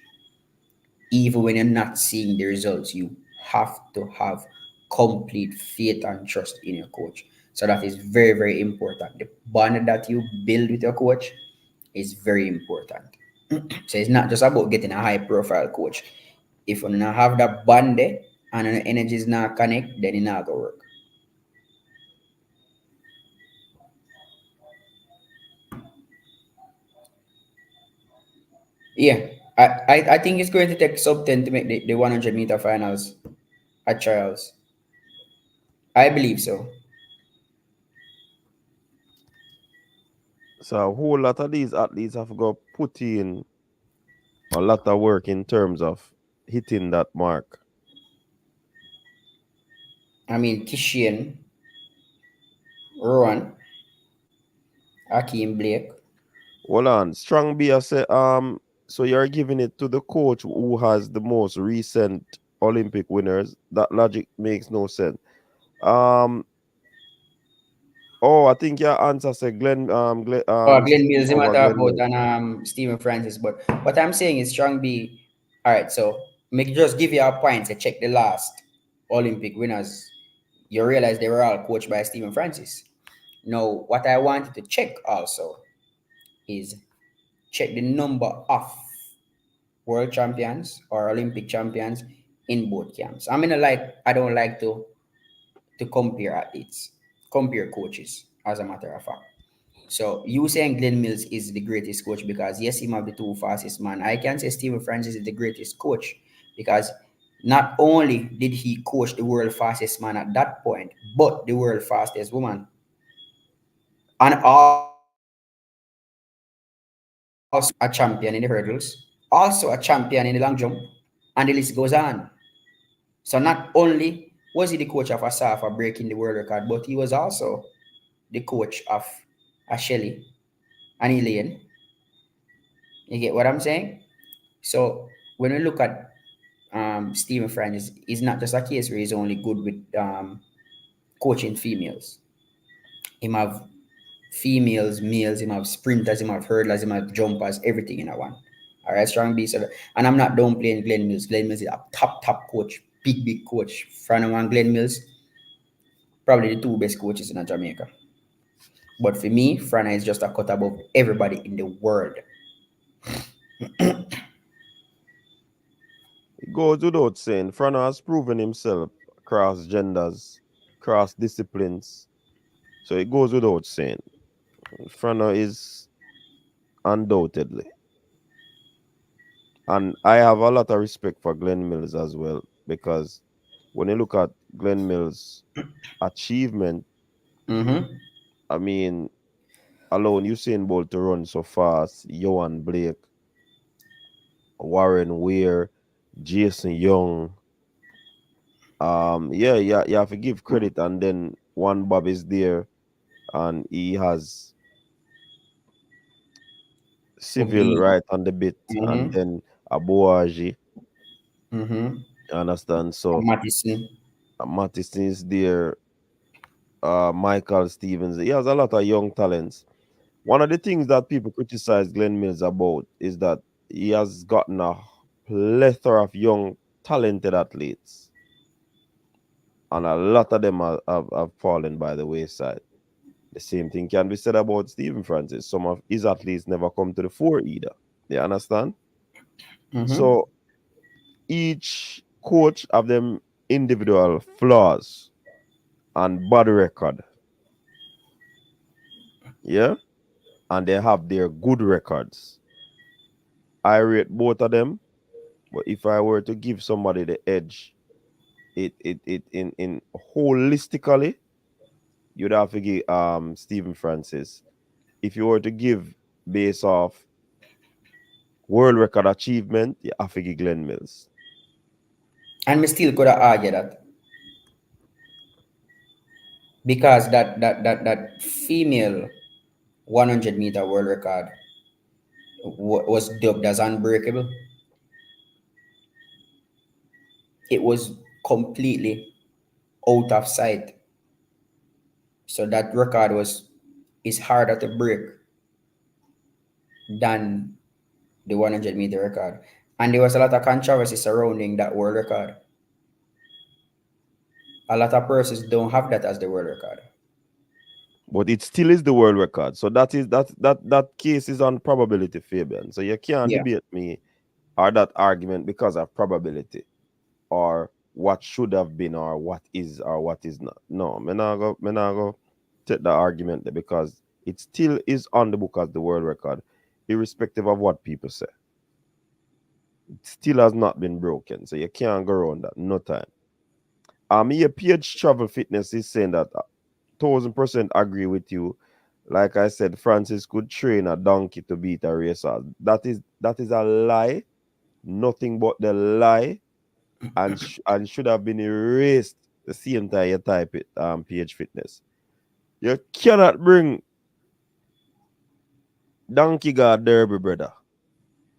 Even when you're not seeing the results, you have to have complete faith and trust in your coach. So that is very, very important. The bond that you build with your coach is very important. So it's not just about getting a high profile coach. If you not have that bond there and the energy is not connect, then it not gonna work. Yeah, I think it's going to take sub 10 to make the 100-meter finals at trials. I believe so. So a whole lot of these athletes have got put in a lot of work in terms of hitting that mark. I mean, Kishian, Rowan, Akeem Blake. Hold on. Strong B, I say, so you're giving it to the coach who has the most recent Olympic winners. That logic makes no sense. Oh, I think your answer said Glenn Mills, he over matter Glenn about Mills. and Stephen Francis. But what I'm saying is Strong B. All right, so make just give you a point to check the last Olympic winners. You realize they were all coached by Stephen Francis. Now, what I wanted to check also is check the number of world champions or Olympic champions in both camps. I don't like to compare athletes, compare coaches, as a matter of fact. So you saying Glenn Mills is the greatest coach because yes, he might be the two fastest man. I can say Stephen Francis is the greatest coach because not only did he coach the world fastest man at that point, but the world fastest woman, and also a champion in the hurdles, also a champion in the long jump, and the list goes on. So not only was he the coach of Asafa breaking the world record, but he was also the coach of Shelly and Elaine. You get what I'm saying? So when we look at Stephen Francis, it's not just a case where he's only good with coaching females. Him have females, males, him have sprinters, him have hurdlers, him have jumpers, everything in a one. All right, strong B. So, and I'm not downplaying Glenn Mills. Glenn Mills is a top coach, big coach. Franno and Glenn Mills, probably the two best coaches in Jamaica. But for me, Franno is just a cut above everybody in the world. It goes without saying, Franno has proven himself across genders, across disciplines. So it goes without saying. Franno is undoubtedly. And I have a lot of respect for Glenn Mills as well because when you look at Glenn Mills' achievement, Mm-hmm. I mean, alone Usain Bolt to run so fast, Johan Blake, Warren Weir, Jason Young. Yeah, you have to give credit, and then one Bob is there, and he has civil Obi. right on the bit, and Mm-hmm. then Abuaji, Mm-hmm. you understand? So Mattison. Mattison is there, Michael Stevens. He has a lot of young talents. One of the things that people criticize Glenn Mills about is that he has gotten a plethora of young, talented athletes, and a lot of them have fallen by the wayside. The same thing can be said about Stephen Francis. Some of his athletes never come to the fore either. You understand? Mm-hmm. So each coach have them individual flaws and bad record. Yeah? And they have their good records. I rate both of them, but if I were to give somebody the edge, it in holistically, you'd have to give Stephen Francis. If you were to give based off world record achievement, you have to give Glenn Mills. And me still could have argued that because that female 100-meter world record was dubbed as unbreakable. It was completely out of sight. So that record is harder to break than the 100-meter record. And there was a lot of controversy surrounding that world record. A lot of persons don't have that as the world record. But it still is the world record. So that case is on probability, Fabian. So you can't Yeah. debate me or that argument because of probability or what should have been or what is not. No, me not go take the argument there because it still is on the book as the world record, irrespective of what people say. It still has not been broken. So you can't go around that. No time. Here PH Travel Fitness is saying that 1000% agree with you. Like I said, Francis could train a donkey to beat a racer. That is a lie. Nothing but the lie, and should have been erased the same time you type it. PH Fitness. You cannot bring Donkey God Derby, brother.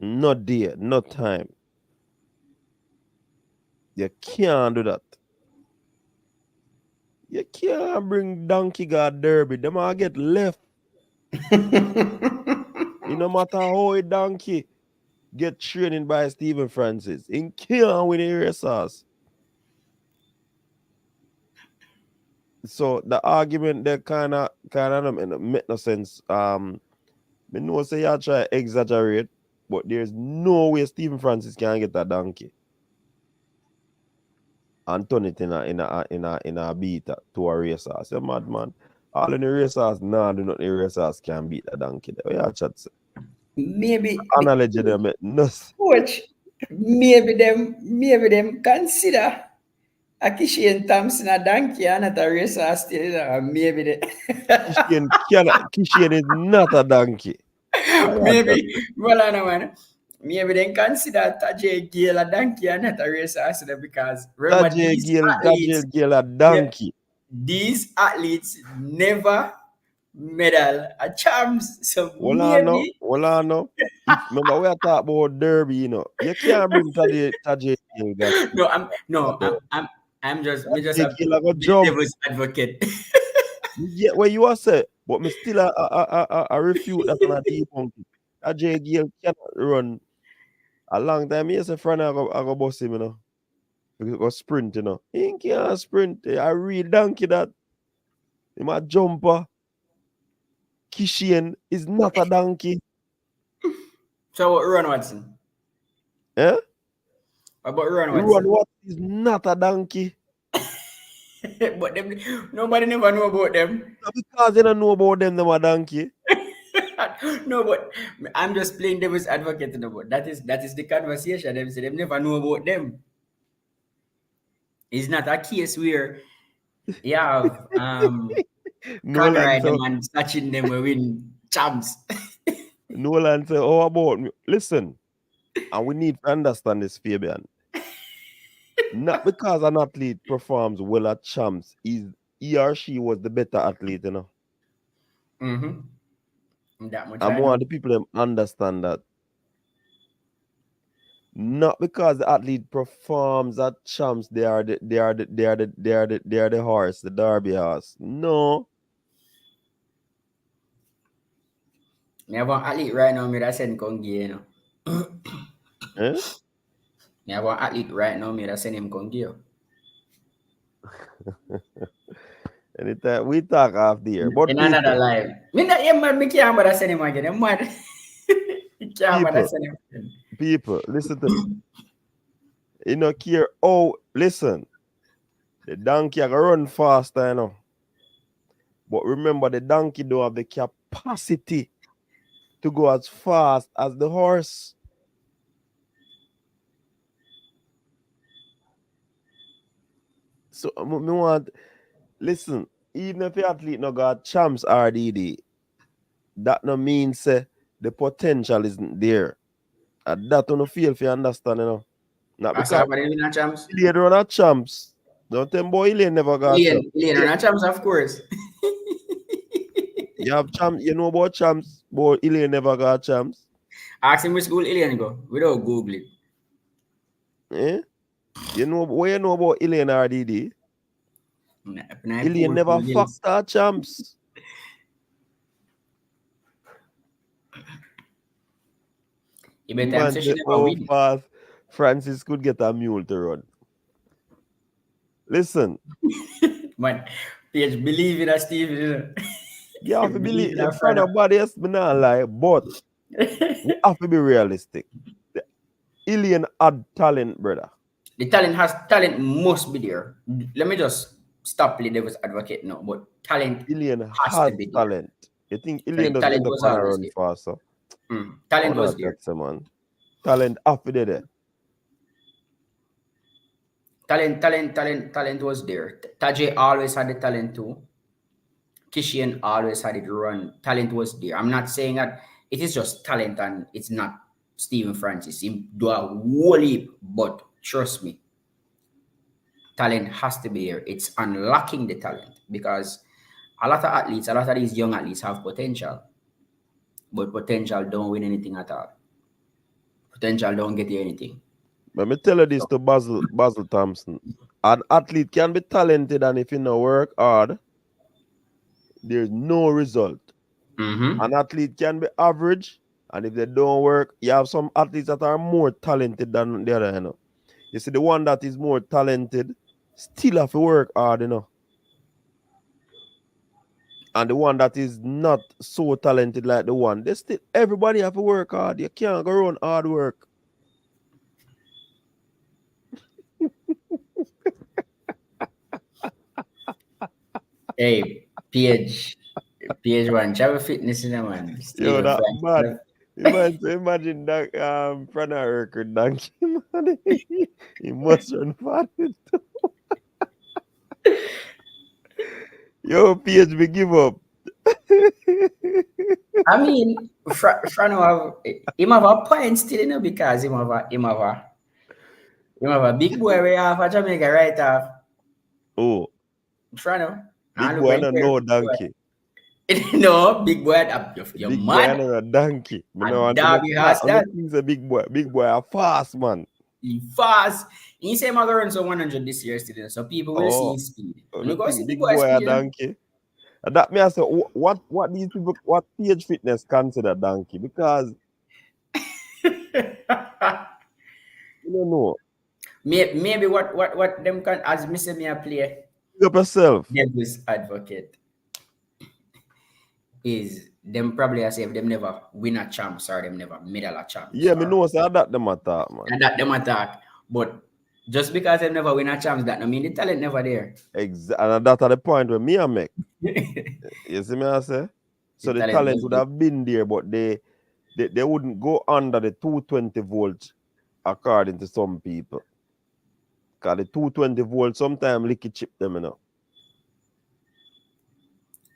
No day, no time. You can't do that. You can't bring Donkey God Derby. Them all get left. It no matter how a donkey get training by Stephen Francis. In can't win the racers. So the argument there kinda don't make no sense. Me know say you try exaggerate, but there's no way Stephen Francis can get a donkey and turn it in a beat to a racers. You mad man. All in the racers nah do not the racers can beat a donkey. There. What you chat say? Maybe Analogy there make no sense. coach, maybe them consider Akishi and Thompson a donkey and not a racer still. Maybe they Kishian is not a donkey. What you chat maybe well I know man. Maybe they consider Tajay Gale a donkey and not a racer still because remember Tajay Gale a donkey. these athletes never medal a champs. So Well, I know. maybe If remember we are talking about Derby, you can't bring Tajay Gale got no, I'm a no, Derby. I'm just me just Tajay a Gale a go big jump. devil's advocate. Yeah, where you are say, but me still I refute that and I debunk it. Tajay Gale cannot run a long time. Yes, a friend I go bust him, He go sprint, He can't sprint. A real donkey that. Him a jumper. Kishian is not a donkey. So Ron Watson. Eh? What about Ron Ron Watson? Watt is not a donkey. But them nobody never know about them. Because they don't know about them a donkey. No, but I'm just playing devil's advocate about that is the conversation. Them say them never know about them. It's not a case where you have Nolan Conrad said, them and touching them will win champs. Nolan said, how about me? Listen, and we need to understand this, Fabian. Not because an athlete performs well at champs, he or she was the better athlete, you know. That much And I more know. of the people them understand that. Not because the athlete performs at champs, they are the horse, the Derby horse. No. Me have one athlete right now, me that send Kongi, you know. Eh? Me have one athlete right now, me that send him Kongi. Anytime we talk off the air. But In another people, life. Me not yeah, man, me can't bother send him again. I'm mad. Me can't bother people, send him again. people, listen to me. You know, care. Oh, listen. The donkey are gonna run faster, you know. But remember, the donkey don't have the capacity to go as fast as the horse. So me want listen. Even if the athlete no got champs RDD, that no means the potential isn't there. And that don't feel if you understand, you know. Not I because saw somebody win a champs. Elaine run a champs. Don't tell boy Elaine never got champs. Elaine run a champs, of course. You have champs, you know about champs, but Elaine never got champs. Ask him which school Elaine go without Googling. Eh? You know what you know about Elaine RDD? Elaine never fucked our champs. You better Man, say she never how win. fast Francis could get a mule to run. Listen, Man, Page believe in us, Steve. You know. you have to believe in in our front of Franno. body, yes, me not lie, but we have to be realistic. The Elaine had talent, brother. The talent must be there. Let me just stop playing devil's advocate now, but talent Elaine has to has be there. talent. You think So Elaine the doesn't talent end up was on a always run there. faster? Talent Oh, was not there. that, man. Talent have to be there. Talent was there. Tajay always had the talent too. Kishian always had it run. Talent was there. I'm not saying that it is just talent and it's not Stephen Francis. He do a whole heap, but trust me, talent has to be there. It's unlocking the talent because a lot of athletes, a lot of these young athletes have potential, but potential don't win anything at all. Potential don't get you anything. Let me tell you this to Basil Thompson. An athlete can be talented, and if you no work hard, there's no result. An athlete can be average, and if they don't work, you have some athletes that are more talented than the other, you know. You see, the one that is more talented still have to work hard, you know. And the one that is not so talented like the one, they still everybody have to work hard. You can't go around hard work. Hey, PH1, Travel Fitness in a man. Yo, Stephen that Francis. man. Imagine that Franno record donkey, man. He must run fast. Yo, PHB, give up. I mean, Franno have a point still, you know, because him have a big boy way off of Jamaica right off. Oh, Franno. big And look boy, I when don't know donkey. no, big boy, you're Big boy, I mad. don't know donkey. Me no A want to make Derby has that. things a big boy. Big boy, a fast man. He fast. He say I'm gonna run some 100 this year still, so people will see Oh, his speed. I When you go see think the big boy boy a speed, you know? donkey. And that me I say, what these people, what PH Fitness consider donkey? Because you don't know. Maybe what them can as me say me a play Pick up yourself. devil's advocate is them probably as if them never win a champs or them never medal a champs. Yeah, me know say that them attack, man. And that them attack. But just because them never win a champs, that no mean the talent never there. And that's the point where me I make. You see me I say? So the talent would have been there, but they wouldn't go under the 220 volts according to some people. Because the 220 volt sometimes licky chip them, you know.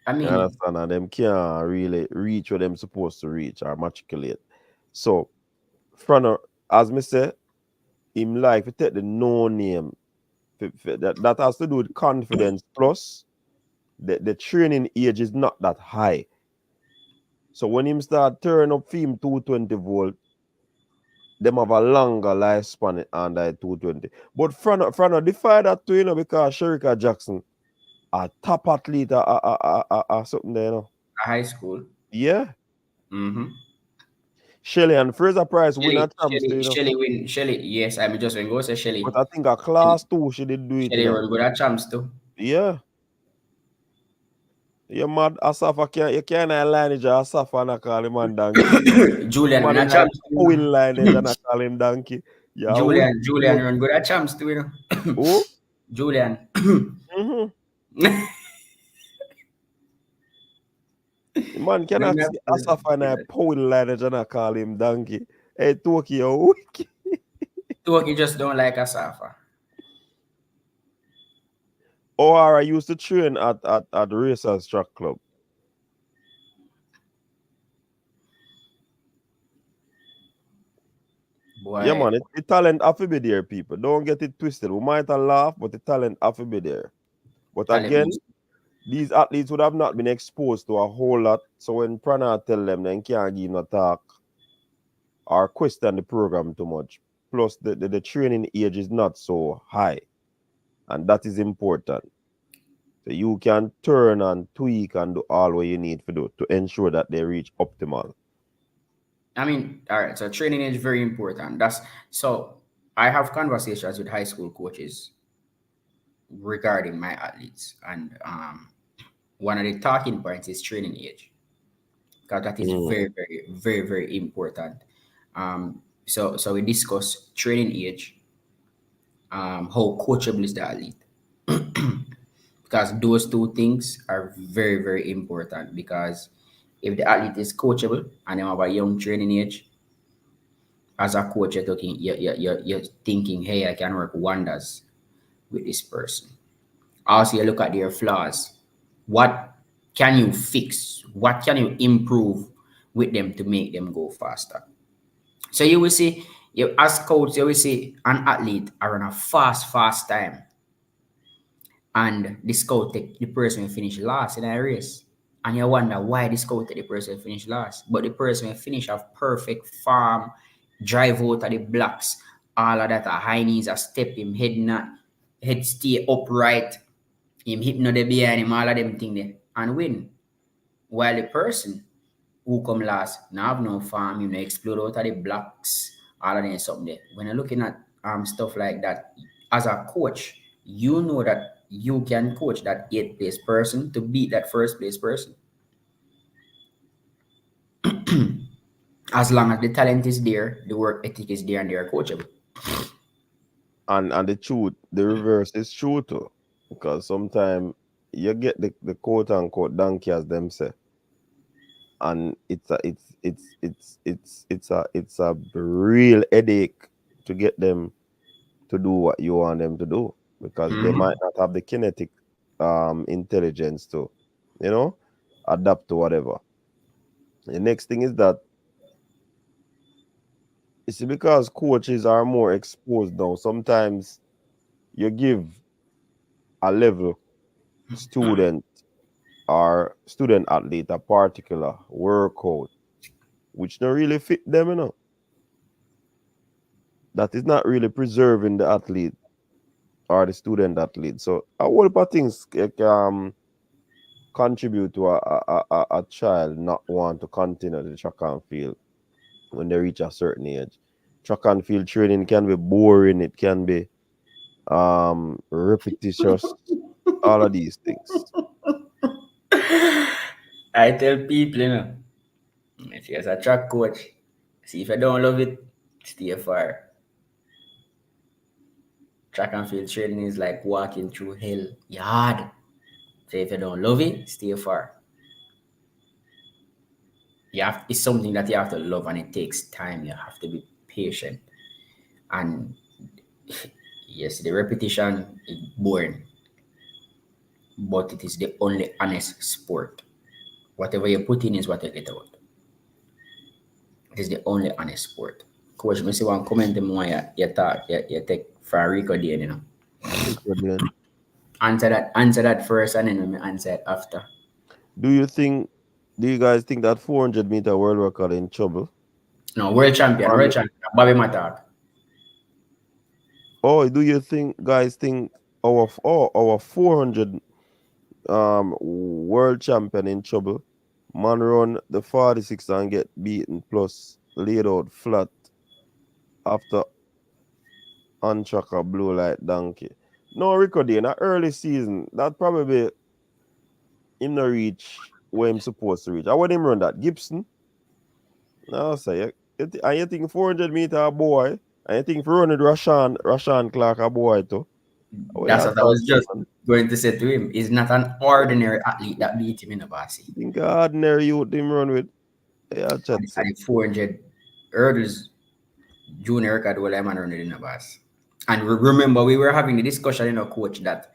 I You mean, understand? And them can't really reach where them supposed to reach or matriculate. So, Franno, as me say, him like to take the no name. That has to do with confidence. Plus, the training age is not that high. So when him start turn up film 220 volt, them have a longer lifespan under 220. But Franno defy that too, you know, because Shericka Jackson, a top athlete, something there, you know. high school. Yeah. Mm-hmm. Shelly and Fraser Price win a champs too, you know. Shelly, yes, I'm just going to go say Shelly. But I think a class 2 she did do it, you Shelly know. run good at champs too. Yeah. You mad Asafa you can't lineage Asafa and I call him man donkey. Julian Man run in at like champs Owen too. lineage and I call him donkey. Yeah, Julian run good at champs too, you know. Oh? Julian. Mm-hmm. Man can Run ask Asafa and I Owen lineage and I call him donkey. Hey, Tokyo. Toki just don't like Asafa. Or I used to train at Racers Track Club. Boy. Yeah, man, the talent have to be there, people. Don't get it twisted. We might have laugh, but the talent have to be there. But again, these athletes would have not been exposed to a whole lot. So when Prana tell them, they can't give no talk or question the program too much. Plus, the training age is not so high. And that is important. So you can turn and tweak and do all what you need to do to ensure that they reach optimal. I mean, all right. So training is very important. So I have conversations with high school coaches regarding my athletes, and one of the talking points is training age, because that is very, very, very, very important. So we discuss training age, how coachable is the athlete, because those two things are very, very important. Because if the athlete is coachable and they have a young training age, as a coach, you're thinking, hey, I can work wonders with this person. Also, you look at their flaws. What can you fix? What can you improve with them to make them go faster? So you will see, as coach, you will see an athlete are on a fast time, and the scout take the person will finish last in a race. And you wonder why the scout take the person finish last. But the person will finish a perfect farm, drive out of the blocks, all of that, a high knees, a step, him head stay upright, him hit no the behind him, all of them thing there, and win. While the person who come last, now have no farm, you know, explode out of the blocks, all of them something there. When you're looking at stuff like that, as a coach, you know that you can coach that 8th place person to beat that 1st place person. As long as the talent is there, the work ethic is there, and they are coachable. And the truth, the reverse is true too. Because sometimes you get the quote unquote donkey as them say. And it's a real headache to get them to do what you want them to do, because they might not have the kinetic intelligence to, you know, adapt to whatever. The next thing is that it's because coaches are more exposed now. Sometimes you give a level student or student athlete a particular workout which don't really fit them, you know. That is not really preserving the athlete or the student athlete. So a whole lot of things contribute to a child not want to continue the track and field when they reach a certain age. Track and field training can be boring, it can be repetitious, all of these things. I tell people, you know, if you're a track coach, see if you don't love it, stay far. Track and field training is like walking through hell. Hard. So if you don't love it, stay far. It's something that you have to love, and it takes time. You have to be patient. And Yes, the repetition is boring, but it is the only honest sport. Whatever you put in is what you get out. It is the only honest sport. Coach, me see one comment more you talk, you take from Rico Dane, you know. Again. Answer that first and then me answer it after. Do you guys think that 400-meter world record in trouble? No, world champion, Bobby Matak. Or do you guys think our 400 world champion in trouble? Man run the 46 and get beaten plus laid out flat after on tracker blue like donkey. No record in a early season that probably him no reach where him supposed to reach. I want him run that Gibson. No, say and you think 400-meter a boy, and you think for running Rashan Clark a boy too. That's what I was just going to say to him. He's not an ordinary athlete that beat him in a bossy. Think ordinary youth him run with. Yeah, chat. And the 400 hurdles junior record while I'm running in a boss. And remember, we were having the discussion in our coach that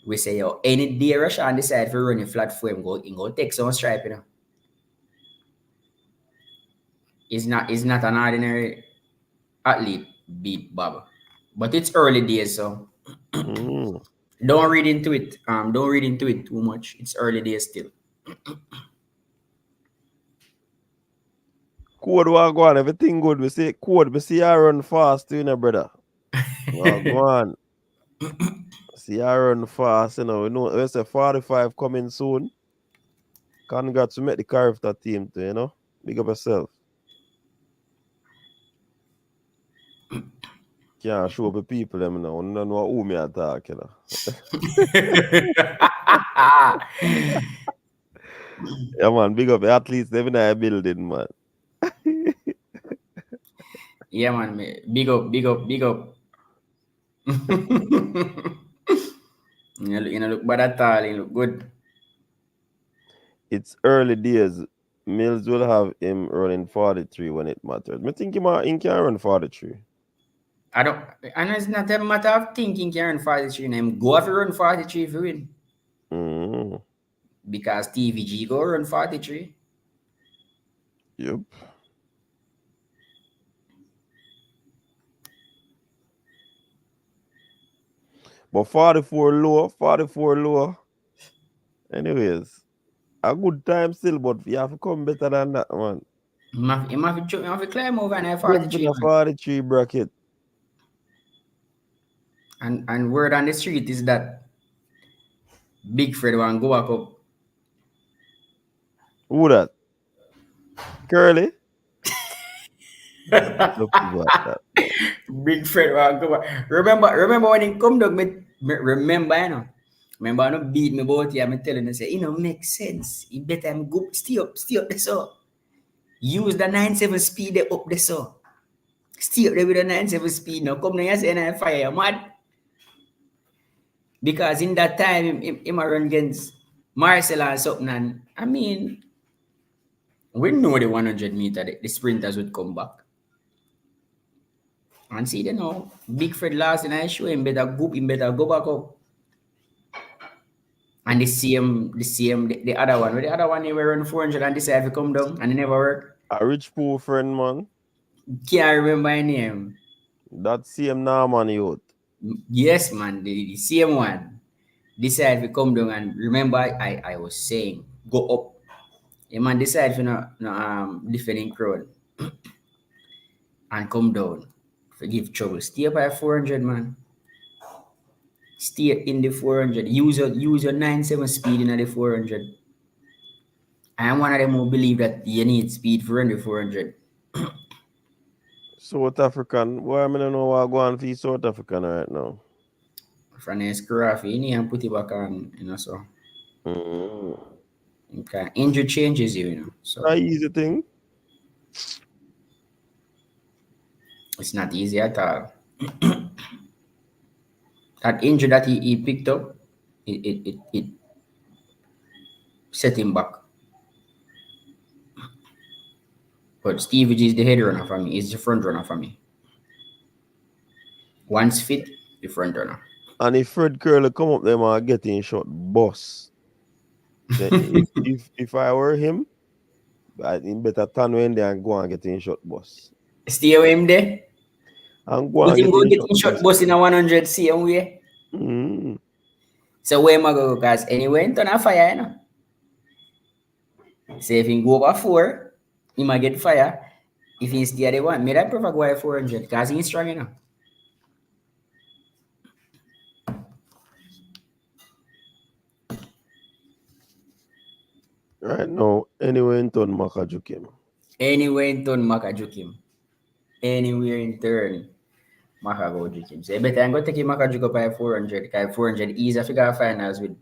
we say, yo, any day Rashan decide for running flat for him, go take some stripe, you know. He's not an ordinary athlete beat Bob. But it's early days, so don't read into it. Don't read into it too much. It's early days still. Code will go on, everything good. We say code, we see I run fast, you know, brother. Go on. See I run fast, you know. We know there's a 45 coming soon. Congrats to make the character team too, you know. Big up yourself. Can't show the people them now. You don't know who me attack, you know. Yeah, man, big up at least even in a building, man. Yeah, man, big up. You know, look bad at all. You look good. It's early days. Mills will have him running 43 when it matters. I think he can run 43. I don't, and it's not a matter of thinking can run 43. Him go have run 43 if you win. Because TVG go run 43. Yep. But 44 low. Anyways, a good time still, but you have to come better than that, man. You have to climb over and 43. 43 bracket. And word on the street is that Big Fred want go back up. Who that? Curly? Big Fred want go back. Remember when he come down, remember, you know. Remember, I don't beat me about here. I'm telling you, say, you know, makes sense. You better go stay up there, so. Use the 9.7 speed up there, so. Stay up there with the 9.7 speed now. Come now, you say, and fire, mad. Because in that time, he run against Marcel and something. And I mean, we know the 100 meter, the sprinters would come back. And see, you know, Big Fred last and I show him better go back up. And the other one, he were run 400 and decide to come down and it never worked. A rich poor friend, man. Can't remember his name. That same Norman youth. Yes, man, the same one. Decide to come down and remember I was saying go up. The man decide to no defending crowd and come down. Forgive trouble. Stay up at 400, man. Stay in the 400. Use your 9.7 speed in the 400. I am one of them who believe that you need speed for running the 400. South African. Why I don't know what go on for South African right now. From the scruffy, you need to put it back on, you know, so. Okay. Injury changes you know. So Not easy thing. it's not easy at all. That injury that he picked up, it set him back. But Stevie G is the head runner for me. He's the front runner for me. Once fit, The front runner. And if Fred Curley come up there and get in shot boss, then if I were him, I think better turn when there and go and get in shot boss. Stay away him there. And go You and think go get get in shot bus in a 100 CM way? Mm. So where am I go? Because anyway, in turn a fire, you know. So if he go over 4, he might get fire. If he stay at the 1, maybe I prefer go at 400 because he's strong enough. Right now, anyway in turn Makajukim. Anyway in turn, Maka juke him. Anywhere in turn, Maka go juke him. So you better I'm going to take him Maka juke up by 400 because 400 easy figure finals with.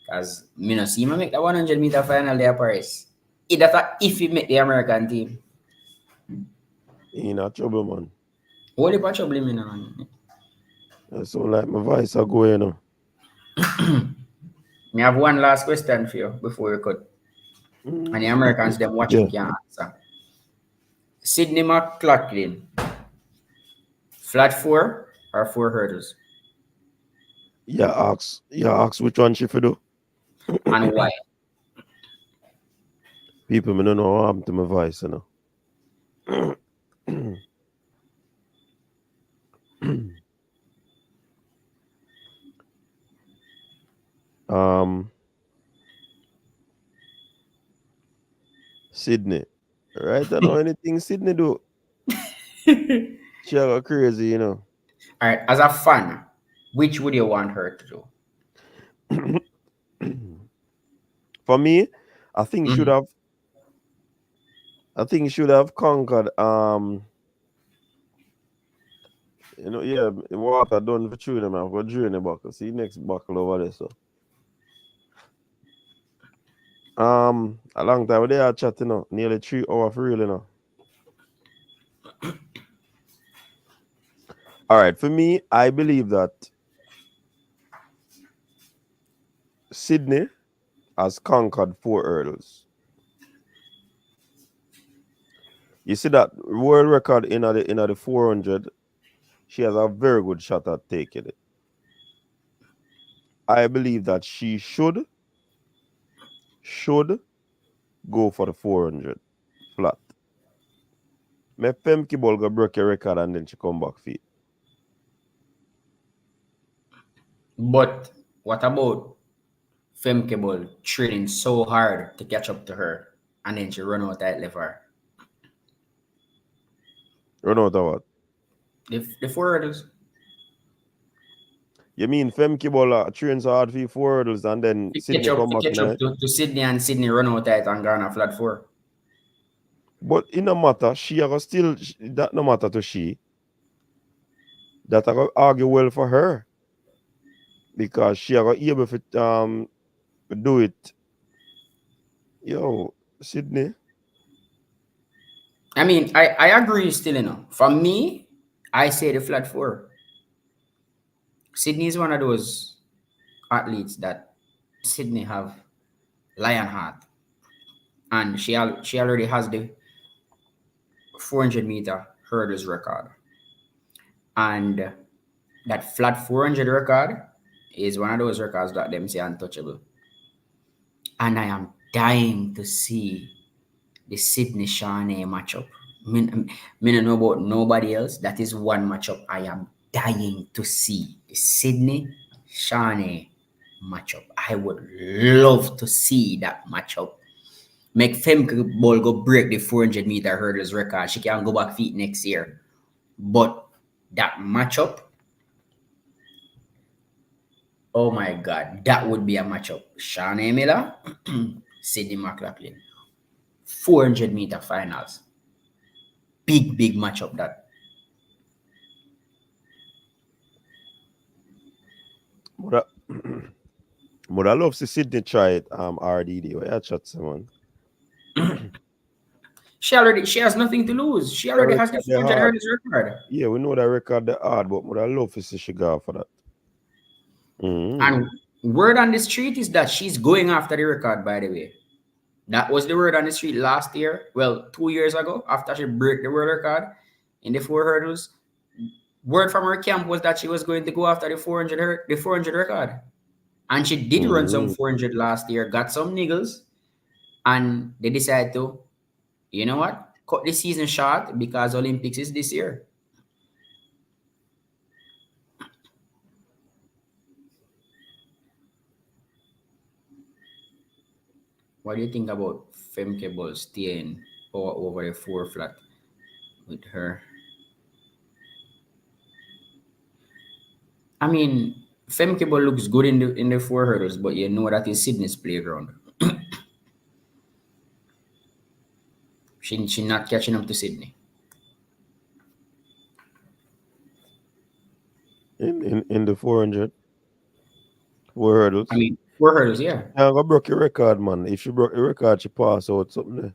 Because me no see him make the 100 meter final there Paris. If he make the American team. He in a trouble, man. What the trouble him in man? That's so like my voice are going on. Me have one last question for you before we cut. And the Americans them watching can answer. Sydney McLaughlin, flat 4 or 4 hurdles? Yeah, ask which one she for do. And why? People me don't know what happened to my voice, you know. Sydney. Right? I know anything Sydney do. She go crazy, you know. All right, as a fan, which would you want her to do? For me, I think should have conquered you know, yeah, water done for chewing them. I've got drain the buckle. See next buckle over there, so. A long time they are chatting, you know, nearly 3 hours for real, you know. All right, for me, I believe that Sydney has conquered 4 hurdles. You see that world record in the 400, she has a very good shot at taking it. I believe that she should go for the 400 flat. My Femke ball go break a record and then she come back fit. But what about Femke ball training so hard to catch up to her and then she run out that lever? Run out of what? The 4 hurdles. You mean Femke ball trains hard for 4 hurdles and then Sydney come back catch up to Sydney and Sydney run out that and gone a flat 4. But it no matter, she are still that no matter to she. That I go argue well for her. Because she are able to do it. Yo, Sydney. I mean, I agree still, you know. For me, I say the flat 4. Sydney is one of those athletes that Sydney have lion heart. And she already has the 400 meter hurdles record. And that flat 400 record is one of those records that them say untouchable. And I am dying to see the Sydney Sanjae matchup. Me don't know about nobody else. That is one matchup I am dying to see. The Sydney Sanjae matchup. I would love to see that matchup. Make Femke ball go break the 400 meter hurdles record. She can go back feet next year. But that matchup, oh my God, that would be a matchup. Sanjae Miller, Sydney McLaughlin. 400 meter finals. Big matchup that. But I love to Sydney try it RDD. Why I chat someone? She has nothing to lose. She already has the 400 hurdles record. Yeah, we know that record the hard, but I love to see she go for that. And word on the street is that she's going after the record, by the way. That was the word on the street last year. Well, 2 years ago, after she broke the world record in the 4 hurdles. Word from her camp was that she was going to go after the 400 record. And she did run some 400 last year, got some niggles, and they decided to, you know what, cut the season short because Olympics is this year. What do you think about Femke Ball staying over the 4 flat with her? I mean, Femke Ball looks good in the 4 hurdles, but you know that is Sydney's playground. She not catching up to Sydney. In the 400 hurdles. I mean, 4 hurdles, yeah. Yeah, go broke your record, man. If she broke your record, she pass out something there.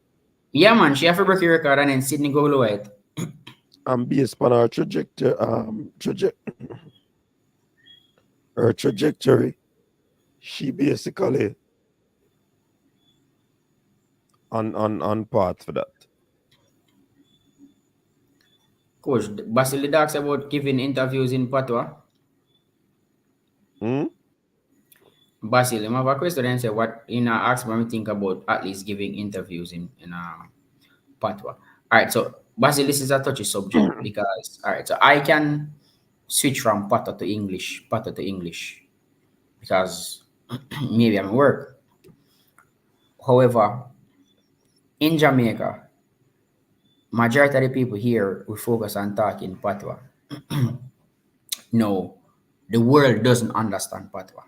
Yeah, man, she have to break your record and then Sydney go low it. And based on her trajectory, she basically on path for that. Coach, Basil talks about giving interviews in Patois. Basil, I have a question and say what ask me think about at least giving interviews in Patois. Alright, so Basil, this is a touchy subject because alright, so I can switch from Patois to English because maybe I'm at work. However, in Jamaica, majority of the people here we focus on talking Patois. No, the world doesn't understand Patois.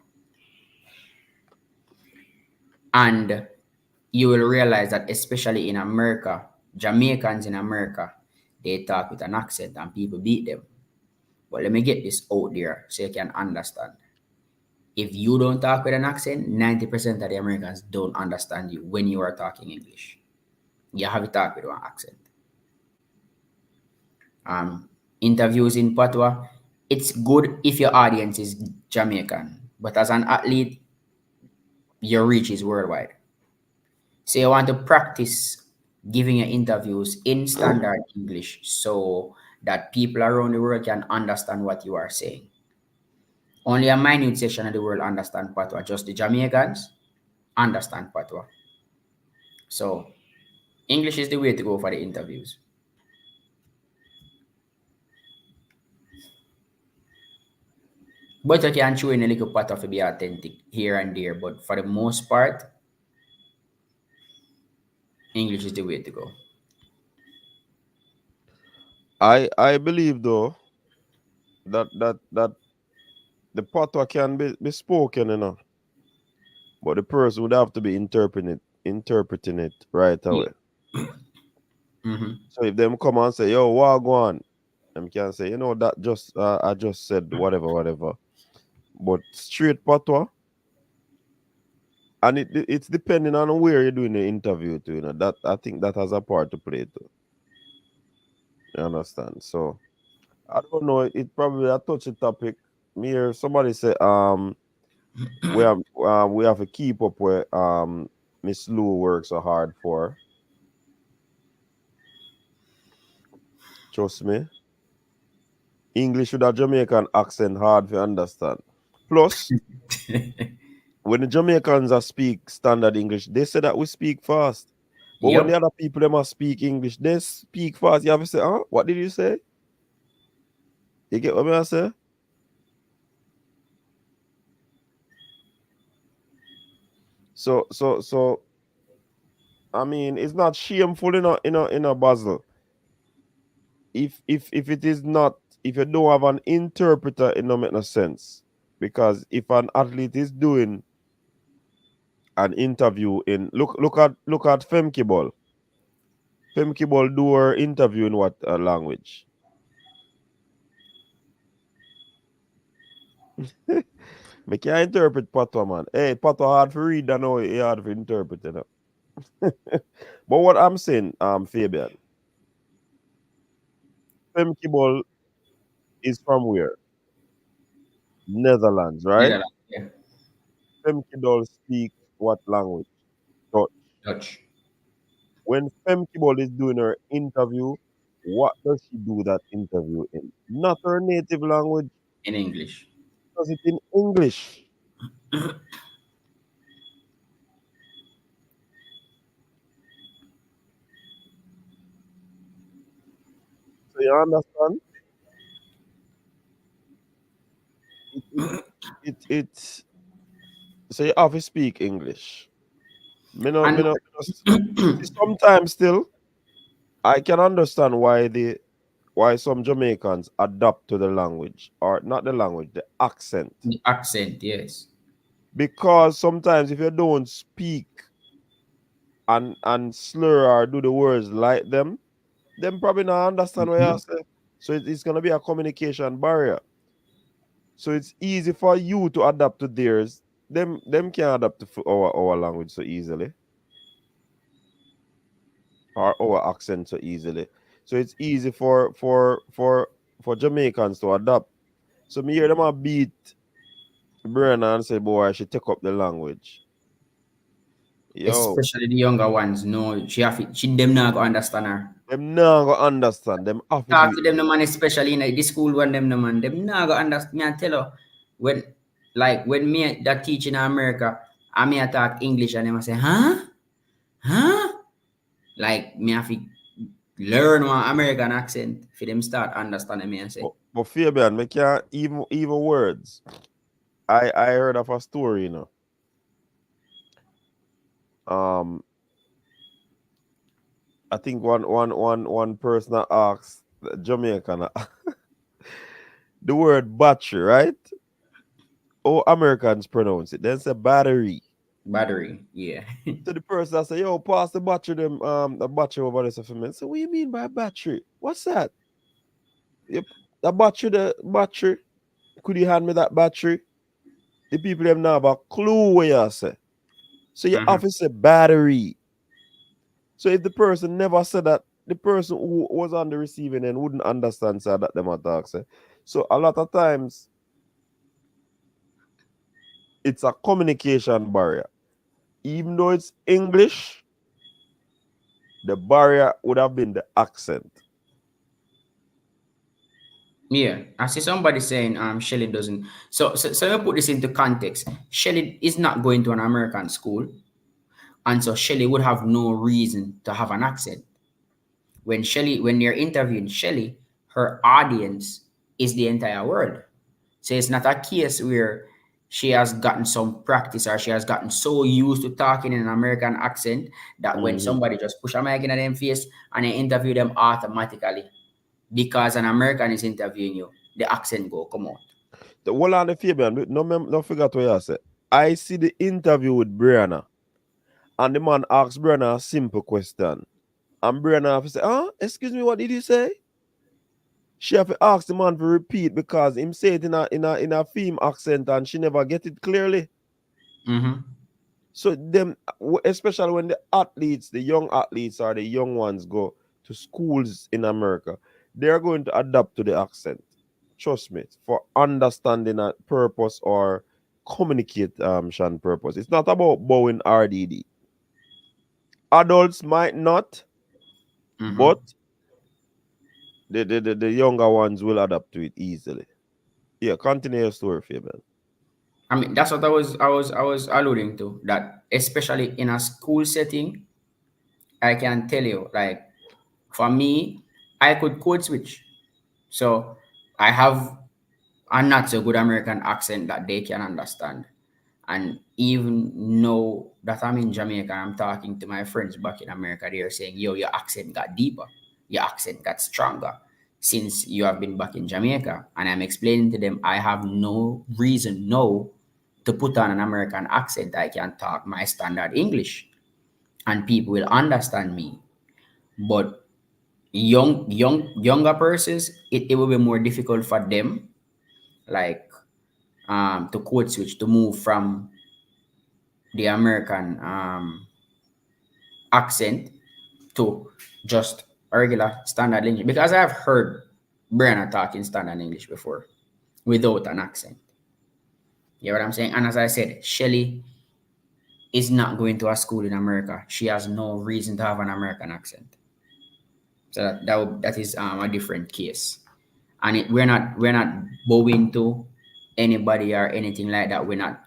And you will realize that especially in America, Jamaicans in America, they talk with an accent and people beat them. But let me get this out there so you can understand. If you don't talk with an accent, 90% of the Americans don't understand you when you are talking English. You have to talk with one accent. Interviews in Patois, it's good if your audience is Jamaican, but as an athlete, your reach is worldwide. So you want to practice giving your interviews in standard English so that people around the world can understand what you are saying. Only a minute section of the world understand Patois. Just the Jamaicans understand Patois. So English is the way to go for the interviews. But you can chew in a little Patois to be authentic here and there. But for the most part, English is the way to go. I believe though that the patois can be spoken, but the person would have to be interpreting it right away. Mm-hmm. So if them come and say, "Yo, what go on?" them can say, that just I just said whatever. But straight patois, and it's depending on where you're doing the interview too. That I think that has a part to play too. You understand? So I don't know. It probably a touchy topic. Me hear somebody say we have to keep up where Miss Lou works so hard for. Trust me. English with a Jamaican accent hard to understand. Plus, when the Jamaicans are speak standard English, they say that we speak fast. But when the other people them are speak English, they speak fast. You have to say, what did you say? You get what I say? So I mean, it's not shameful in a Basel. If it is not, if you don't have an interpreter, it don't make no sense. Because if an athlete is doing an interview in look at Femke Ball. Femke Ball do her interview in what language? Me can't interpret Patois, man. Hey, Patois hard to read, I know it hard to interpret, But what I'm saying, Fabian, Femke Ball is from where? Netherlands, right? Netherlands, yeah. Femke Ball speak what language? Dutch. Dutch. When Femke Ball is doing her interview, what does she do that interview in? Not her native language, in English. does it in English. So you understand? It, it, it's so you have to speak English. And See, sometimes still I can understand why some Jamaicans adapt to the language, or not the language, the accent. the accent, yes. Because sometimes if you don't speak and slur or do the words like them probably not understand what you Mhm. say. So it's gonna be a communication barrier. So it's easy for you to adapt to theirs. Them can't adapt to our language so easily, or our accent so easily. So it's easy for Jamaicans to adapt. So me hear them a beat Brianna and say, boy, I should take up the language. Yo, Especially the younger ones. No, she them not gonna understand her. them now go understand. Them have to do Talk it to them, in no man, English. especially in the school one, them no man. Them not gonna understand. Me I tell you, when when me that teach in America, I me I talk English and them I say, huh? Like me have to learn one American accent for them start understanding me and say, But Fabian, me can't even words. I heard of a story, you know. Um, I think one person that asked Jamaican the word battery, right? Oh, Americans pronounce it. Then say battery. battery, yeah. So the person that say, yo, pass the battery the battery over there for me. So what you mean by battery? What's that? Yep. The battery. Could you hand me that battery? The people them now have a clue what you say. So you have Mhm. to say battery. So if the person never said that, the person who was on the receiving end wouldn't understand say that them attack say. So a lot of times it's a communication barrier. Even though it's English, the barrier would have been the accent. Yeah, I see somebody saying Shelley doesn't. So you put this into context. Shelley is not going to an American school, and so Shelley would have no reason to have an accent. When you're interviewing Shelley, her audience is the entire world. So it's not a case where she has gotten some practice or she has gotten so used to talking in an American accent that when Mhm. somebody just push a mic in their face and they interview them automatically because an American is interviewing you, the accent go come out. The whole on the Fabian, no forget what you said. I see the interview with Brianna, and the man asks Brianna a simple question. And Brianna have to say, excuse me, what did you say? She have to ask the man to repeat because him say it in a theme accent and she never get it clearly. Mm-hmm. So them, especially when the athletes, the young athletes or the young ones go to schools in America, they're going to adapt to the accent. Trust me, for understanding a purpose or communication purpose. It's not about bowing RDD. Adults might not, Mm-hmm. but the younger ones will adapt to it easily. Yeah, continue your story, Fabian. I mean, that's what I was alluding to. That especially in a school setting, I can tell you, like for me, I could code switch. So I have a not so good American accent that they can understand. And even know that I'm in Jamaica, I'm talking to my friends back in America, they're saying, yo, your accent got deeper, your accent got stronger since you have been back in Jamaica. And I'm explaining to them, I have no reason, no, to put on an American accent. I can talk my standard English and people will understand me. But younger persons, it will be more difficult for them, like to code switch, to move from the American accent to just regular standard English because I've heard Brianna talk in standard English before without an accent. You know what I'm saying? And as I said, Shelly is not going to a school in America. She has no reason to have an American accent. So that is a different case, and we're not bowing to anybody or anything like that. We're not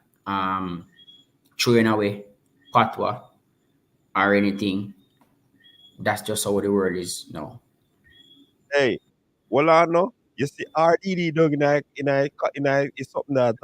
throwing away Patois or anything. That's just how the world is now. Hey, well, I know. You see, RDD dog in is something that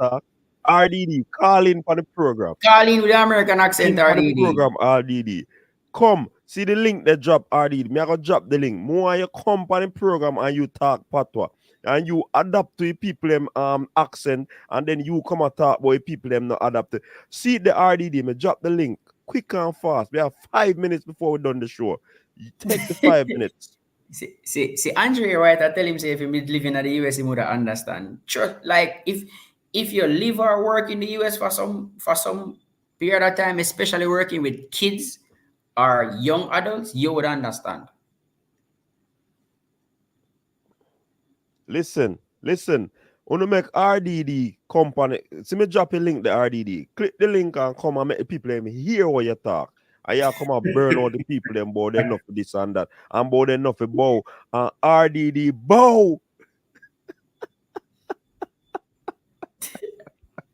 RDD call in for the program. Call in with the American accent, In for the RDD. program, RDD. Come, see the link they drop RDD. Me I go drop the link. More you come for the program and you talk patois. And you adapt to the people them accent, and then you come and talk about people them not adapt to. See the RDD, me drop the link quick and fast. We have 5 minutes before we done the show. You take the 5 minutes. See, Andre right? I tell him say if he live in the US, he would understand. Sure, like if you live or work in the US for some period of time, especially working with kids or young adults, you would understand. Listen. Want to make RDD company. See me drop a link the RDD. Click the link and come and make the people them hear what you talk. And you come and burn all the people them bow enough for this and that. And bow enough for bow. And RDD bow.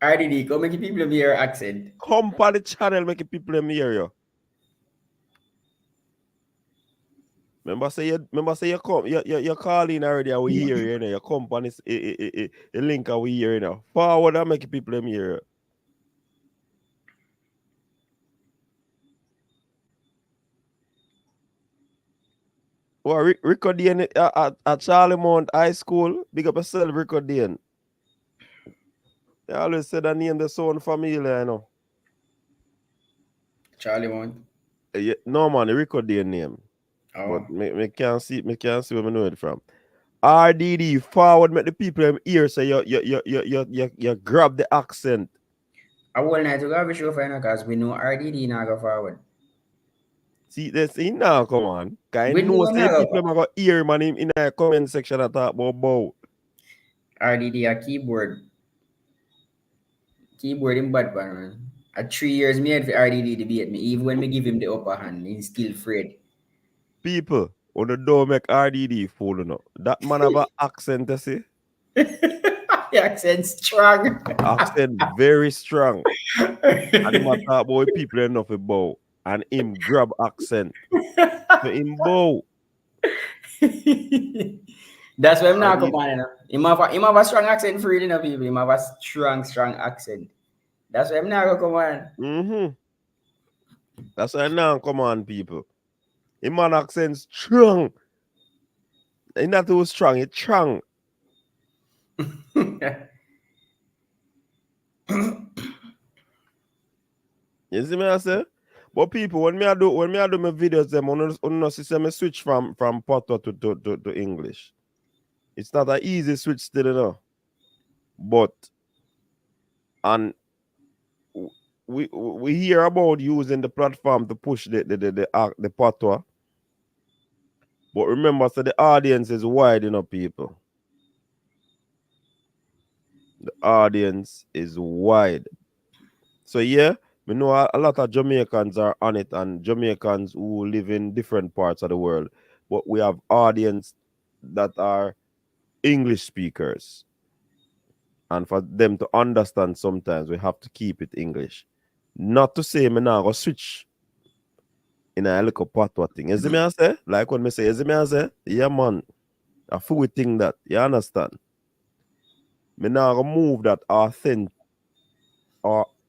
RDD, come make people hear accent. Come on the channel make the people them hear you. Remember say you come you call in already and we hear you know. You come on this a link and we hear you now. Forward and make the people them hear you. Well, Rico Dean at Charlie Mount High School. Big up yourself, Rico Dean. They always said that name the sound familiar, you know. Charlie Mount. No man, the Rico Dean name. Oh. But me can't see where I know it from. RDD forward make the people them ear so you grab the accent. I will not to go have a show for you because we know RDD now go forward. See this now, come on. Cause We I know know say now. people them go ear man in the comment section that talk about bow. RDD a keyboard in bad man. At 3 years me had for RDD to beat me. Even when me give him the upper hand, he's still afraid. People, on the door make RDD fool enough. That man have an accent, you see? The accent strong. Accent very strong. And him a talk about people enough about. And him grab accent. So him bow. That's why I'm not come on. You know. Him have a strong accent for real, you know, people. Him have a strong accent. That's why I'm not gonna come on. That's why now come on, people. Him man accent strong. He not too strong, it's strong. You see me I say? But people, when me I do my videos, them on see me switch from Patois to English. It's not an easy switch still, you know. But and we hear about using the platform to push the Patois. But remember, so the audience is wide, you know, people. The audience is wide. So yeah, we know a lot of Jamaicans are on it, and Jamaicans who live in different parts of the world. But we have audience that are English speakers. And for them to understand sometimes we have to keep it English. Not to say me now go switch in a little patois thing. You see me I say? Like when me say, you see me I say? Yeah man. A fool thing that. You understand? Me now go move that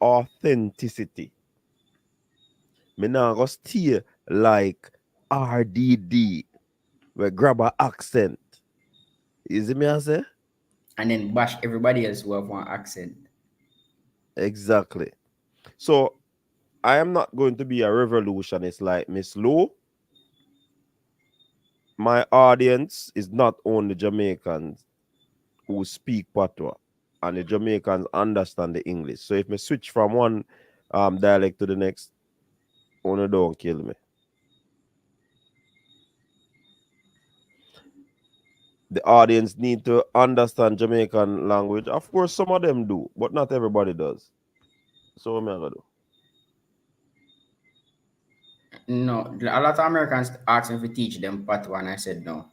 authenticity. Me now go stay like RDD. We grab a accent. You see me I say? And then bash everybody else who have one accent. Exactly. So I am not going to be a revolutionist like Miss Lou. My audience is not only Jamaicans who speak Patois, and the Jamaicans understand the English. So if I switch from one dialect to the next, only don't kill me. The audience need to understand Jamaican language. Of course, some of them do, but not everybody does. So what am I gonna do? No, a lot of Americans asked me to teach them Patois, and I said no.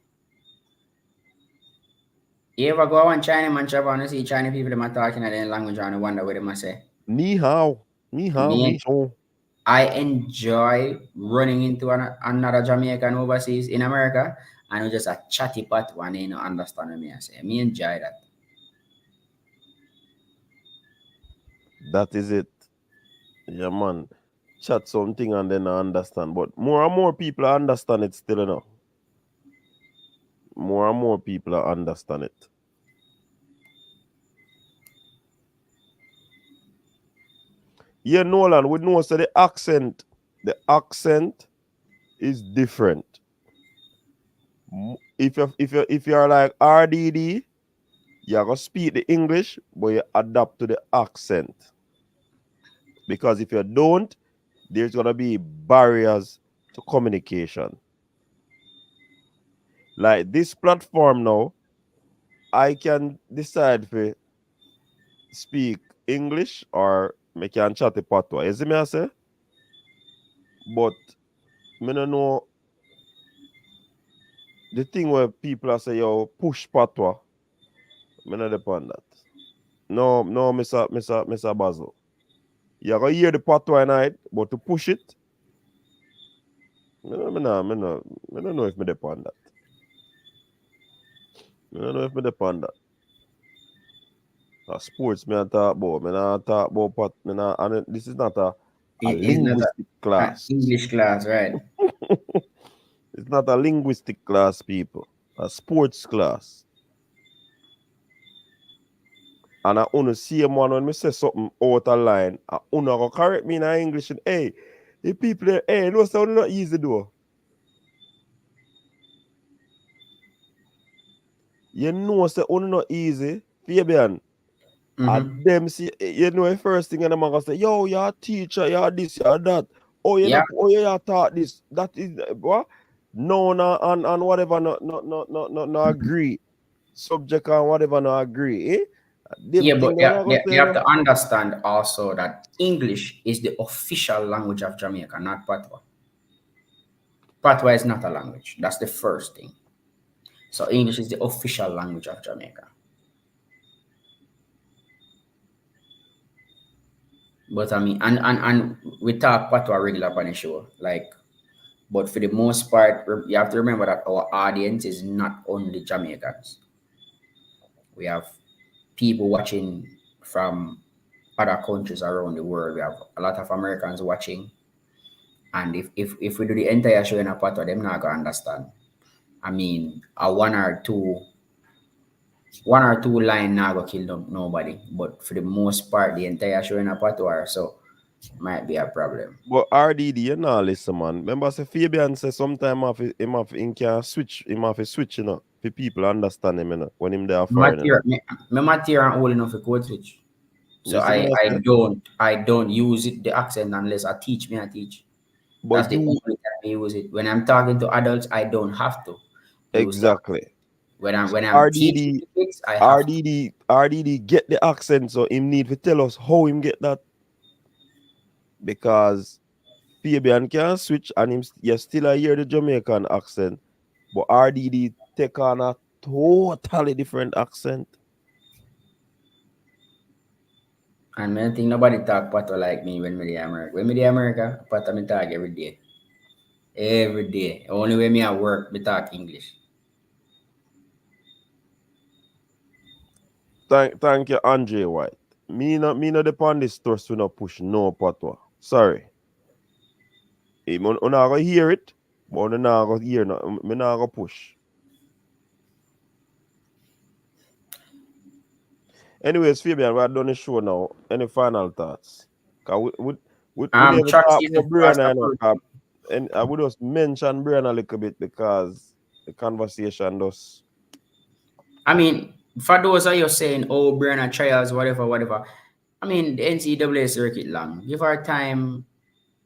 You ever go on China man travel and you see Chinese people them are talking in their language and you wonder what they must say? Ni hao. Ni hao, Me, ni hao. I enjoy running into another Jamaican overseas in America and we just a chatty Patois and they don't understand what me I say. Me enjoy that. That is it. Yeah, man. Chat something and then I understand. But more and more people understand it still, you know. More and more people understand it. Yeah, Nolan, we know so the accent is different. If you're like RDD, you're gonna speak the English, but you adapt to the accent. Because if you don't, there's gonna be barriers to communication. Like this platform now, I can decide to speak English or I can chat the patois. You see me I say? But I don't know the thing where people are say, yo, push patois. I don't depend that. No, Mr. Basil. You're gonna hear the patois night, but to push it, I don't know if I depend that. I don't know if I depend that. Sports me I talk about. Me not talk about pot. And this is not a It's not linguistic class. English class, right? It's not a linguistic class, people. A sports class. And I only see him one when me say something out of line. I only go correct me in English and hey, the people there, hey, no sound not easy though. You know say only not easy, Fabian. And them see, you know, the first thing and them gonna say, yo, you're a teacher, you're this, you're that. Oh, you know, oh, you taught this. That is what? No, and whatever, no agree. Subject and whatever, no agree. Eh? Yeah, but you have to understand also that English is the official language of Jamaica, not Patois. Patois is not a language. That's the first thing. So English is the official language of Jamaica. But I mean, and we talk Patois regular on the show, like, but for the most part, you have to remember that our audience is not only Jamaicans. We have people watching from other countries around the world. We have a lot of Americans watching. And if we do the entire show in a Patois, them not gonna understand. I mean, a one or two line now go kill nobody. But for the most part, the entire show in a Patois, so might be a problem. But RDD, you know, listen, man. Remember, say Fabian say sometime him can switch, him have to switch, you know, for people understand him, you know, when him there foreign. My material old enough for code switch. So I don't use it the accent unless I teach. But that's the only time I use it. When I'm talking to adults, I don't have to. Exactly. When I'm RDD, teaching kids, I have RDD get the accent, so him need to tell us how him get that. Because Fabian can switch and you still hear the Jamaican accent, but RDD take on a totally different accent. And I think nobody talk Patois like me when me in America. When me in America, Patois me talk every day. Every day. Only when me at work, me talk English. Thank you, Andre White. Me no depend this trust we no push no Patois. Sorry. I'm not gonna hear it, but I'm not gonna hear no. Me not gonna push. Anyways, Fabian, we're done the show now. Any final thoughts? Cause we didn't talk about Brianna, and I would just mention Brianna a little bit because the conversation does. I mean, for those of you saying, oh, Brianna trials, whatever. I mean, the NCAA circuit long. Give her time.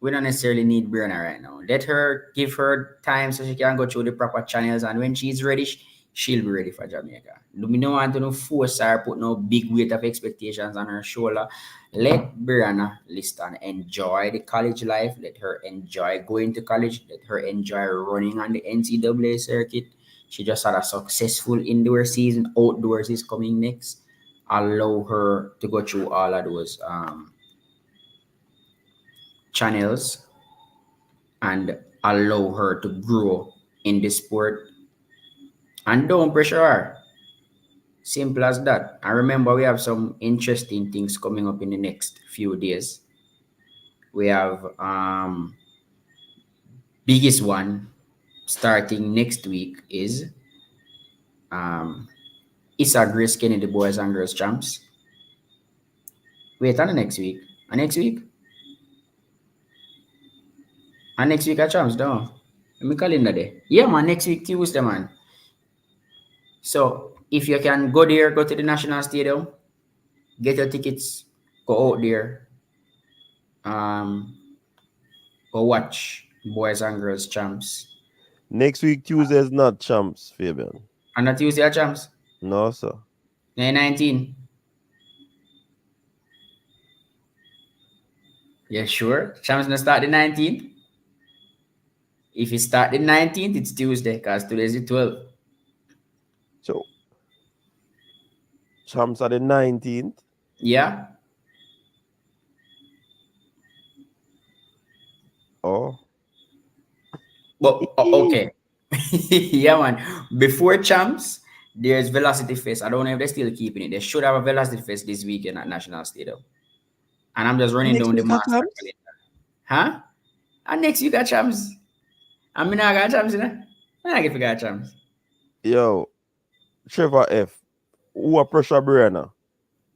We don't necessarily need Brianna right now. Let her give her time so she can go through the proper channels, and when she's ready, she'll be ready for Jamaica. We don't want to force her, put no big weight of expectations on her shoulder. Let Brianna listen, enjoy the college life. Let her enjoy going to college. Let her enjoy running on the NCAA circuit. She just had a successful indoor season. Outdoors is coming next. Allow her to go through all of those channels and allow her to grow in the sport. And don't pressure her. Simple as that. And remember, we have some interesting things coming up in the next few days. We have biggest one starting next week is Issa Grace Kennedy Boys and Girls Champs. Wait, on the next week. And next week? And next week at Champs, no. Let me calendar day. Yeah, man, next week Tuesday, man. So if you can go there, go to the National Stadium, get your tickets, go out there, go watch Boys and Girls Champs. Next week Tuesday is not Champs, Fabian. And not Tuesday at Champs? No, sir. 19. Yeah, sure. Champs gonna start the 19th. If it start the 19th, it's Tuesday, because today is the 12th. So Champs are the 19th. Yeah. Oh. But okay. Yeah, man. Before Champs, there's Velocity Fest. I don't know if they're still keeping it. They should have a Velocity Fest this weekend at National Stadium. And I'm just running down the master calendar. Huh? And next week got Champs. I mean, I got Champs, you know? I get got Champs. Yo, Trevor F. Who are pressure Brianna?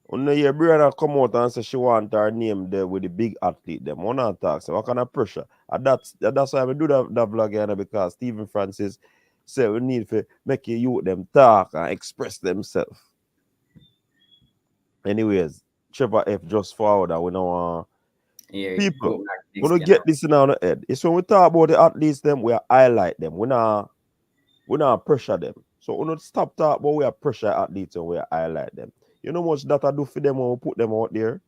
When you hear Brianna come out and say she want her name there with the big athlete, them one not talk. So what kind of pressure? And that's why I do that vlog here, because Sten Francis said we need to make you youth them talk and express themselves. Anyways, Trevor F just forward that we don't want people. We don't get this in our head. It's when we talk about the athletes, them we highlight them. We not pressure them. So we don't stop talk about we are pressure athletes and we highlight them. You know how much that I do for them when we put them out there?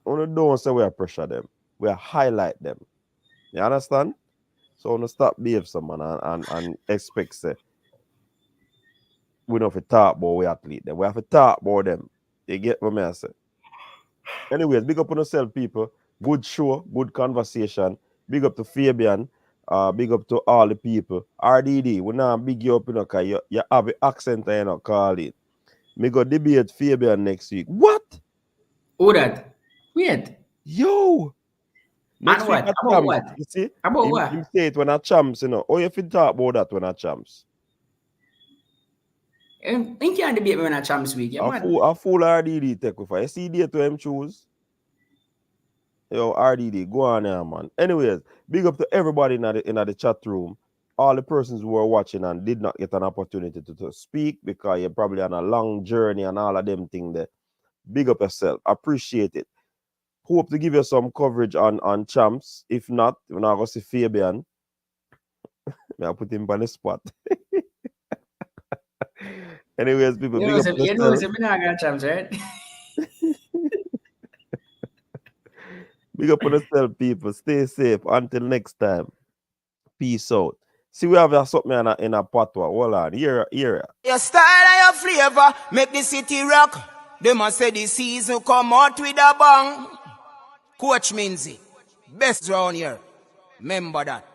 We don't say we are pressure them. We are highlight them. You understand? So we don't stop behave someone and expect say we don't have to talk about we athlete them. We have to talk about them. You get what I say? Anyways, big up on yourself, people. Good show, good conversation. Big up to Fabian. Big up to all the people. RDD, we not big you up, you know, because you have an accent and you know, call it. Me go debate Fabian next week. What? Who that? Wait. Yo. Next and week what? About what? You see? About what? Him say it when I champs, you know. Oh, you fit talk about that when I champs. You can't debate me when I Champs week. Yeah, I fool RDD take with you. See date to him choose. Yo, RDD, go on there, man. Anyways, big up to everybody in the chat room. All the persons who are watching and did not get an opportunity to speak because you're probably on a long journey and all of them things there. Big up yourself. Appreciate it. Hope to give you some coverage on Champs. If not, we're not going to see Fabian. I'll put him on the spot. Anyways, people, big up yourself. You know, so I got Champs, right? Big up on yourself, people. Stay safe. Until next time. Peace out. See, we have something in a patois. Hold on. Here. Your style and your flavor make the city rock. They must say the season come out with a bang. Coach Minzy, best round here. Remember that.